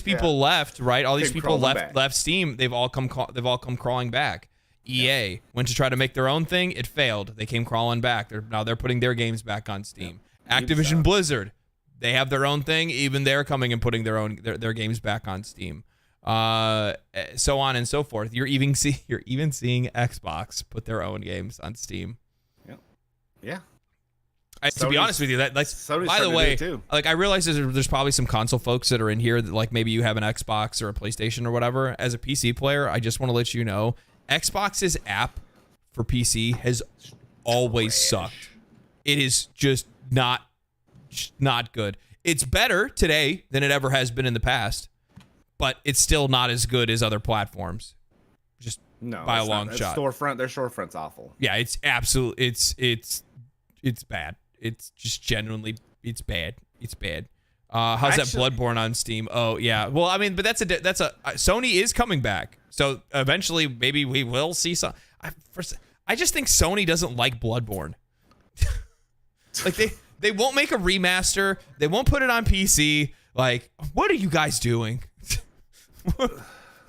people left, right? All these people left Steam. They've all come crawling back. EA went to try to make their own thing. It failed. They came crawling back. They're putting their games back on Steam. Activision Blizzard, they have their own thing. Even they're coming and putting their games back on Steam. So on and so forth. You're even seeing Xbox put their own games on Steam. Yeah. To be honest with you, by the way, like I realize there's probably some console folks that are in here that like maybe you have an Xbox or a PlayStation or whatever. As a PC player, I just want to let you know, Xbox's app for PC has always sucked. It is just not good. It's better today than it ever has been in the past, but it's still not as good as other platforms. Just by a long shot. Their storefront's awful. Yeah, it's absolutely it's bad. It's just genuinely it's bad. It's bad. How's that Bloodborne on Steam? Oh yeah. Well, I mean, but that's a Sony is coming back. So eventually, maybe we will see some. I just think Sony doesn't like Bloodborne. Like they won't make a remaster. They won't put it on PC. Like, what are you guys doing? What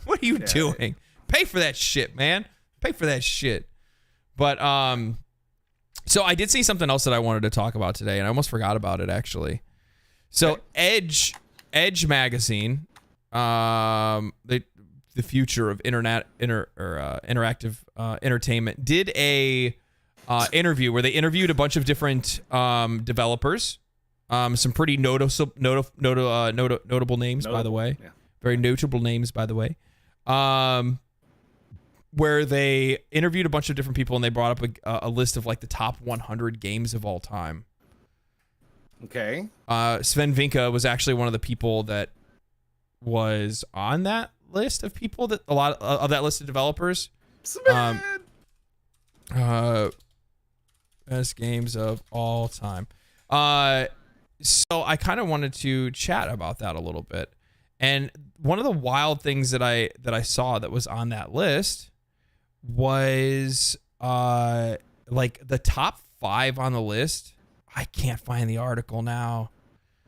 are you doing? Pay for that shit, man. Pay for that shit. But so I did see something else that I wanted to talk about today, and I almost forgot about it actually. So Edge magazine, the future of interactive entertainment, did a interview where they interviewed a bunch of different developers, some pretty notable names, by the way, very notable names, by the way, where they interviewed a bunch of different people and they brought up a list of like the top 100 games of all time. Okay. Sven Vinka was actually one of the people that was on that list of people, that a lot of that list of developers. Sven! Best games of all time. So I kind of wanted to chat about that a little bit. And one of the wild things that I saw that was on that list was like the top 5 on the list. I can't find the article now.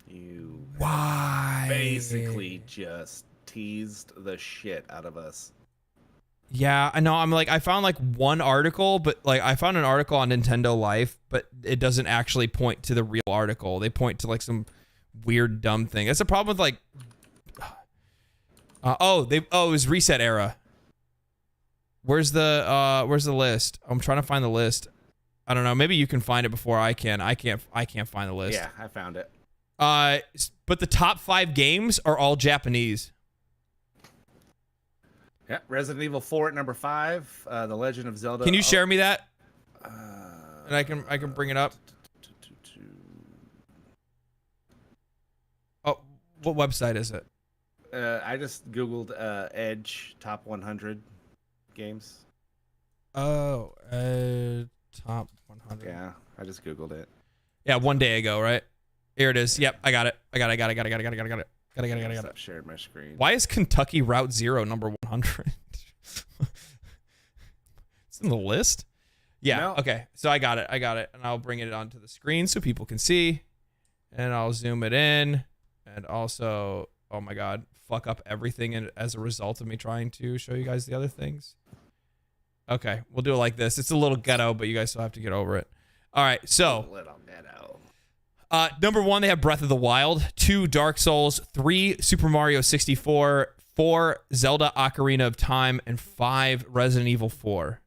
You Why? Basically just teased the shit out of us. Yeah, I know. I'm like, I found like one article, but like I found an article on Nintendo Life, but it doesn't actually point to the real article. They point to like some weird dumb thing. That's the problem with like it was Reset Era. Where's the list? I'm trying to find the list. I don't know. Maybe you can find it before I can. I can't find the list. Yeah, I found it. But the top 5 games are all Japanese. Yeah, Resident Evil 4 at number 5. The Legend of Zelda. Can you share me that? And I can bring it up. Oh, what website is it? I just googled Edge top 100 games. Oh, top 100. Yeah, I just googled it. Yeah, one day ago, right? Here it is. Yep, I got it. Got it. Stop sharing my screen. Why is Kentucky Route Zero number 100? It's in the list. Yeah. No. Okay. So I got it, and I'll bring it onto the screen so people can see, and I'll zoom it in, and also, oh my God, fuck up everything as a result of me trying to show you guys the other things. Okay, we'll do it like this. It's a little ghetto, but you guys still have to get over it. All right, so little ghetto. Number 1, they have Breath of the Wild. 2, Dark Souls. 3, Super Mario 64. 4, Zelda Ocarina of Time. And 5, Resident Evil 4.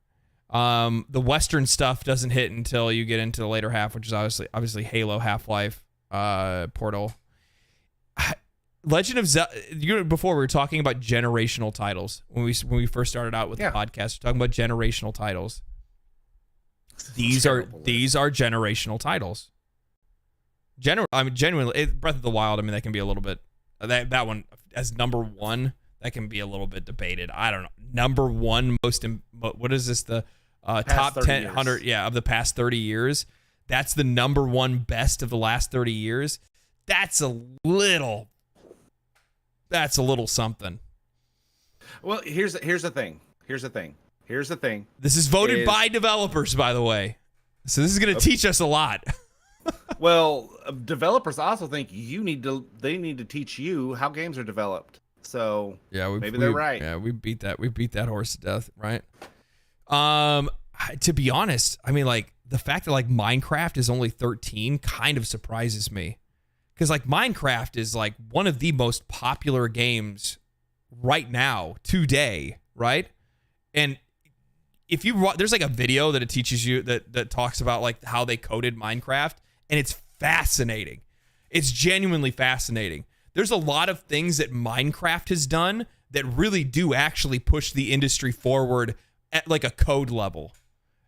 The Western stuff doesn't hit until you get into the later half, which is obviously Halo, Half-Life, Portal. Legend of Zelda. Before we were talking about generational titles when we first started out with the podcast, we're talking about generational titles. These are generational titles. Genuinely, Breath of the Wild. I mean, that can be a little bit. That one as number 1. that can be a little bit debated. I don't know. Number one what is this? The top 10, 100, of the past 30 years. That's the number one best of the last 30 years. That's a little something. Well, here's the thing. This is voted by developers, by the way. So this is going to teach us a lot. Well, developers also think they need to teach you how games are developed. So maybe they're right. Yeah, we beat that horse to death, right? To be honest, I mean, like, the fact that like Minecraft is only 13 kind of surprises me. Because like Minecraft is like one of the most popular games right now, today, right? And if there's like a video that it teaches you that talks about like how they coded Minecraft, and it's fascinating. It's genuinely fascinating. There's a lot of things that Minecraft has done that really do actually push the industry forward at like a code level,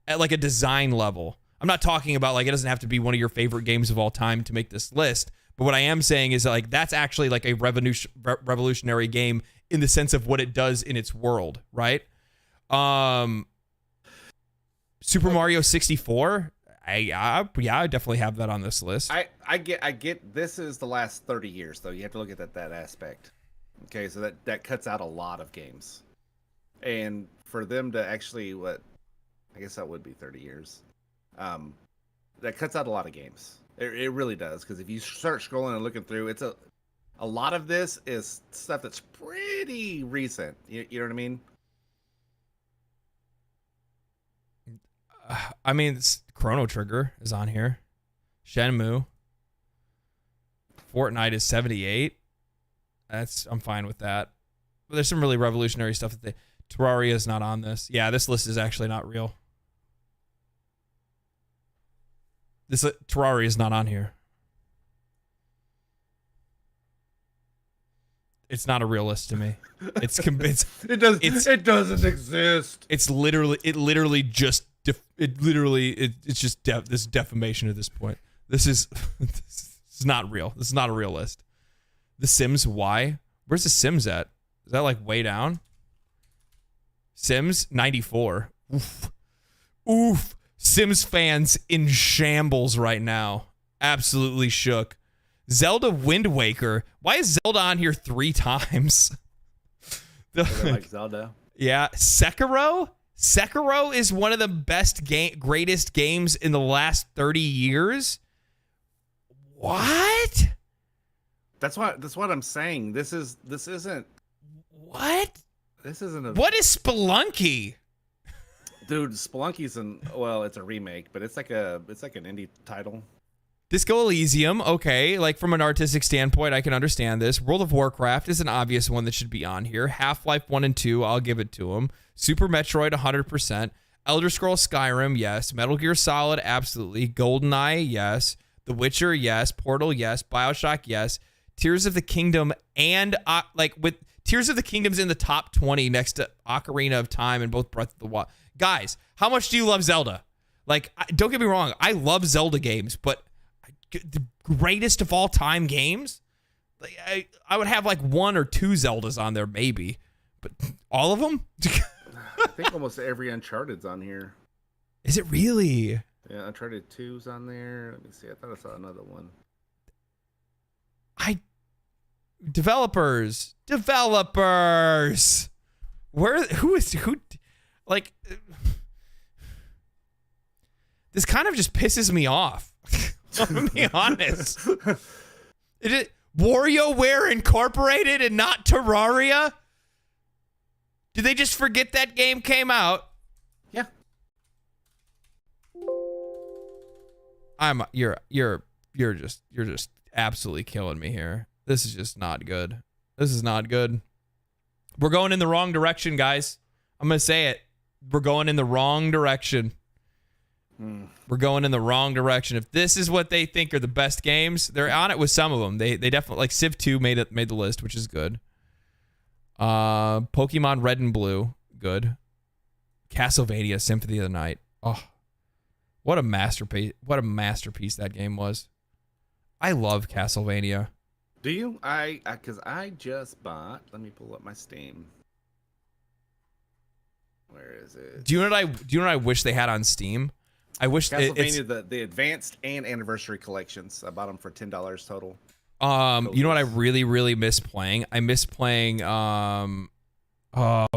at like a design level. I'm not talking about like it doesn't have to be one of your favorite games of all time to make this list, but what I am saying is that, like, that's actually like a revolutionary game in the sense of what it does in its world, right? Super Mario 64. I definitely have that on this list. I get this is the last 30 years though. You have to look at that aspect. Okay, so that cuts out a lot of games. And for them to actually I guess that would be 30 years. That cuts out a lot of games. It really does, because if you start scrolling and looking through, it's a lot of this is stuff that's pretty recent. You know what I mean? I mean, Chrono Trigger is on here. Shenmue. Fortnite is 78. I'm fine with that. But there's some really revolutionary stuff that Terraria is not on this. Yeah, this list is actually not real. Terraria is not on here. It's not a real list to me. It doesn't exist. It's just this defamation at this point. This is not real. This is not a real list. The Sims, why? Where's the Sims at? Is that like way down? Sims 94. Oof. Sims fans in shambles right now. Absolutely shook. Zelda Wind Waker. Why is Zelda on here 3 times? Like Zelda. Yeah. Sekiro? Sekiro is one of the greatest games in the last 30 years. What? That's what I'm saying. This isn't. What? This isn't What is Spelunky? Dude, Spelunky's it's a remake, but it's like an indie title. Disco Elysium, okay, like from an artistic standpoint, I can understand this. World of Warcraft is an obvious one that should be on here. Half-Life 1 and 2, I'll give it to them. Super Metroid, 100%. Elder Scrolls Skyrim, yes. Metal Gear Solid, absolutely. GoldenEye, yes. The Witcher, yes. Portal, yes. BioShock, yes. Tears of the Kingdom, and with Tears of the Kingdom's in the top 20 next to Ocarina of Time and both Breath of the Wild. Guys, how much do you love Zelda? Like, don't get me wrong, I love Zelda games, but the greatest of all time games, like, I would have like 1 or 2 Zeldas on there maybe, but all of them? I think almost every Uncharted's on here. Is it really? Yeah, Uncharted 2's on there. Let me see. I thought I saw another one. Developers. Who like, this kind of just pisses me off. I'm gonna be honest. Is it WarioWare Incorporated and not Terraria? Did they just forget that game came out? Yeah. You're just absolutely killing me here. This is just not good. This is not good. We're going in the wrong direction, guys. I'm gonna say it. We're going in the wrong direction. We're going in the wrong direction. If this is what they think are the best games, they're on it with some of them. They definitely, like Civ 2 made the list, which is good. Pokemon Red and Blue, good. Castlevania Symphony of the Night. Oh, what a masterpiece! What a masterpiece that game was. I love Castlevania. Do you? Because I just bought. Let me pull up my Steam. Where is it? Do you know what I wish they had on Steam? I wish Castlevania the advanced and anniversary collections. I bought them for $10 total. You know what I really miss playing? I miss playing oh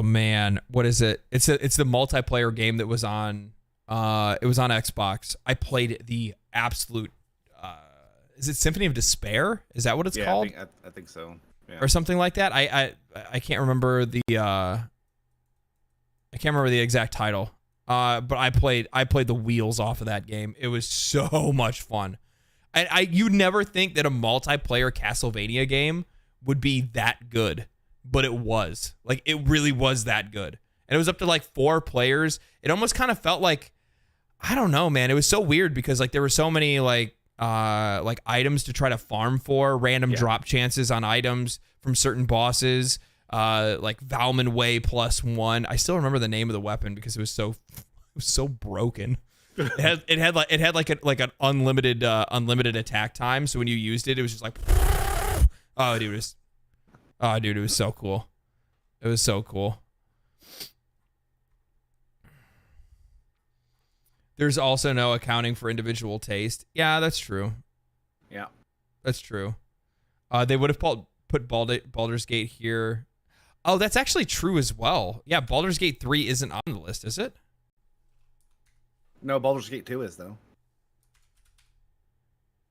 man, what is it? It's the multiplayer game that was on it was on Xbox. I played the absolute is it Symphony of Despair? Is that what it's called? I think so. Yeah. Or something like that. I can't remember the exact title. But I played the wheels off of that game. It was so much fun. You'd never think that a multiplayer Castlevania game would be that good, but it was. Like, it really was that good. And it was up to like 4 players. It almost kind of felt like, I don't know, man. It was so weird because like there were so many like items to try to farm for, random drop chances on items from certain bosses, like Valman Way +1. I still remember the name of the weapon because it was so broken. It had like an unlimited attack time. So when you used it, it was just like, oh dude, it was so cool. It was so cool. There's also no accounting for individual taste. Yeah, that's true. Yeah, that's true. They would have put Baldur's Gate here. Oh, that's actually true as well. Yeah, Baldur's Gate 3 isn't on the list, is it? No, Baldur's Gate 2 is, though.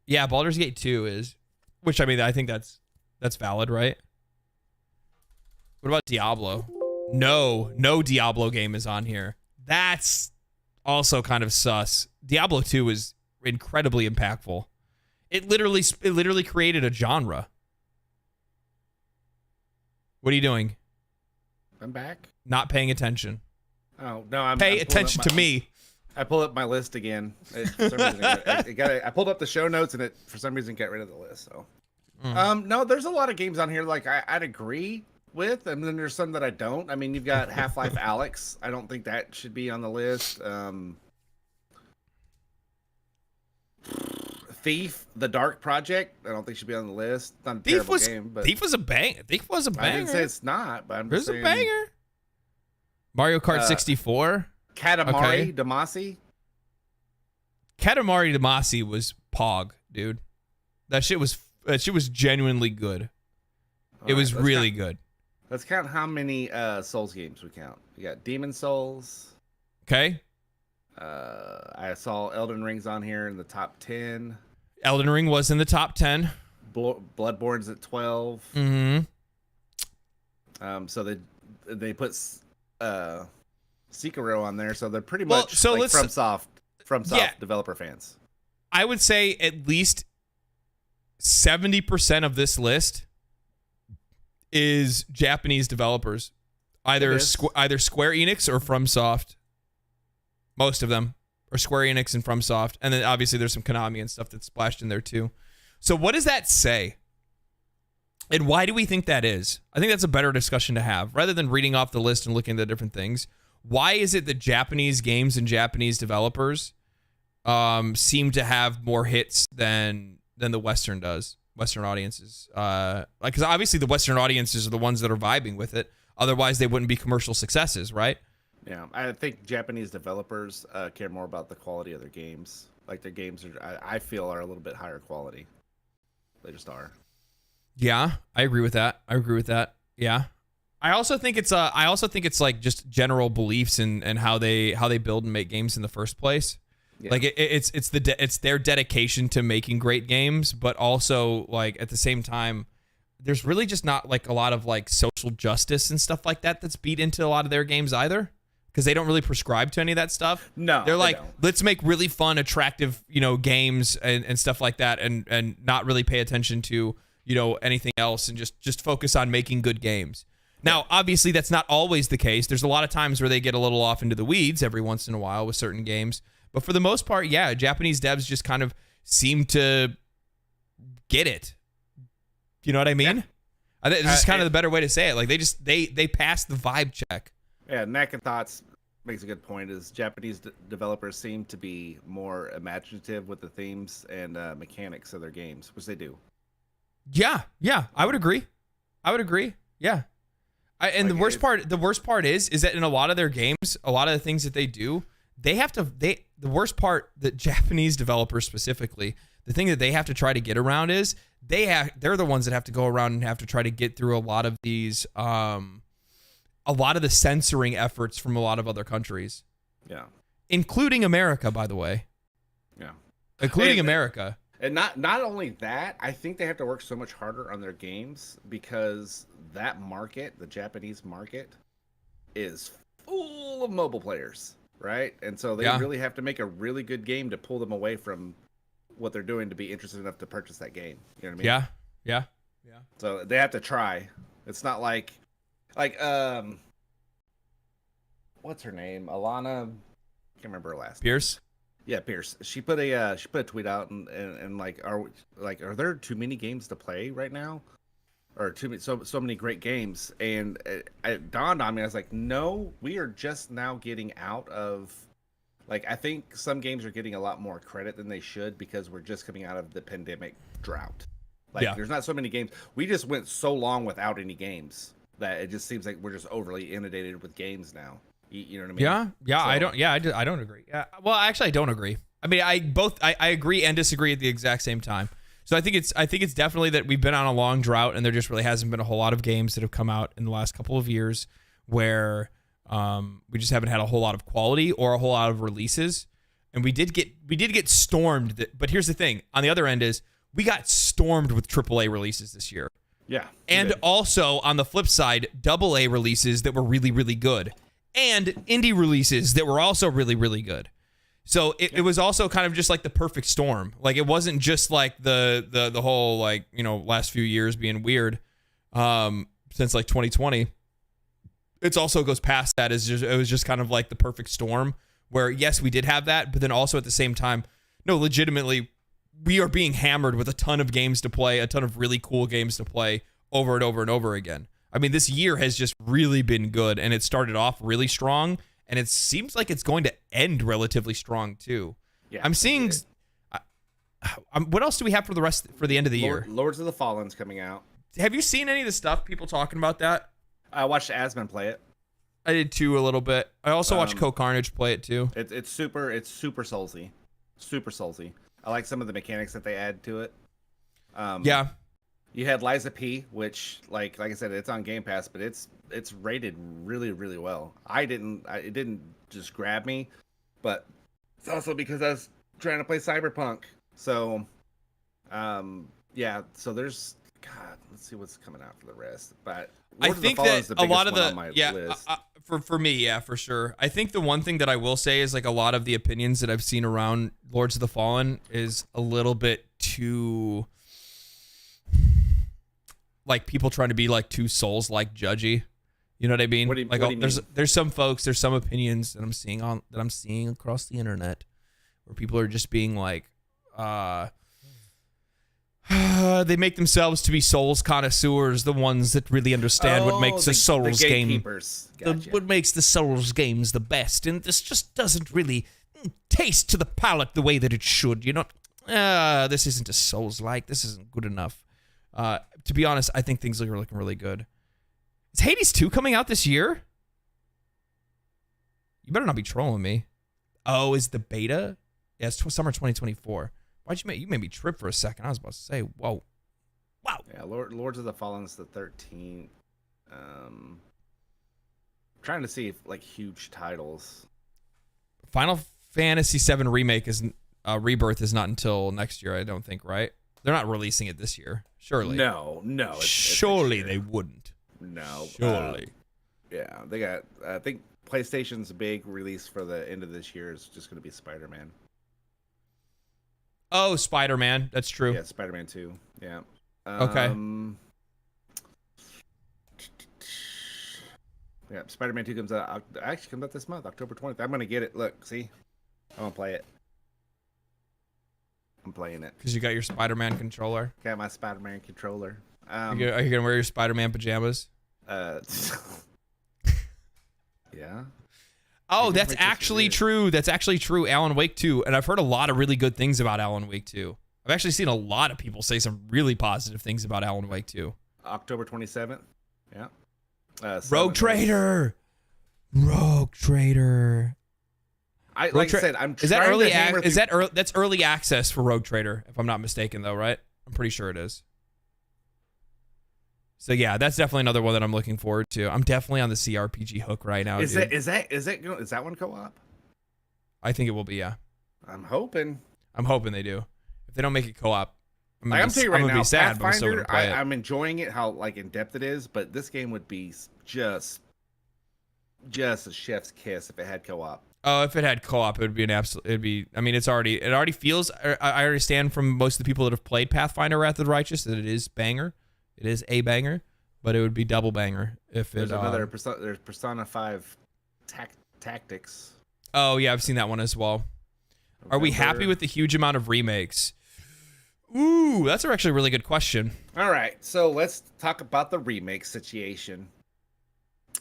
Yeah, Baldur's Gate 2 is. Which, I mean, I think that's valid, right? What about Diablo? No Diablo game is on here. That's also kind of sus. Diablo 2 is incredibly impactful. It literally created a genre. What are you doing? I'm back. Not paying attention. Oh, no, Pay attention to me. I pulled up my list again. For some reason, I pulled up the show notes and it, for some reason, got rid of the list. So, no, there's a lot of games on here like I'd agree with, and then there's some that I don't. I mean, you've got Half-Life Alyx. I don't think that should be on the list. Thief, The Dark Project. I don't think should be on the list. Not a terrible game, but Thief was a banger. I didn't say it's not, but I'm just saying. It was a banger. Mario Kart 64. Katamari Damacy. Katamari Damacy was pog, dude. That shit was genuinely good. It was really good. Let's count how many Souls games we count. We got Demon Souls. Okay. I saw Elden Ring's on here in the top 10. Elden Ring was in the top 10. Bloodborne's at 12. Mm-hmm. So they put Sekiro on there, so they're pretty much FromSoft developer fans. I would say at least 70% of this list is Japanese developers, either Square Enix or FromSoft. Most of them are Square Enix and FromSoft, and then obviously there's some Konami and stuff that's splashed in there too. So what does that say? And why do we think that is? I think that's a better discussion to have rather than reading off the list and looking at the different things. Why is it that Japanese games and Japanese developers seem to have more hits than the Western audiences? Because obviously the Western audiences are the ones that are vibing with it. Otherwise, they wouldn't be commercial successes, right? Yeah, I think Japanese developers care more about the quality of their games. Like their games I feel are a little bit higher quality. They just are. Yeah, I agree with that. Yeah. I also think it's like just general beliefs and how they build and make games in the first place. Yeah. Like it's their dedication to making great games, but also like at the same time, there's really just not like a lot of like social justice and stuff like that that's beat into a lot of their games either, because they don't really prescribe to any of that stuff. No, they're like, let's make really fun, attractive, games and stuff like that, and not really pay attention to anything else, and just focus on making good games. Now, obviously, that's not always the case. There's a lot of times where they get a little off into the weeds every once in a while with certain games. But for the most part, yeah, Japanese devs just kind of seem to get it. You know what I mean? Yeah. It's just kind of the better way to say it. Like they pass the vibe check. Yeah, Thoughts makes a good point. Is Japanese developers seem to be more imaginative with the themes and mechanics of their games, which they do. Yeah, I would agree. Yeah. And the worst part is that in a lot of their games, a lot of the things that they do, the worst part that Japanese developers specifically, the thing that they have to try to get around is they're the ones that have to go around and have to try to get through a lot of these, a lot of the censoring efforts from a lot of other countries. Yeah. Including America, by the way. Yeah. Including America. And not only that, I think they have to work so much harder on their games because that market, the Japanese market, is full of mobile players, right? And so they really have to make a really good game to pull them away from what they're doing to be interested enough to purchase that game. You know what I mean? Yeah. So they have to try. It's not like what's her name? Alana, can't remember her last name. Pierce? Yeah, Pierce. She put a tweet out and like are there too many games to play right now, or so many great games? And it dawned on me. I was like, no, we are just now getting out of, like, I think some games are getting a lot more credit than they should because we're just coming out of the pandemic drought. Like, there's not so many games. We just went so long without any games that it just seems like we're just overly inundated with games now. You know what I mean? Yeah. So, I don't agree. Yeah. Well, actually, I don't agree. I mean, I agree and disagree at the exact same time. So I think it's definitely that we've been on a long drought, and there just really hasn't been a whole lot of games that have come out in the last couple of years where we just haven't had a whole lot of quality or a whole lot of releases. And we did get stormed. But here's the thing: on the other end is we got stormed with AAA releases this year. Yeah. And also on the flip side, AA releases that were really, really good. And indie releases that were also really, really good. So it was also kind of just like the perfect storm. Like, it wasn't just like the whole, like, you know, last few years being weird since like 2020. It also goes past that. It was just kind of like the perfect storm where, yes, we did have that, but then also at the same time, no, legitimately, we are being hammered with a ton of games to play, a ton of really cool games to play over and over and over again. I mean, this year has just really been good, and it started off really strong, and it seems like it's going to end relatively strong too. Yeah, I'm seeing. What else do we have for the end of the year? Lords of the Fallen's coming out. Have you seen any of the stuff people talking about that? I watched Asmon play it. I did too, a little bit. I also watched Co Carnage play it too. It's super soulsy, super soulsy. I like some of the mechanics that they add to it. Yeah. You had Liza P, which, like I said, it's on Game Pass, but it's rated really, really well. It didn't just grab me, but it's also because I was trying to play Cyberpunk. So, yeah. So there's, God, let's see what's coming out for the rest. But I think that a lot of the for me, yeah, for sure. I think the one thing that I will say is, like, a lot of the opinions that I've seen around Lords of the Fallen is a little bit too, like, people trying to be like too Souls-like judgy. You know what I mean? What do you mean? There's some folks, there's some opinions that I'm seeing across the internet where people are just being like, they make themselves to be Souls connoisseurs, the ones that really understand what makes a Souls game. Gotcha. What makes the Souls games the best, and this just doesn't really taste to the palate the way that it should. You know, this isn't a Souls-like. This isn't good enough. To be honest, I think things are looking really good. Is Hades 2 coming out this year? You better not be trolling me. Oh, is the beta? Yeah, it's summer 2024. You made me trip for a second. I was about to say, whoa. Wow. Yeah, Lords of the Fallen's the 13th. Trying to see if, like, huge titles. Final Fantasy VII Remake Rebirth is not until next year, I don't think, right? They're not releasing it this year, surely. No. Surely they wouldn't. No. Surely. Yeah, they got. I think PlayStation's big release for the end of this year is just going to be Spider-Man. Oh, Spider-Man. That's true. Yeah, Spider-Man 2. Yeah. Okay. Yeah, Spider-Man 2 comes out. Actually, comes out this month, October 20th. I'm going to get it. Look, see? I'm going to play it. I'm playing it. Because you got your Spider-Man controller? Got my Spider-Man controller. Are you going to wear your Spider-Man pajamas? Yeah. Oh, that's actually true. That's actually true. Alan Wake 2. And I've heard a lot of really good things about Alan Wake 2. I've actually seen a lot of people say some really positive things about Alan Wake 2. October 27th. Yeah. Rogue Trader. Rogue Trader. Like I said, I'm trying is that early? to hammer Is that early? That's early access for Rogue Trader, if I'm not mistaken, though, right? I'm pretty sure it is. So yeah, that's definitely another one that I'm looking forward to. I'm definitely on the CRPG hook right now. Is that one co-op? I think it will be. Yeah. I'm hoping they do. If they don't make it co-op, I'm telling you right now, be sad, Pathfinder, but I'm enjoying it, how like in depth it is, but this game would be just a chef's kiss if it had co-op. Oh, if it had co-op, it would be an absolute. It'd be. I mean, it already feels. I understand from most of the people that have played Pathfinder: Wrath of the Righteous that it is banger. It is a banger, but it would be double banger if there's it. There's Persona 5 Tactics. Oh yeah, I've seen that one as well. Are we happy with the huge amount of remakes? Ooh, that's actually a really good question. All right, so let's talk about the remake situation.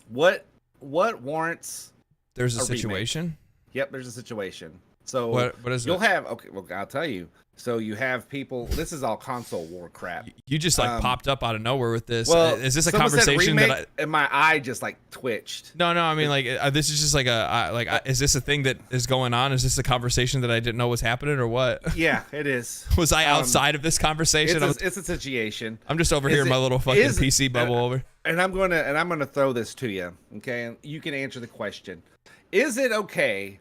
What warrants? There's a situation. Remake? Yep, there's a situation. So what is you'll have? Okay, well, I'll tell you. So you have people. This is all console war crap. You just like popped up out of nowhere with this. Well, is this a conversation that and my eye just like twitched? No. I mean, like this is just like is this a thing that is going on? Is this a conversation that I didn't know was happening, or what? Yeah, it is. Was I outside of this conversation? It's a situation. I'm just over here in my little fucking PC bubble over. And I'm gonna throw this to you. Okay, and you can answer the question. Is it okay?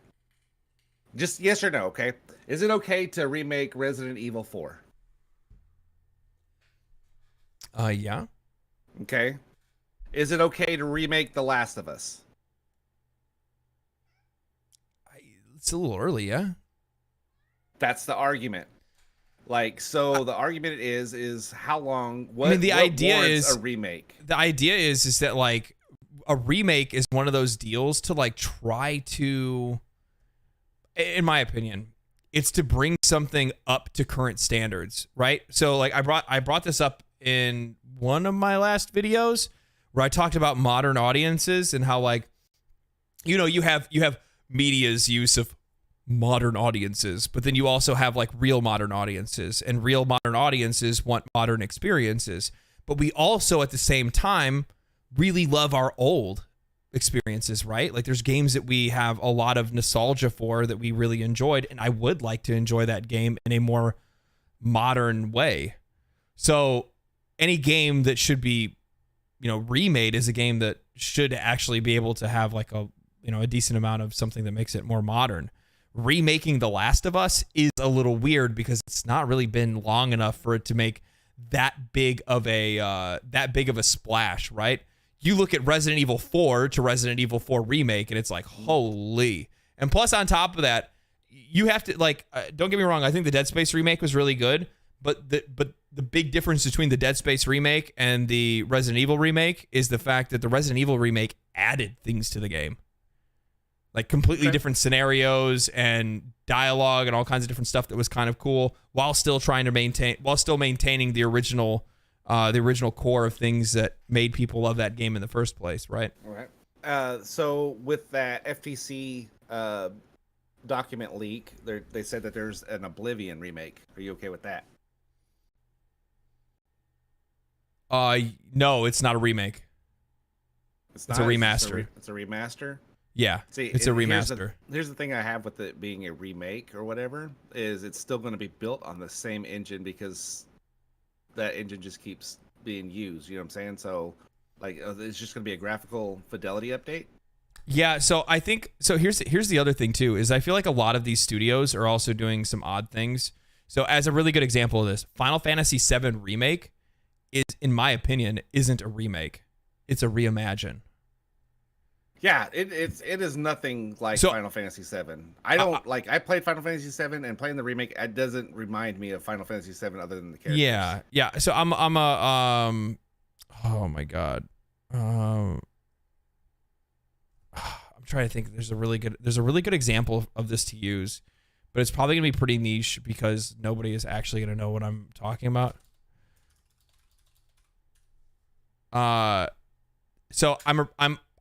Just yes or no, okay? Is it okay to remake Resident Evil 4? Yeah. Okay. Is it okay to remake The Last of Us? It's a little early, yeah. That's the argument. Like, so the argument is how long? What, I mean, the idea is a remake. The idea is that like a remake is one of those deals to like try to, in my opinion, it's to bring something up to current standards, right? So like I brought this up in one of my last videos where I talked about modern audiences and how like, you know, you have media's use of modern audiences, but then you also have like real modern audiences, and real modern audiences want modern experiences. But we also at the same time really love our old experiences, right? Like there's games that we have a lot of nostalgia for that we really enjoyed, and I would like to enjoy that game in a more modern way. So any game that should be, you know, remade is a game that should actually be able to have like a, you know, a decent amount of something that makes it more modern. Remaking The Last of Us is a little weird because it's not really been long enough for it to make that big of a splash, right? You look at Resident Evil 4 to Resident Evil 4 Remake, and it's like, holy. And plus, on top of that, you have to, like, don't get me wrong, I think the Dead Space Remake was really good, but the big difference between the Dead Space Remake and the Resident Evil Remake is the fact that the Resident Evil Remake added things to the game. Like completely different scenarios and dialogue and all kinds of different stuff that was kind of cool, while still maintaining the original core of things that made people love that game in the first place, right? All right. So with that FTC document leak, they said that there's an Oblivion remake. Are you okay with that? No, it's not a remake. It's a remaster. It's a remaster? Yeah, see, it's a remaster. Here's the thing I have with it being a remake or whatever, is it's still going to be built on the same engine because that engine just keeps being used. You know what I'm saying? So, like, it's just going to be a graphical fidelity update? Yeah, so I think, so here's the other thing, too, is I feel like a lot of these studios are also doing some odd things. So, as a really good example of this, Final Fantasy VII Remake is, in my opinion, isn't a remake. It's a reimagine. Yeah, it is nothing like Final Fantasy VII. I don't like. I played Final Fantasy VII, and playing the remake, it doesn't remind me of Final Fantasy VII other than the characters. Yeah. So I'm a oh my god, I'm trying to think. There's a really good example of this to use, but it's probably gonna be pretty niche because nobody is actually gonna know what I'm talking about. So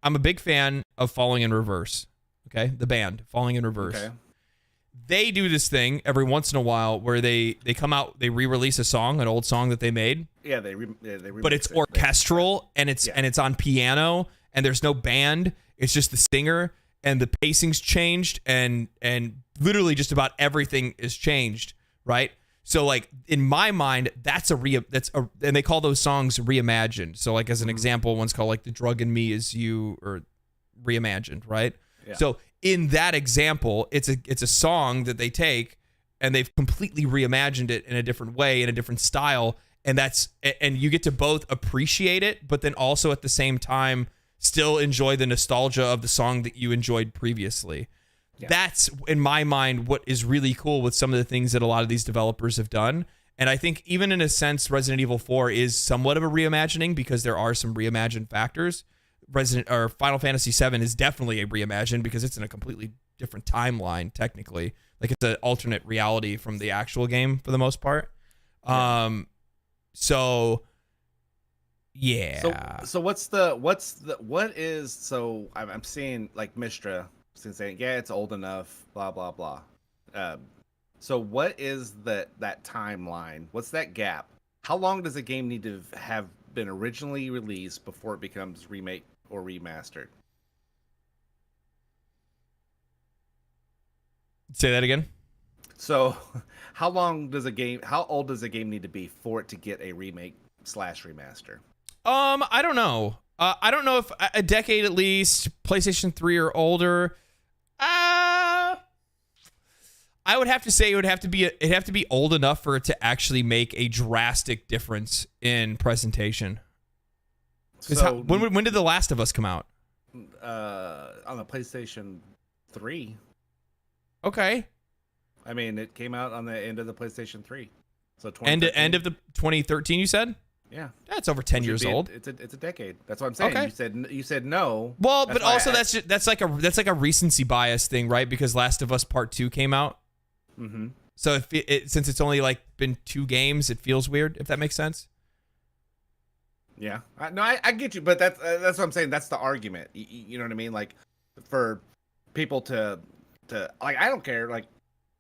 I'm a big fan of Falling in Reverse. Okay, the band Falling in Reverse. Okay. they do this thing every once in a while where they come out, they re-release a song, an old song that they made. Yeah, they but it's orchestral and it's on piano and there's no band. It's just the singer and the pacing's changed and literally just about everything is changed, right? So like in my mind, and they call those songs reimagined. So like as an example, one's called like The Drug in Me Is You or Reimagined, right? Yeah. So in that example, it's a song that they take and they've completely reimagined it in a different way, in a different style, and you get to both appreciate it, but then also at the same time still enjoy the nostalgia of the song that you enjoyed previously. Yeah. That's, in my mind, what is really cool with some of the things that a lot of these developers have done. And I think even in a sense, Resident Evil 4 is somewhat of a reimagining because there are some reimagined factors. Final Fantasy VII is definitely a reimagine because it's in a completely different timeline, technically. Like it's an alternate reality from the actual game for the most part. Yeah. Yeah. So I'm seeing like Mistra saying, yeah, it's old enough, blah blah blah. So what is that timeline? What's that gap? How long does a game need to have been originally released before it becomes remake or remastered? Say that again. So how old does a game need to be for it to get a remake/remaster? I don't know. I don't know if a decade at least, PlayStation 3 or older. I would have to say it'd have to be old enough for it to actually make a drastic difference in presentation. So when did The Last of Us come out? On the PlayStation 3. Okay. I mean, it came out on the end of the PlayStation 3. So end of the 2013, you said? Yeah. That's over 10 years old. It's a decade. That's what I'm saying. Okay. You said no. Well, but also that's like a recency bias thing, right? Because Last of Us Part 2 came out. Mm-hmm. So since it's only like been 2 games, it feels weird, if that makes sense. Yeah. I get you, but that's what I'm saying. That's the argument. You know what I mean? Like for people to like, I don't care. Like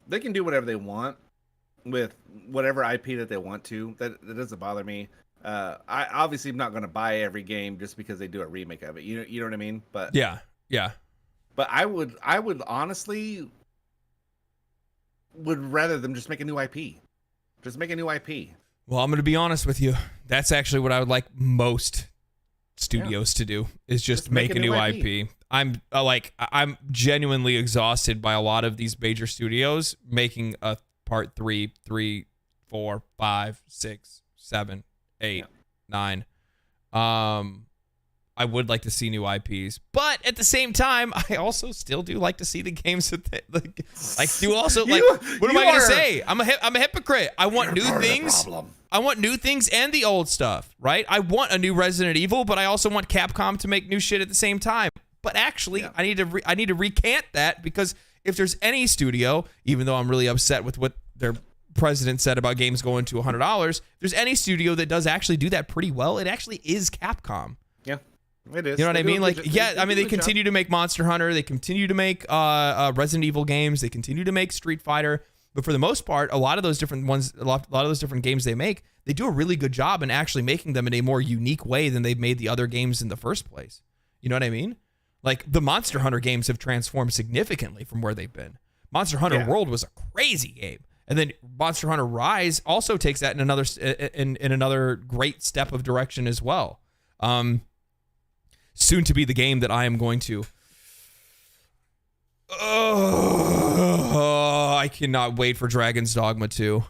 they can do whatever they want with whatever IP that they want to. That doesn't bother me. I obviously am not going to buy every game just because they do a remake of it. You know what I mean? But yeah. But I would honestly would rather them just make a new IP. Just make a new IP. Well, I'm going to be honest with you. That's actually what I would like most studios to do is just make a new IP. I'm genuinely exhausted by a lot of these major studios making a part 3, 4, 5, 6, 7, 8, 9. I would like to see new IPs, but at the same time, I also still do like to see the games that what am I going to say? I'm a hypocrite. I want new things. I want new things and the old stuff, right? I want a new Resident Evil, but I also want Capcom to make new shit at the same time. But actually, I need to recant that because if there's any studio, even though I'm really upset with what their president said about games going to $100, if there's any studio that does actually do that pretty well, it actually is Capcom. Yeah. It is. You know what I mean? Like, they continue to make Monster Hunter. They continue to make Resident Evil games. They continue to make Street Fighter. But for the most part, a lot of those different games they make, they do a really good job in actually making them in a more unique way than they've made the other games in the first place. You know what I mean? Like, the Monster Hunter games have transformed significantly from where they've been. Monster Hunter World was a crazy game. And then Monster Hunter Rise also takes that in another great step of direction as well. Soon to be the game that I am going to. Oh, I cannot wait for Dragon's Dogma 2.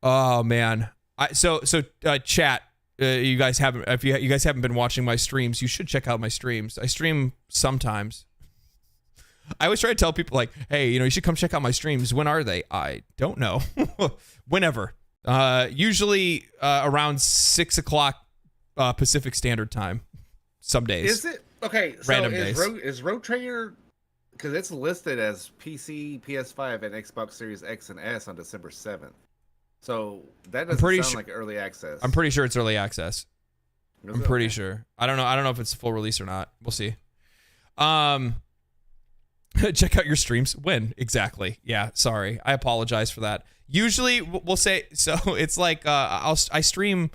Oh man. Chat. You guys haven't. If you guys haven't been watching my streams, you should check out my streams. I stream sometimes. I always try to tell people like, hey, you should come check out my streams. When are they? I don't know. Whenever. Usually around 6 o'clock Pacific Standard Time. Some days. Is it okay? Random days. Is Road Trader, because it's listed as PC, PS5, and Xbox Series X and S on December 7th. So that doesn't sound like early access. I'm pretty sure it's early access. I'm pretty sure. I don't know if it's full release or not. We'll see. Check out your streams. When? Exactly. Yeah, sorry. I apologize for that. Usually we'll say, so it's like I stream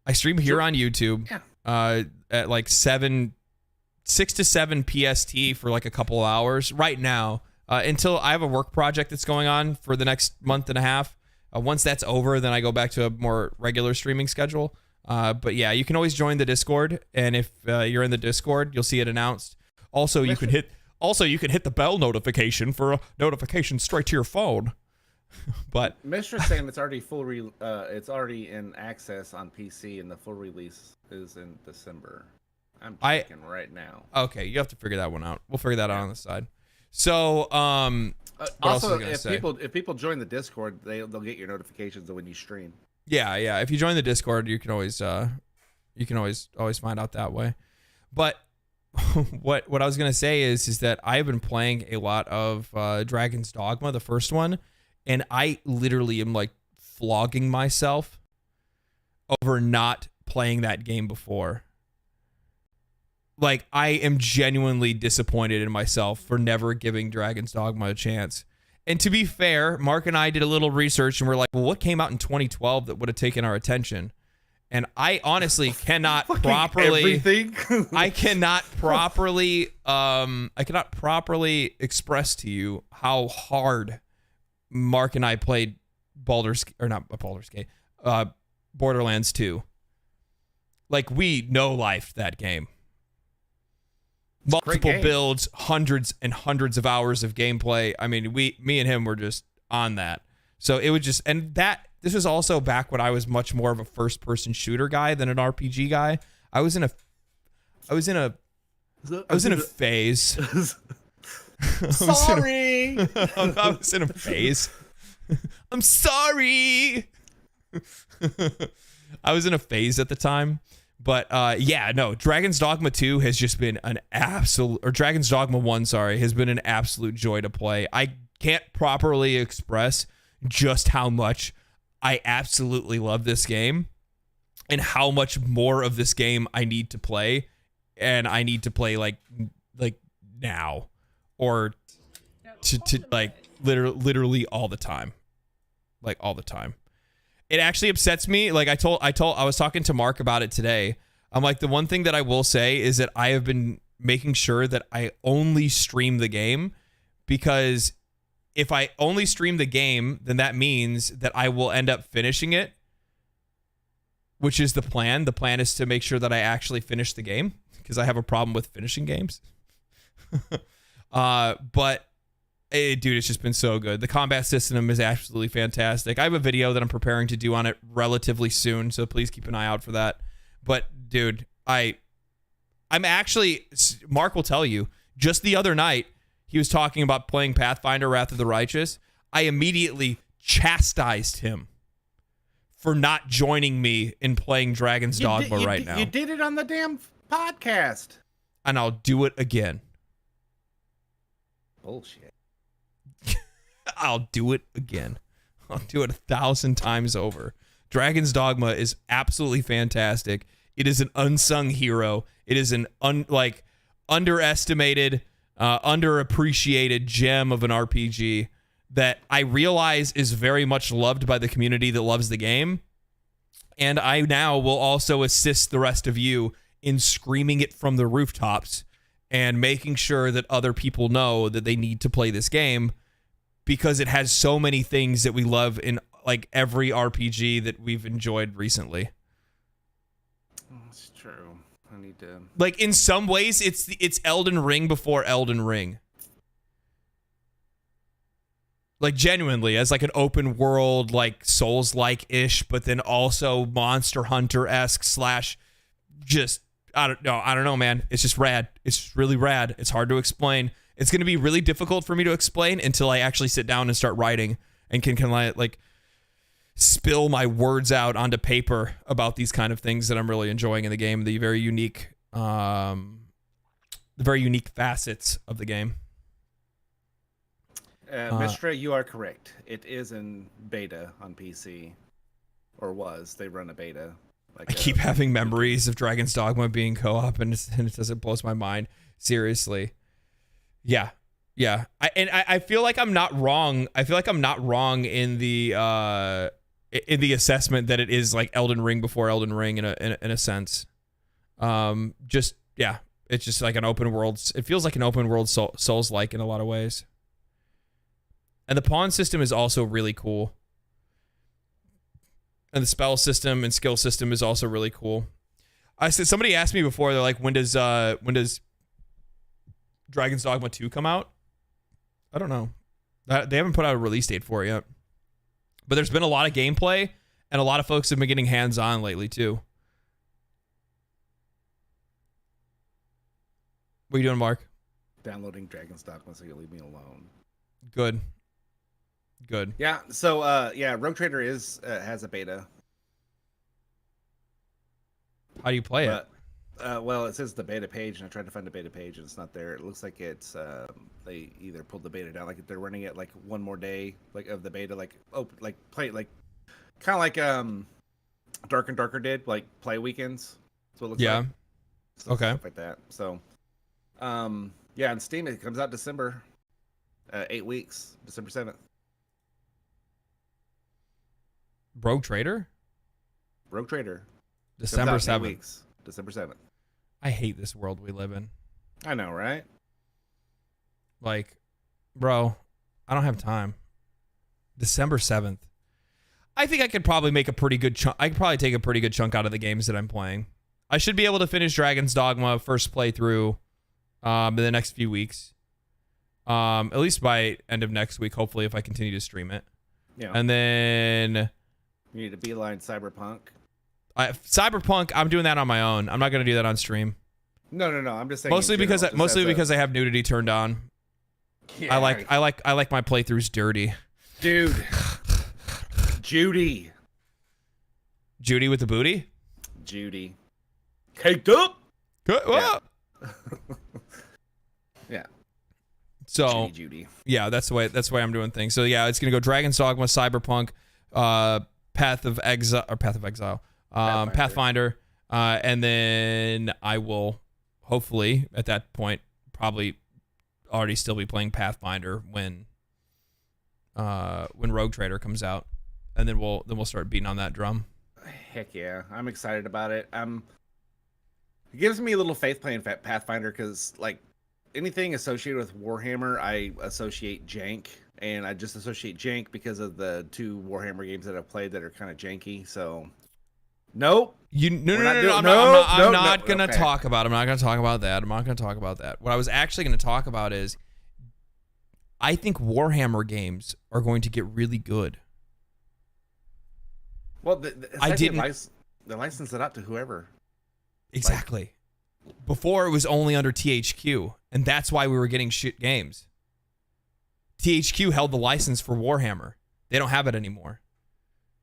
here on YouTube at like 6 to 7 PST for like a couple of hours right now until I have a work project that's going on for the next month and a half. Once that's over, then I go back to a more regular streaming schedule. But yeah, you can always join the Discord, and if you're in the Discord, you'll see it announced. Also, you can hit the bell notification for a notification straight to your phone. But Mistra's saying it's already it's already in access on PC, and the full release is in December. I'm checking right now. Okay, you have to figure that one out. We'll figure that out on the side. So, also, if people join the Discord, they'll get your notifications when you stream. Yeah. If you join the Discord, you can always find out that way. But what I was gonna say is that I have been playing a lot of Dragon's Dogma, the first one, and I literally am like flogging myself over not playing that game before. Like, I am genuinely disappointed in myself for never giving Dragon's Dogma a chance. And to be fair, Mark and I did a little research and we're like, well, what came out in 2012 that would have taken our attention? And I honestly cannot properly I cannot properly express to you how hard Mark and I played Borderlands 2. Like, we no-lifed that game. Multiple builds, hundreds and hundreds of hours of gameplay. I mean, me and him were just on that. So it would just, and this was also back when I was much more of a first-person shooter guy than an RPG guy. I was in a phase. Sorry. I was in a phase. I'm sorry. I was in a phase at the time. But yeah, no, Dragon's Dogma 2 has just been an absolute, or Dragon's Dogma 1, sorry, has been an absolute joy to play. I can't properly express just how much I absolutely love this game and how much more of this game I need to play. And I need to play like now, or to like literally all the time. Like all the time. It actually upsets me. Like I was talking to Mark about it today. I'm like, the one thing that I will say is that I have been making sure that I only stream the game, because if I only stream the game, then that means that I will end up finishing it, which is the plan. The plan is to make sure that I actually finish the game, because I have a problem with finishing games. But dude, it's just been so good. The combat system is absolutely fantastic. I have a video that I'm preparing to do on it relatively soon, so please keep an eye out for that. But dude, I'm actually, Mark will tell you, just the other night, he was talking about playing Pathfinder Wrath of the Righteous. I immediately chastised him for not joining me in playing Dragon's Dogma right now. You did it on the damn podcast. And I'll do it again. Bullshit. I'll do it again. I'll do it 1,000 times over. Dragon's Dogma is absolutely fantastic. It is an unsung hero. It is an underestimated, underappreciated gem of an RPG that I realize is very much loved by the community that loves the game. And I now will also assist the rest of you in screaming it from the rooftops and making sure that other people know that they need to play this game, because it has so many things that we love in like every RPG that we've enjoyed recently. That's true. I need to, like, in some ways it's Elden Ring before Elden Ring. Like, genuinely, as like an open world, like Souls-like-ish, but then also Monster Hunter-esque / just, I don't know, man. It's just rad. It's just really rad. It's hard to explain. It's going to be really difficult for me to explain until I actually sit down and start writing and can like spill my words out onto paper about these kind of things that I'm really enjoying in the game, the very unique facets of the game. Mistra, you are correct. It is in beta on PC, or was. They run a beta. I keep having memories of Dragon's Dogma being co-op, and it blows my mind. Seriously. Yeah. Yeah, I feel like I'm not wrong. I feel like I'm not wrong in the assessment that it is like Elden Ring before Elden Ring in a sense. Just yeah, it's just like an open world. It feels like an open world Souls like in a lot of ways. And the pawn system is also really cool. And the spell system and skill system is also really cool. Somebody asked me before, they're like, when does Dragon's Dogma 2 come out? I don't know. They haven't put out a release date for it yet. But there's been a lot of gameplay, and a lot of folks have been getting hands-on lately, too. What are you doing, Mark? Downloading Dragon's Dogma so you leave me alone. Good. Yeah, so, Rogue Trader has a beta. How do you play it? Well, it says the beta page, and I tried to find the beta page, and it's not there. It looks like it's they either pulled the beta down, like they're running it like one more day, like of the beta, like play like kind of like Dark and Darker did, like play weekends. That's what it looks like. So, okay. Stuff like that. So, on Steam it comes out December, 8 weeks, December 7th. Rogue Trader. December 7th. Weeks. December 7th. I hate this world we live in. I know, right? Like, bro, I don't have time. December 7th. I think I could probably make a pretty good chunk. I could probably take a pretty good chunk out of the games that I'm playing. I should be able to finish Dragon's Dogma first playthrough in the next few weeks. At least by end of next week, hopefully, if I continue to stream it. Yeah. And then you need to beeline Cyberpunk. Cyberpunk, I'm doing that on my own. I'm not going to do that on stream. No. I'm just saying. Mostly because I have nudity turned on. Yeah, I like my playthroughs dirty. Dude. Judy with the booty? Judy. Caked up. Good. Yeah. Yeah. So Judy. Yeah, that's the way I'm doing things. So yeah, it's gonna go Dragon's Dogma, Cyberpunk, Pathfinder, and then I will hopefully at that point probably already still be playing Pathfinder when Rogue Trader comes out, and then we'll start beating on that drum. Heck yeah, I'm excited about it. It gives me a little faith playing Pathfinder because like anything associated with Warhammer, I associate jank, and I just associate jank because of the 2 Warhammer games that I've played that are kind of janky. So, nope. I'm not gonna talk about that. What I was actually gonna talk about is, I think Warhammer games are going to get really good. Well, they license it out to whoever. Exactly. Before it was only under THQ, and that's why we were getting shit games. THQ held the license for Warhammer. They don't have it anymore.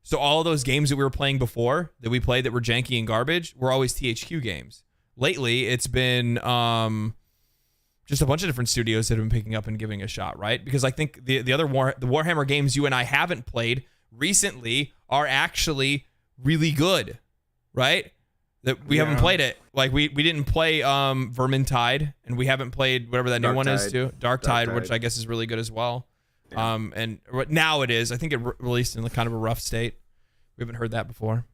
So all of those games that we were playing before, that we played that were janky and garbage, were always THQ games. Lately, it's been just a bunch of different studios that have been picking up and giving a shot, right? Because I think the Warhammer games you and I haven't played recently are actually really good, right? That we haven't played it. Like we didn't play Vermintide, and we haven't played whatever that new one is too. Darktide, which I guess is really good as well. Yeah. And now it is. I think it released in kind of a rough state. We haven't heard that before.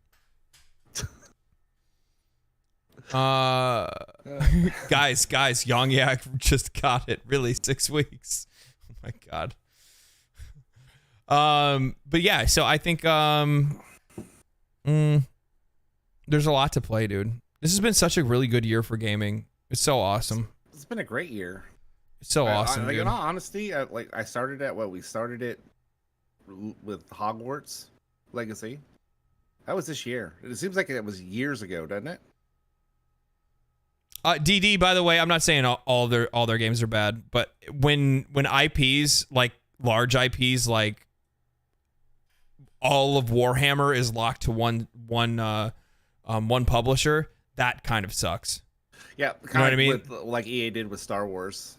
Guys, Yongyak just got it. Really, 6 weeks. Oh my god. But yeah, so I think there's a lot to play, dude. This has been such a really good year for gaming. It's so awesome. It's been a great year. It's so awesome, dude. In all honesty, we started it with Hogwarts Legacy. That was this year. It seems like it was years ago, doesn't it? DD, by the way, I'm not saying all their games are bad, but when IPs, like large IPs, like all of Warhammer is locked to one publisher, that kind of sucks. Yeah, you know what I mean? Like EA did with Star Wars.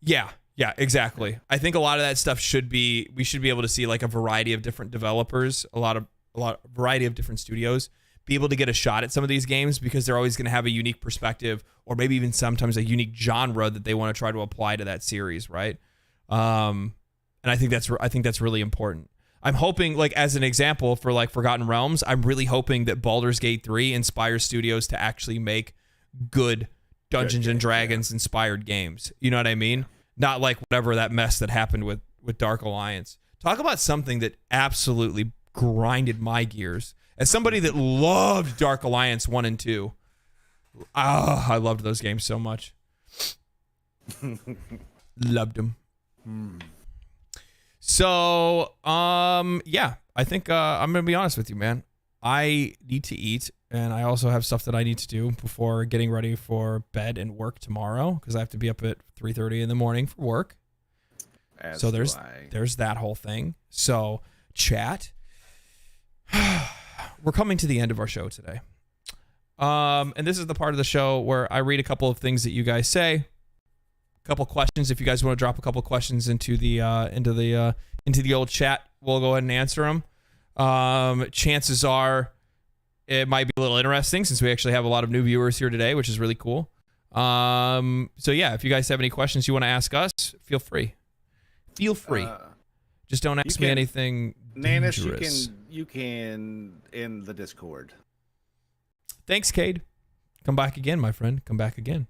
Yeah, exactly. I think a lot of that stuff we should be able to see like a variety of different developers, a lot of variety of different studios, be able to get a shot at some of these games because they're always going to have a unique perspective or maybe even sometimes a unique genre that they want to try to apply to that series, right? And I think that's really important. I'm hoping, like, as an example for like Forgotten Realms, I'm really hoping that Baldur's Gate 3 inspires studios to actually make good Dungeons and Dragons inspired games. You know what I mean? Not like whatever that mess that happened with Dark Alliance. Talk about something that absolutely grinded my gears. As somebody that loved Dark Alliance 1 and 2, I loved those games so much. Loved them. So, yeah, I think I'm going to be honest with you, man. I need to eat, and I also have stuff that I need to do before getting ready for bed and work tomorrow because I have to be up at 3:30 in the morning for work. So there's that whole thing. So, chat, we're coming to the end of our show today. And this is the part of the show where I read a couple of things that you guys say. Couple questions. If you guys want to drop a couple questions into the old chat, we'll go ahead and answer them. Chances are it might be a little interesting since we actually have a lot of new viewers here today, which is really cool. So yeah, if you guys have any questions you want to ask us, feel free. Just don't ask me anything Nanis, dangerous. you can in the Discord. Thanks, Cade. Come back again, my friend. Come back again.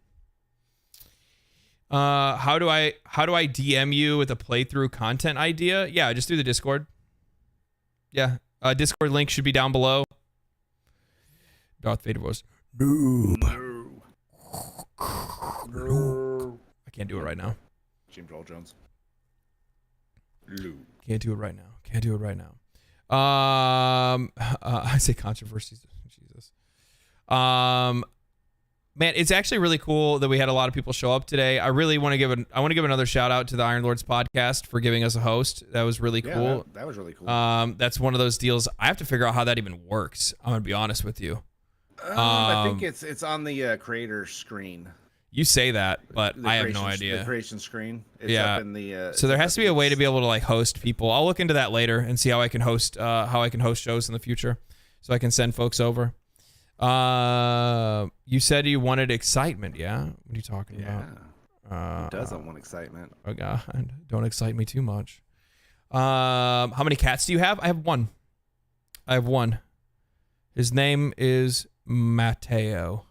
How do I DM you with a playthrough content idea? Yeah, just through the Discord. Yeah, Discord link should be down below. Darth Vader voice. No. I can't do it right now. James Earl Jones. Can't do it right now. I say controversies. Jesus. Man, it's actually really cool that we had a lot of people show up today. I really want to give another shout out to the Iron Lords podcast for giving us a host. That was really cool. Yeah, that was really cool. That's one of those deals. I have to figure out how that even works. I'm gonna be honest with you. I think it's on the creator screen. You say that, but I have no idea. The creation screen. It's yeah. Up in the, so there has to be a way to be able to like host people. I'll look into that later and see how I can host shows in the future, so I can send folks over. You said you wanted excitement, yeah? What are you talking about? Who doesn't want excitement? Oh God, don't excite me too much. How many cats do you have? I have one. His name is Mateo.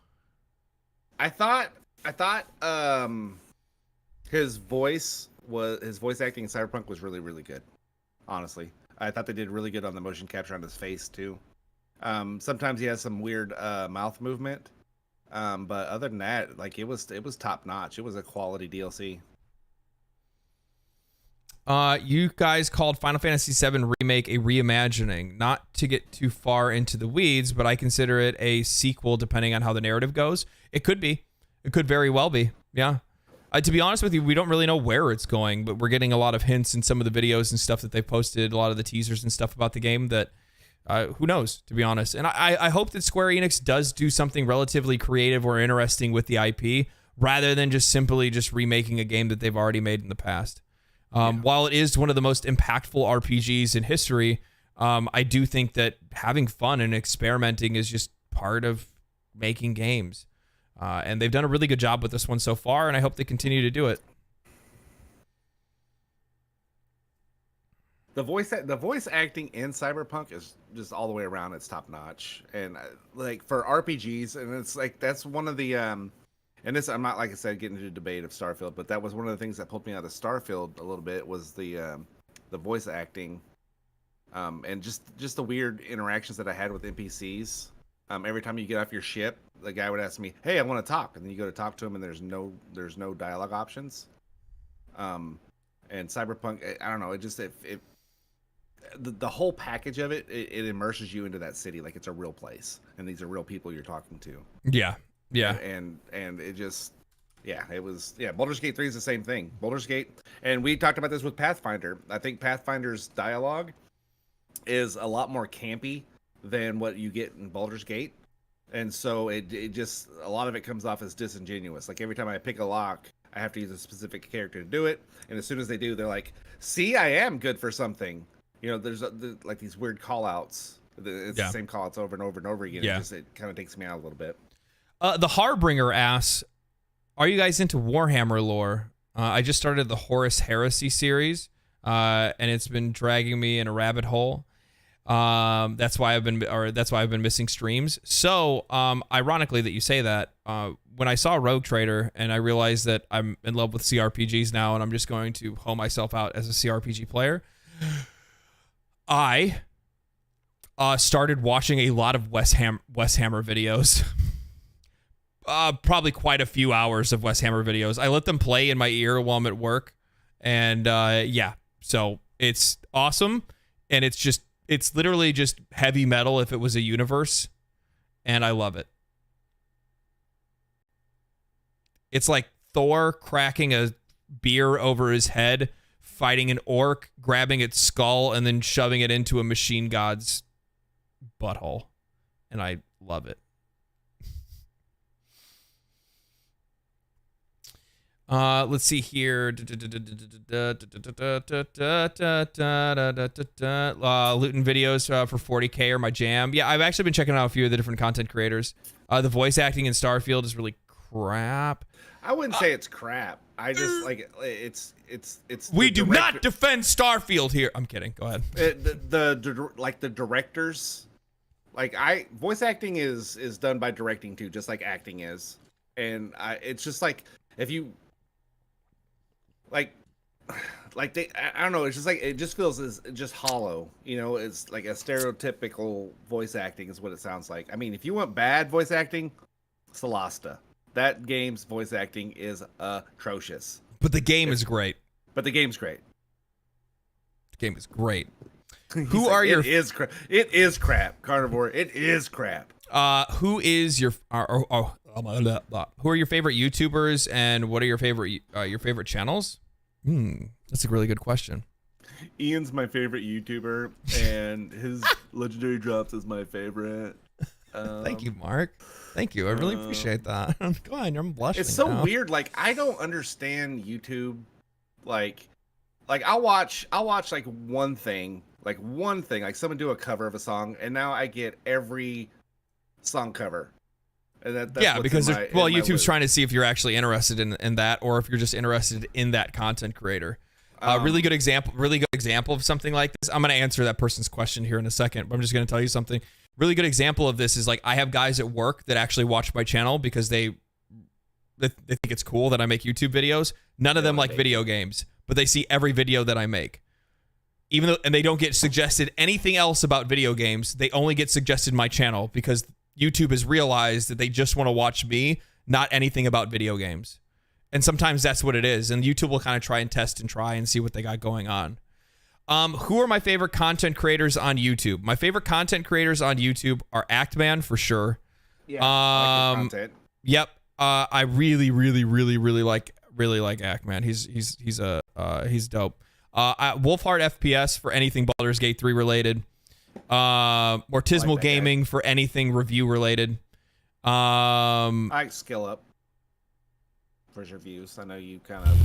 I thought his voice acting in Cyberpunk was really, really good. Honestly, I thought they did really good on the motion capture on his face too. Sometimes he has some weird mouth movement, but other than that, like it was top notch. It was a quality DLC. You guys called Final Fantasy VII Remake a reimagining. Not to get too far into the weeds, but I consider it a sequel depending on how the narrative goes. It could be. It could very well be. Yeah. To be honest with you, we don't really know where it's going, but we're getting a lot of hints in some of the videos and stuff that they've posted, a lot of the teasers and stuff about the game that who knows, to be honest. And I hope that Square Enix does do something relatively creative or interesting with the IP rather than just simply just remaking a game that they've already made in the past. While it is one of the most impactful RPGs in history, I do think that having fun and experimenting is just part of making games. And they've done a really good job with this one so far, and I hope they continue to do it. The voice acting in Cyberpunk is just all the way around. It's top notch, and like for RPGs, and it's like that's one of the and this I'm not, like I said, getting into a debate of Starfield, but that was one of the things that pulled me out of Starfield a little bit was the voice acting, and just the weird interactions that I had with NPCs. Every time you get off your ship, the guy would ask me, "Hey, I want to talk," and then you go to talk to him, and there's no dialogue options. And Cyberpunk, I don't know, the whole package of it immerses you into that city like it's a real place, and these are real people you're talking to. Yeah. And it just, Baldur's Gate 3 is the same thing. Baldur's Gate, and we talked about this with Pathfinder. I think Pathfinder's dialogue is a lot more campy than what you get in Baldur's Gate, and so it just, a lot of it comes off as disingenuous. Like every time I pick a lock, I have to use a specific character to do it, and as soon as they do, they're like, "See, I am good for something." You know, there's like these weird call outs It's the same call. It's over and over and over again. Yeah. It kind of takes me out a little bit. The Harbinger asks, are you guys into Warhammer lore? I just started the Horus Heresy series, and it's been dragging me in a rabbit hole. That's why I've been missing streams. So, ironically that you say that, when I saw Rogue Trader and I realized that I'm in love with CRPGs now and I'm just going to hoe myself out as a CRPG player, I started watching a lot of Wes Hammer videos. Probably quite a few hours of Wes Hammer videos. I let them play in my ear while I'm at work. And yeah, so it's awesome. And it's literally just heavy metal if it was a universe. And I love it. It's like Thor cracking a beer over his head, fighting an orc, grabbing its skull, and then shoving it into a machine god's butthole. And I love it. Let's see here. Looting videos for 40K are my jam. Yeah, I've actually been checking out a few of the different content creators. The voice acting in Starfield is really crap. I wouldn't say it's crap. I just like it's. We do not defend Starfield here. I'm kidding. Go ahead. The directors, voice acting is done by directing too, just like acting is, and it's just like if you I don't know. It's just like it just feels as just hollow. You know, it's like a stereotypical voice acting is what it sounds like. I mean, if you want bad voice acting, Solasta. That game's voice acting is atrocious. But the game is great. But the game's great. The game is great. Who are your? It is crap, Carnivore. It is crap. Who is your? Who are your favorite YouTubers, and what are your favorite channels? That's a really good question. Ian's my favorite YouTuber, and his Legendary Drops is my favorite. Thank you, Mark. Thank you. I really appreciate that. Go on, I'm blushing. It's so now. weird. Like I don't understand YouTube. Like I'll watch like one thing, like someone do a cover of a song, and now I get every song cover. And that's because YouTube's trying to see if you're actually interested in that, or if you're just interested in that content creator. Really good example of something like this. I'm going to answer that person's question here in a second, but I'm just going to tell you something. Really good example of this is like I have guys at work that actually watch my channel because they think it's cool that I make YouTube videos. None of them like video games, but they see every video that I make. And they don't get suggested anything else about video games. They only get suggested my channel because YouTube has realized that they just want to watch me, not anything about video games. And sometimes that's what it is. And YouTube will kind of try and see what they got going on. Who are my favorite content creators on YouTube? My favorite content creators on YouTube are Actman for sure. Yeah, I like his content. Yep. I really like Actman. He's dope. Wolfhard FPS for anything Baldur's Gate 3 related. Mortismal like Gaming for anything review related. I like Skill Up for his reviews. I know you kind of.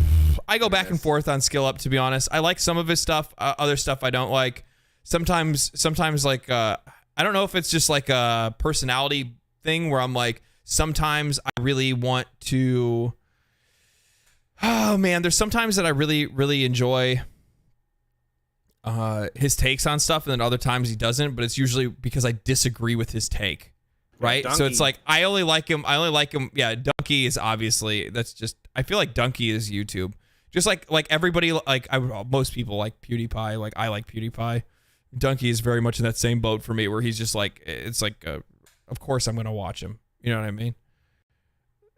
I go back and forth on Skill Up, to be honest. I like some of his stuff. Other stuff I don't like. Sometimes like I don't know if it's just like a personality thing where I'm like sometimes I really want to. Oh man, there's sometimes that I really enjoy his takes on stuff, and then other times he doesn't, but it's usually because I disagree with his take, right? Donkey. So it's like I only like him. Yeah, Donkey is obviously, that's just, I feel like Donkey is YouTube. Just like everybody, most people like PewDiePie, like I like PewDiePie. Donkey is very much in that same boat for me, where he's just like, it's like, of course I'm gonna watch him. You know what I mean?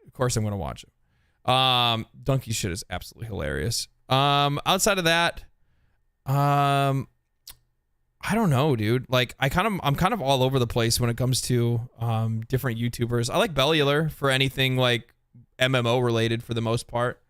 Of course I'm gonna watch him. Donkey shit is absolutely hilarious. Outside of that, I don't know, dude. Like I'm kind of all over the place when it comes to different YouTubers. I like Bellular for anything like MMO related for the most part.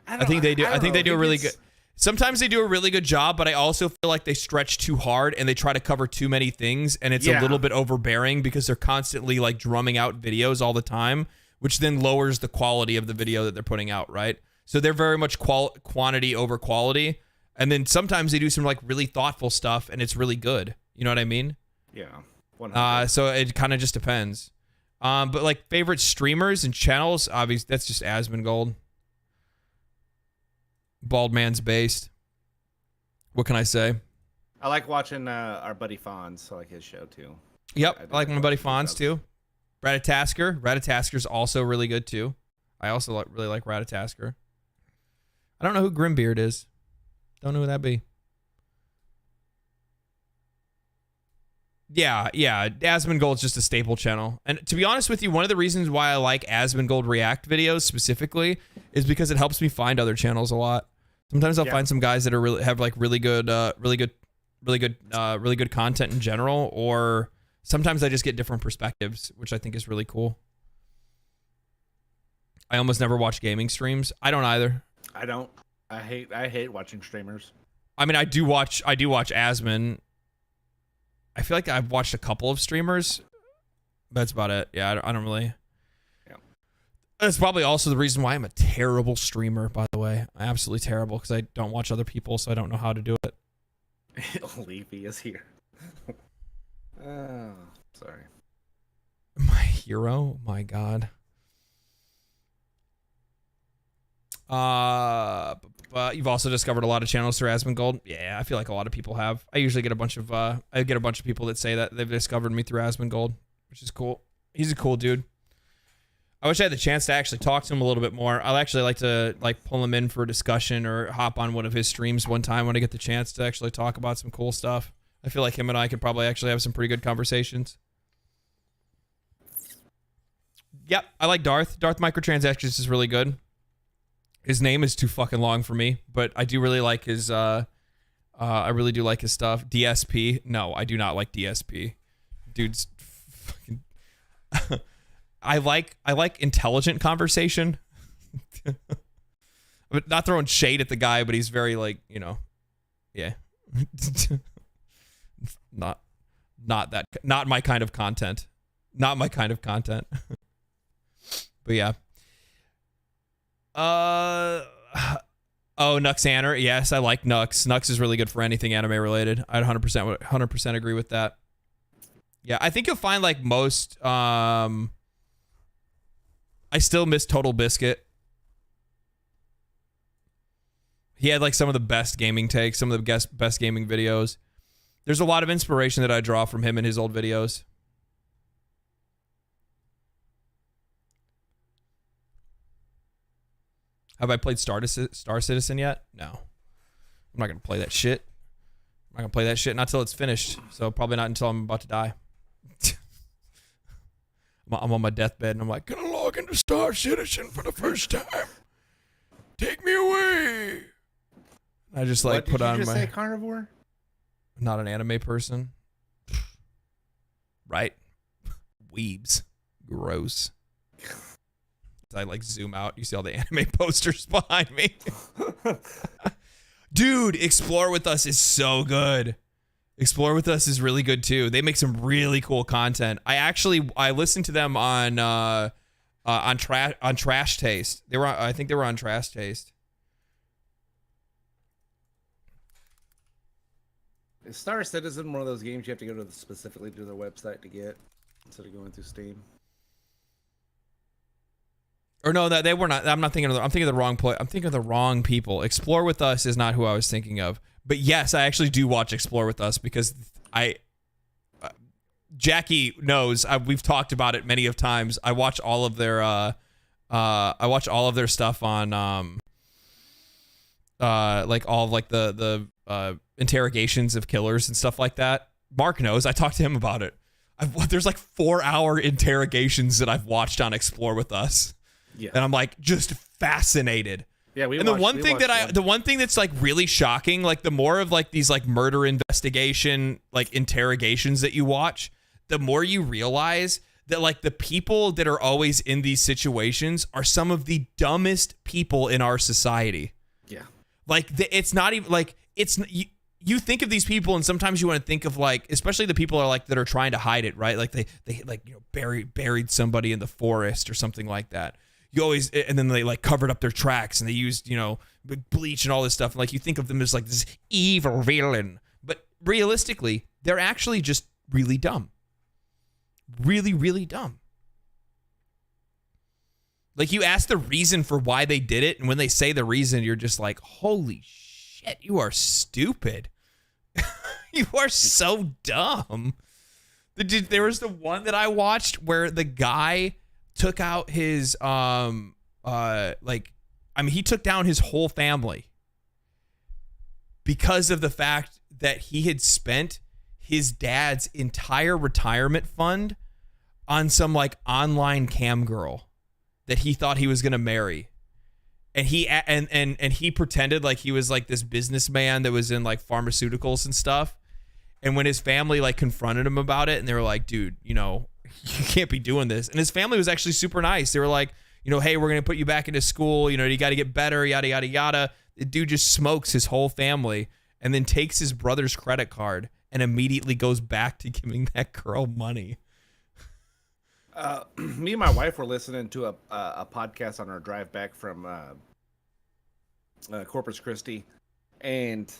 I think they do a really good. Sometimes they do a really good job, but I also feel like they stretch too hard and they try to cover too many things, and it's a little bit overbearing because they're constantly like drumming out videos all the time, which then lowers the quality of the video that they're putting out, right? So they're very much quantity over quality. And then sometimes they do some like really thoughtful stuff and it's really good. You know what I mean? Yeah. 100. So it kind of just depends. But like favorite streamers and channels, obviously that's just Asmongold. Bald Man's Based. What can I say? I like watching our buddy Fonz. I like his show too. Yep, I like my buddy Fonz too. Ratatasker. Rattatasker's also really good too. I also really like Ratatasker. I don't know who Grimbeard is. Don't know who that be. Yeah, Asmongold's just a staple channel. And to be honest with you, one of the reasons why I like Asmongold React videos specifically is because it helps me find other channels a lot. Sometimes I'll find some guys that are really good content in general, or sometimes I just get different perspectives, which I think is really cool. I almost never watch gaming streams. I don't either. I don't. I hate watching streamers. I mean, I do watch Asmon. I feel like I've watched a couple of streamers. That's about it. Yeah, I don't really. Yeah. That's probably also the reason why I'm a terrible streamer, by the way. I'm absolutely terrible because I don't watch other people, so I don't know how to do it. Leafy is here. Oh, sorry. My hero? My God. But you've also discovered a lot of channels through Asmongold. Yeah, I feel like a lot of people have. I usually get a bunch of people that say that they've discovered me through Asmongold, which is cool. He's a cool dude. I wish I had the chance to actually talk to him a little bit more. I'd actually like to pull him in for a discussion or hop on one of his streams one time when I get the chance to actually talk about some cool stuff. I feel like him and I could probably actually have some pretty good conversations. Yep, I like Darth. Darth Microtransactions is really good. His name is too fucking long for me, but I do really like his, I really do like his stuff. DSP. No, I do not like DSP. Dude's fucking... I like intelligent conversation. I'm not throwing shade at the guy, but he's very yeah. not my kind of content. Not my kind of content. But yeah. Oh, Nuxanner. Yes, I like Nux. Nux is really good for anything anime related. I'd 100% agree with that. Yeah, I think you'll find like most I still miss Total Biscuit. He had like some of the best gaming takes, some of the best gaming videos. There's a lot of inspiration that I draw from him in his old videos. Have I played Star Citizen yet? No. I'm not going to play that shit. I'm not going to play that shit not till it's finished. So probably not until I'm about to die. I'm on my deathbed and I'm like, gonna log into Star Citizen for the first time. Take me away. I just like put on my... What did you just say, carnivore? Not an anime person. Right? Weebs. Gross. I like zoom out. You see all the anime posters behind me. Dude, Explore With Us is so good. Explore With Us is really good too. They make some really cool content. I listened to them on Trash Taste. I think they were on Trash Taste. Is Star Citizen one of those games you have to go to specifically to their website to get instead of going through Steam? Or no, that they were not. I'm thinking of the wrong play. I'm thinking of the wrong people. Explore With Us is not who I was thinking of. But yes, I actually do watch Explore With Us because Jackie knows. We've talked about it many of times. I watch all of their stuff on like all of like the interrogations of killers and stuff like that. Mark knows. I talked to him about it. There's like 4-hour interrogations that I've watched on Explore With Us. Yeah. And I'm like just fascinated. Yeah, the one thing that's like really shocking, like the more of like these like murder investigation like interrogations that you watch, the more you realize that like the people that are always in these situations are some of the dumbest people in our society. Yeah. Like it's not even like you think of these people and sometimes you want to think of like, especially the people are like that are trying to hide it, right? Like they like, you know, buried somebody in the forest or something like that. You always, and then they like covered up their tracks and they used, you know, bleach and all this stuff. And like you think of them as like this evil villain, but realistically, they're actually just really dumb. Really, really dumb. Like, you ask the reason for why they did it, and when they say the reason, you're just like, holy shit, you are stupid. You are so dumb. There was the one that I watched where the guy took out his, he took down his whole family because of the fact that he had spent his dad's entire retirement fund on some like online cam girl that he thought he was going to marry. And he pretended like he was like this businessman that was in like pharmaceuticals and stuff. And when his family like confronted him about it, and they were like, dude, you know, you can't be doing this. And his family was actually super nice. They were like, you know, hey, we're going to put you back into school. You know, you got to get better, yada, yada, yada. The dude just smokes his whole family and then takes his brother's credit card and immediately goes back to giving that girl money. Me and my wife were listening to a podcast on our drive back from Corpus Christi, and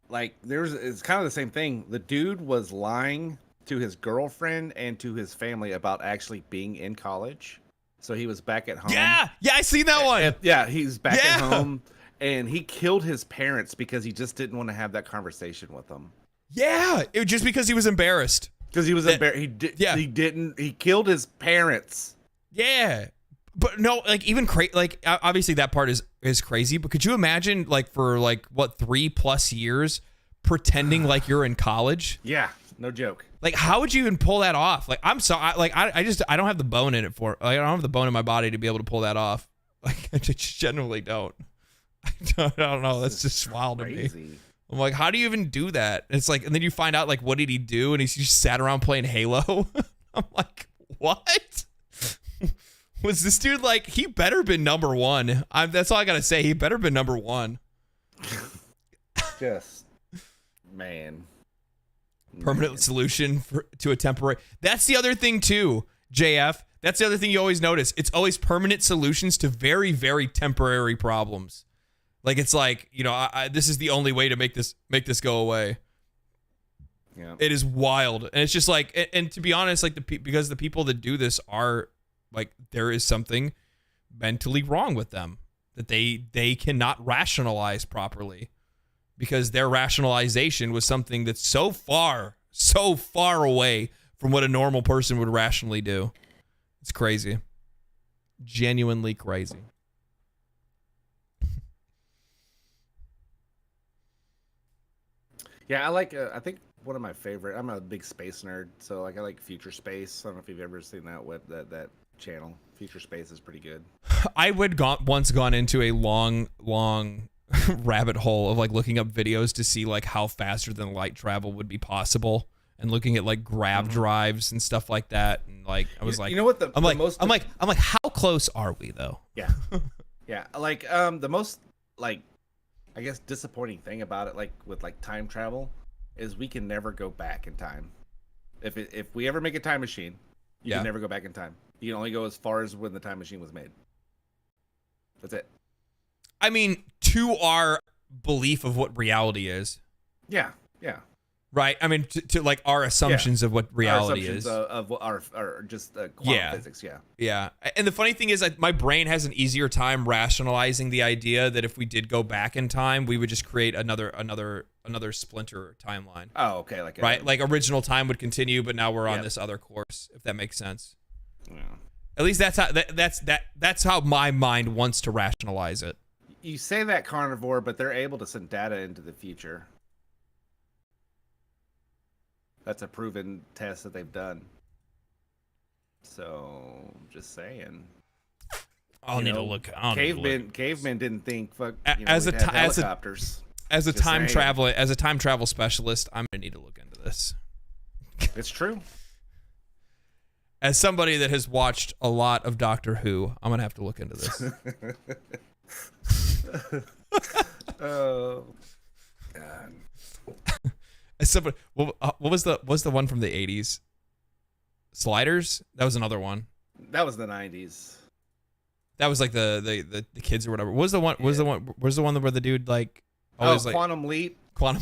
like it's kind of the same thing. The dude was lying to his girlfriend and to his family about actually being in college, so he was back at home. Yeah, I seen that one. He's back at home, and he killed his parents because he just didn't want to have that conversation with them. Yeah, it was just because he was embarrassed. Because he was embarrassed. He killed his parents. Yeah. But no, like even like obviously that part is crazy, but could you imagine like for like what 3+ years pretending like you're in college? Yeah, no joke. Like how would you even pull that off? Like I'm sorry, like I don't have the bone in it for like, I don't have the bone in my body to be able to pull that off. Like I just generally don't. I don't know. That's just wild to me. I'm like, how do you even do that? And it's like, and then you find out like, what did he do? And he just sat around playing Halo. I'm like, what? Was this dude like, he better been number one. That's all I got to say. He better been number one. Just, man. Permanent solution to a temporary. That's the other thing too, JF. That's the other thing you always notice. It's always permanent solutions to very, very temporary problems. Like it's like, you know, this is the only way to make this go away. Yeah, it is wild, and it's just like, and to be honest, like because the people that do this are like, there is something mentally wrong with them that they cannot rationalize properly, because their rationalization was something that's so far away from what a normal person would rationally do. It's crazy, genuinely crazy. Yeah, I like. I think one of my favorite. I'm a big space nerd, so like I like Future Space. I don't know if you've ever seen that channel. Future Space is pretty good. I would once gone into a long rabbit hole of like looking up videos to see like how faster than light travel would be possible, and looking at like grav drives and stuff like that. And like I was like, you know what? I'm like, how close are we though? Yeah, yeah. Like the most like, I guess, disappointing thing about it, like with like time travel, is we can never go back in time. If we ever make a time machine, you can never go back in time. You can only go as far as when the time machine was made. That's it. I mean, to our belief of what reality is. Yeah. Right. I mean, to like our assumptions of what reality is. Of our just quantum physics. Yeah. And the funny thing is, my brain has an easier time rationalizing the idea that if we did go back in time, we would just create another splinter timeline. Oh, okay. Like original time would continue, but now we're on this other course. If that makes sense. Yeah. At least that's how my mind wants to rationalize it. You say that, Carnivore, but they're able to send data into the future. That's a proven test that they've done. So, just saying. I'll need to look. Cavemen didn't think. Helicopters. As a time travel specialist, I'm gonna need to look into this. It's true. As somebody that has watched a lot of Doctor Who, I'm gonna have to look into this. Oh, God. As somebody, what was the one from the 80s? Sliders? That was another one. That was the 90s. That was like the kids or whatever. What was the one? Was the one where the dude like always Quantum Leap. Quantum.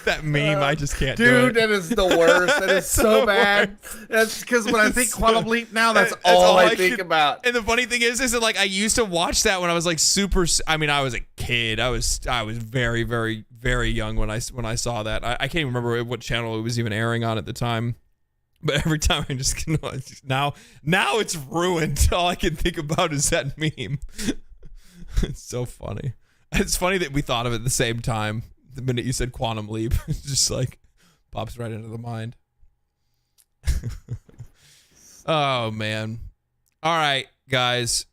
That meme, I just can't do Dude, it. that is the worst. That is so bad. That's because when I think Quantum Leap now, that's all I think about. And the funny thing is that like I used to watch that when I was like super. I mean, I was a kid. I was very, very, very young when I saw that. I can't even remember what channel it was even airing on at the time. But every time I just now it's ruined. All I can think about is that meme. It's so funny. It's funny that we thought of it at the same time. The minute you said Quantum Leap, it just like pops right into the mind. Oh, man. All right, guys.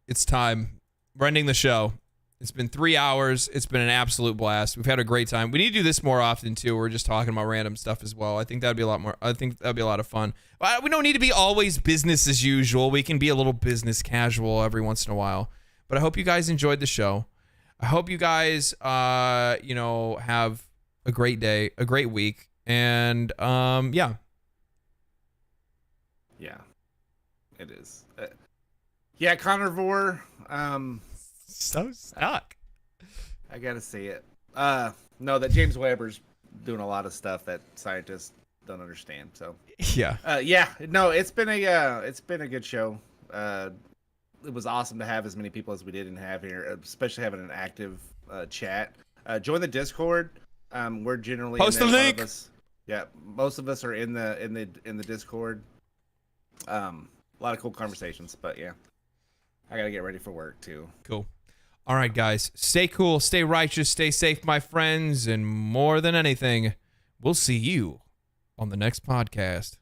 It's time. We're ending the show. It's been 3 hours. It's been an absolute blast. We've had a great time. We need to do this more often, too. We're just talking about random stuff as well. I think that'd be a lot more. I think that'd be a lot of fun. We don't need to be always business as usual. We can be a little business casual every once in a while. But I hope you guys enjoyed the show. I hope you guys, have a great day, a great week, and yeah. Yeah, it is. Yeah, Carnivore. So stuck. I gotta see it. No, that James Webber's doing a lot of stuff that scientists don't understand. So yeah, yeah. No, it's been a good show. It was awesome to have as many people as we did and have here, especially having an active chat. Join the Discord. We're generally post the link. Yeah, most of us are in the Discord. A lot of cool conversations, but yeah, I gotta get ready for work too. Cool. All right, guys, stay cool, stay righteous, stay safe, my friends, and more than anything, we'll see you on the next podcast.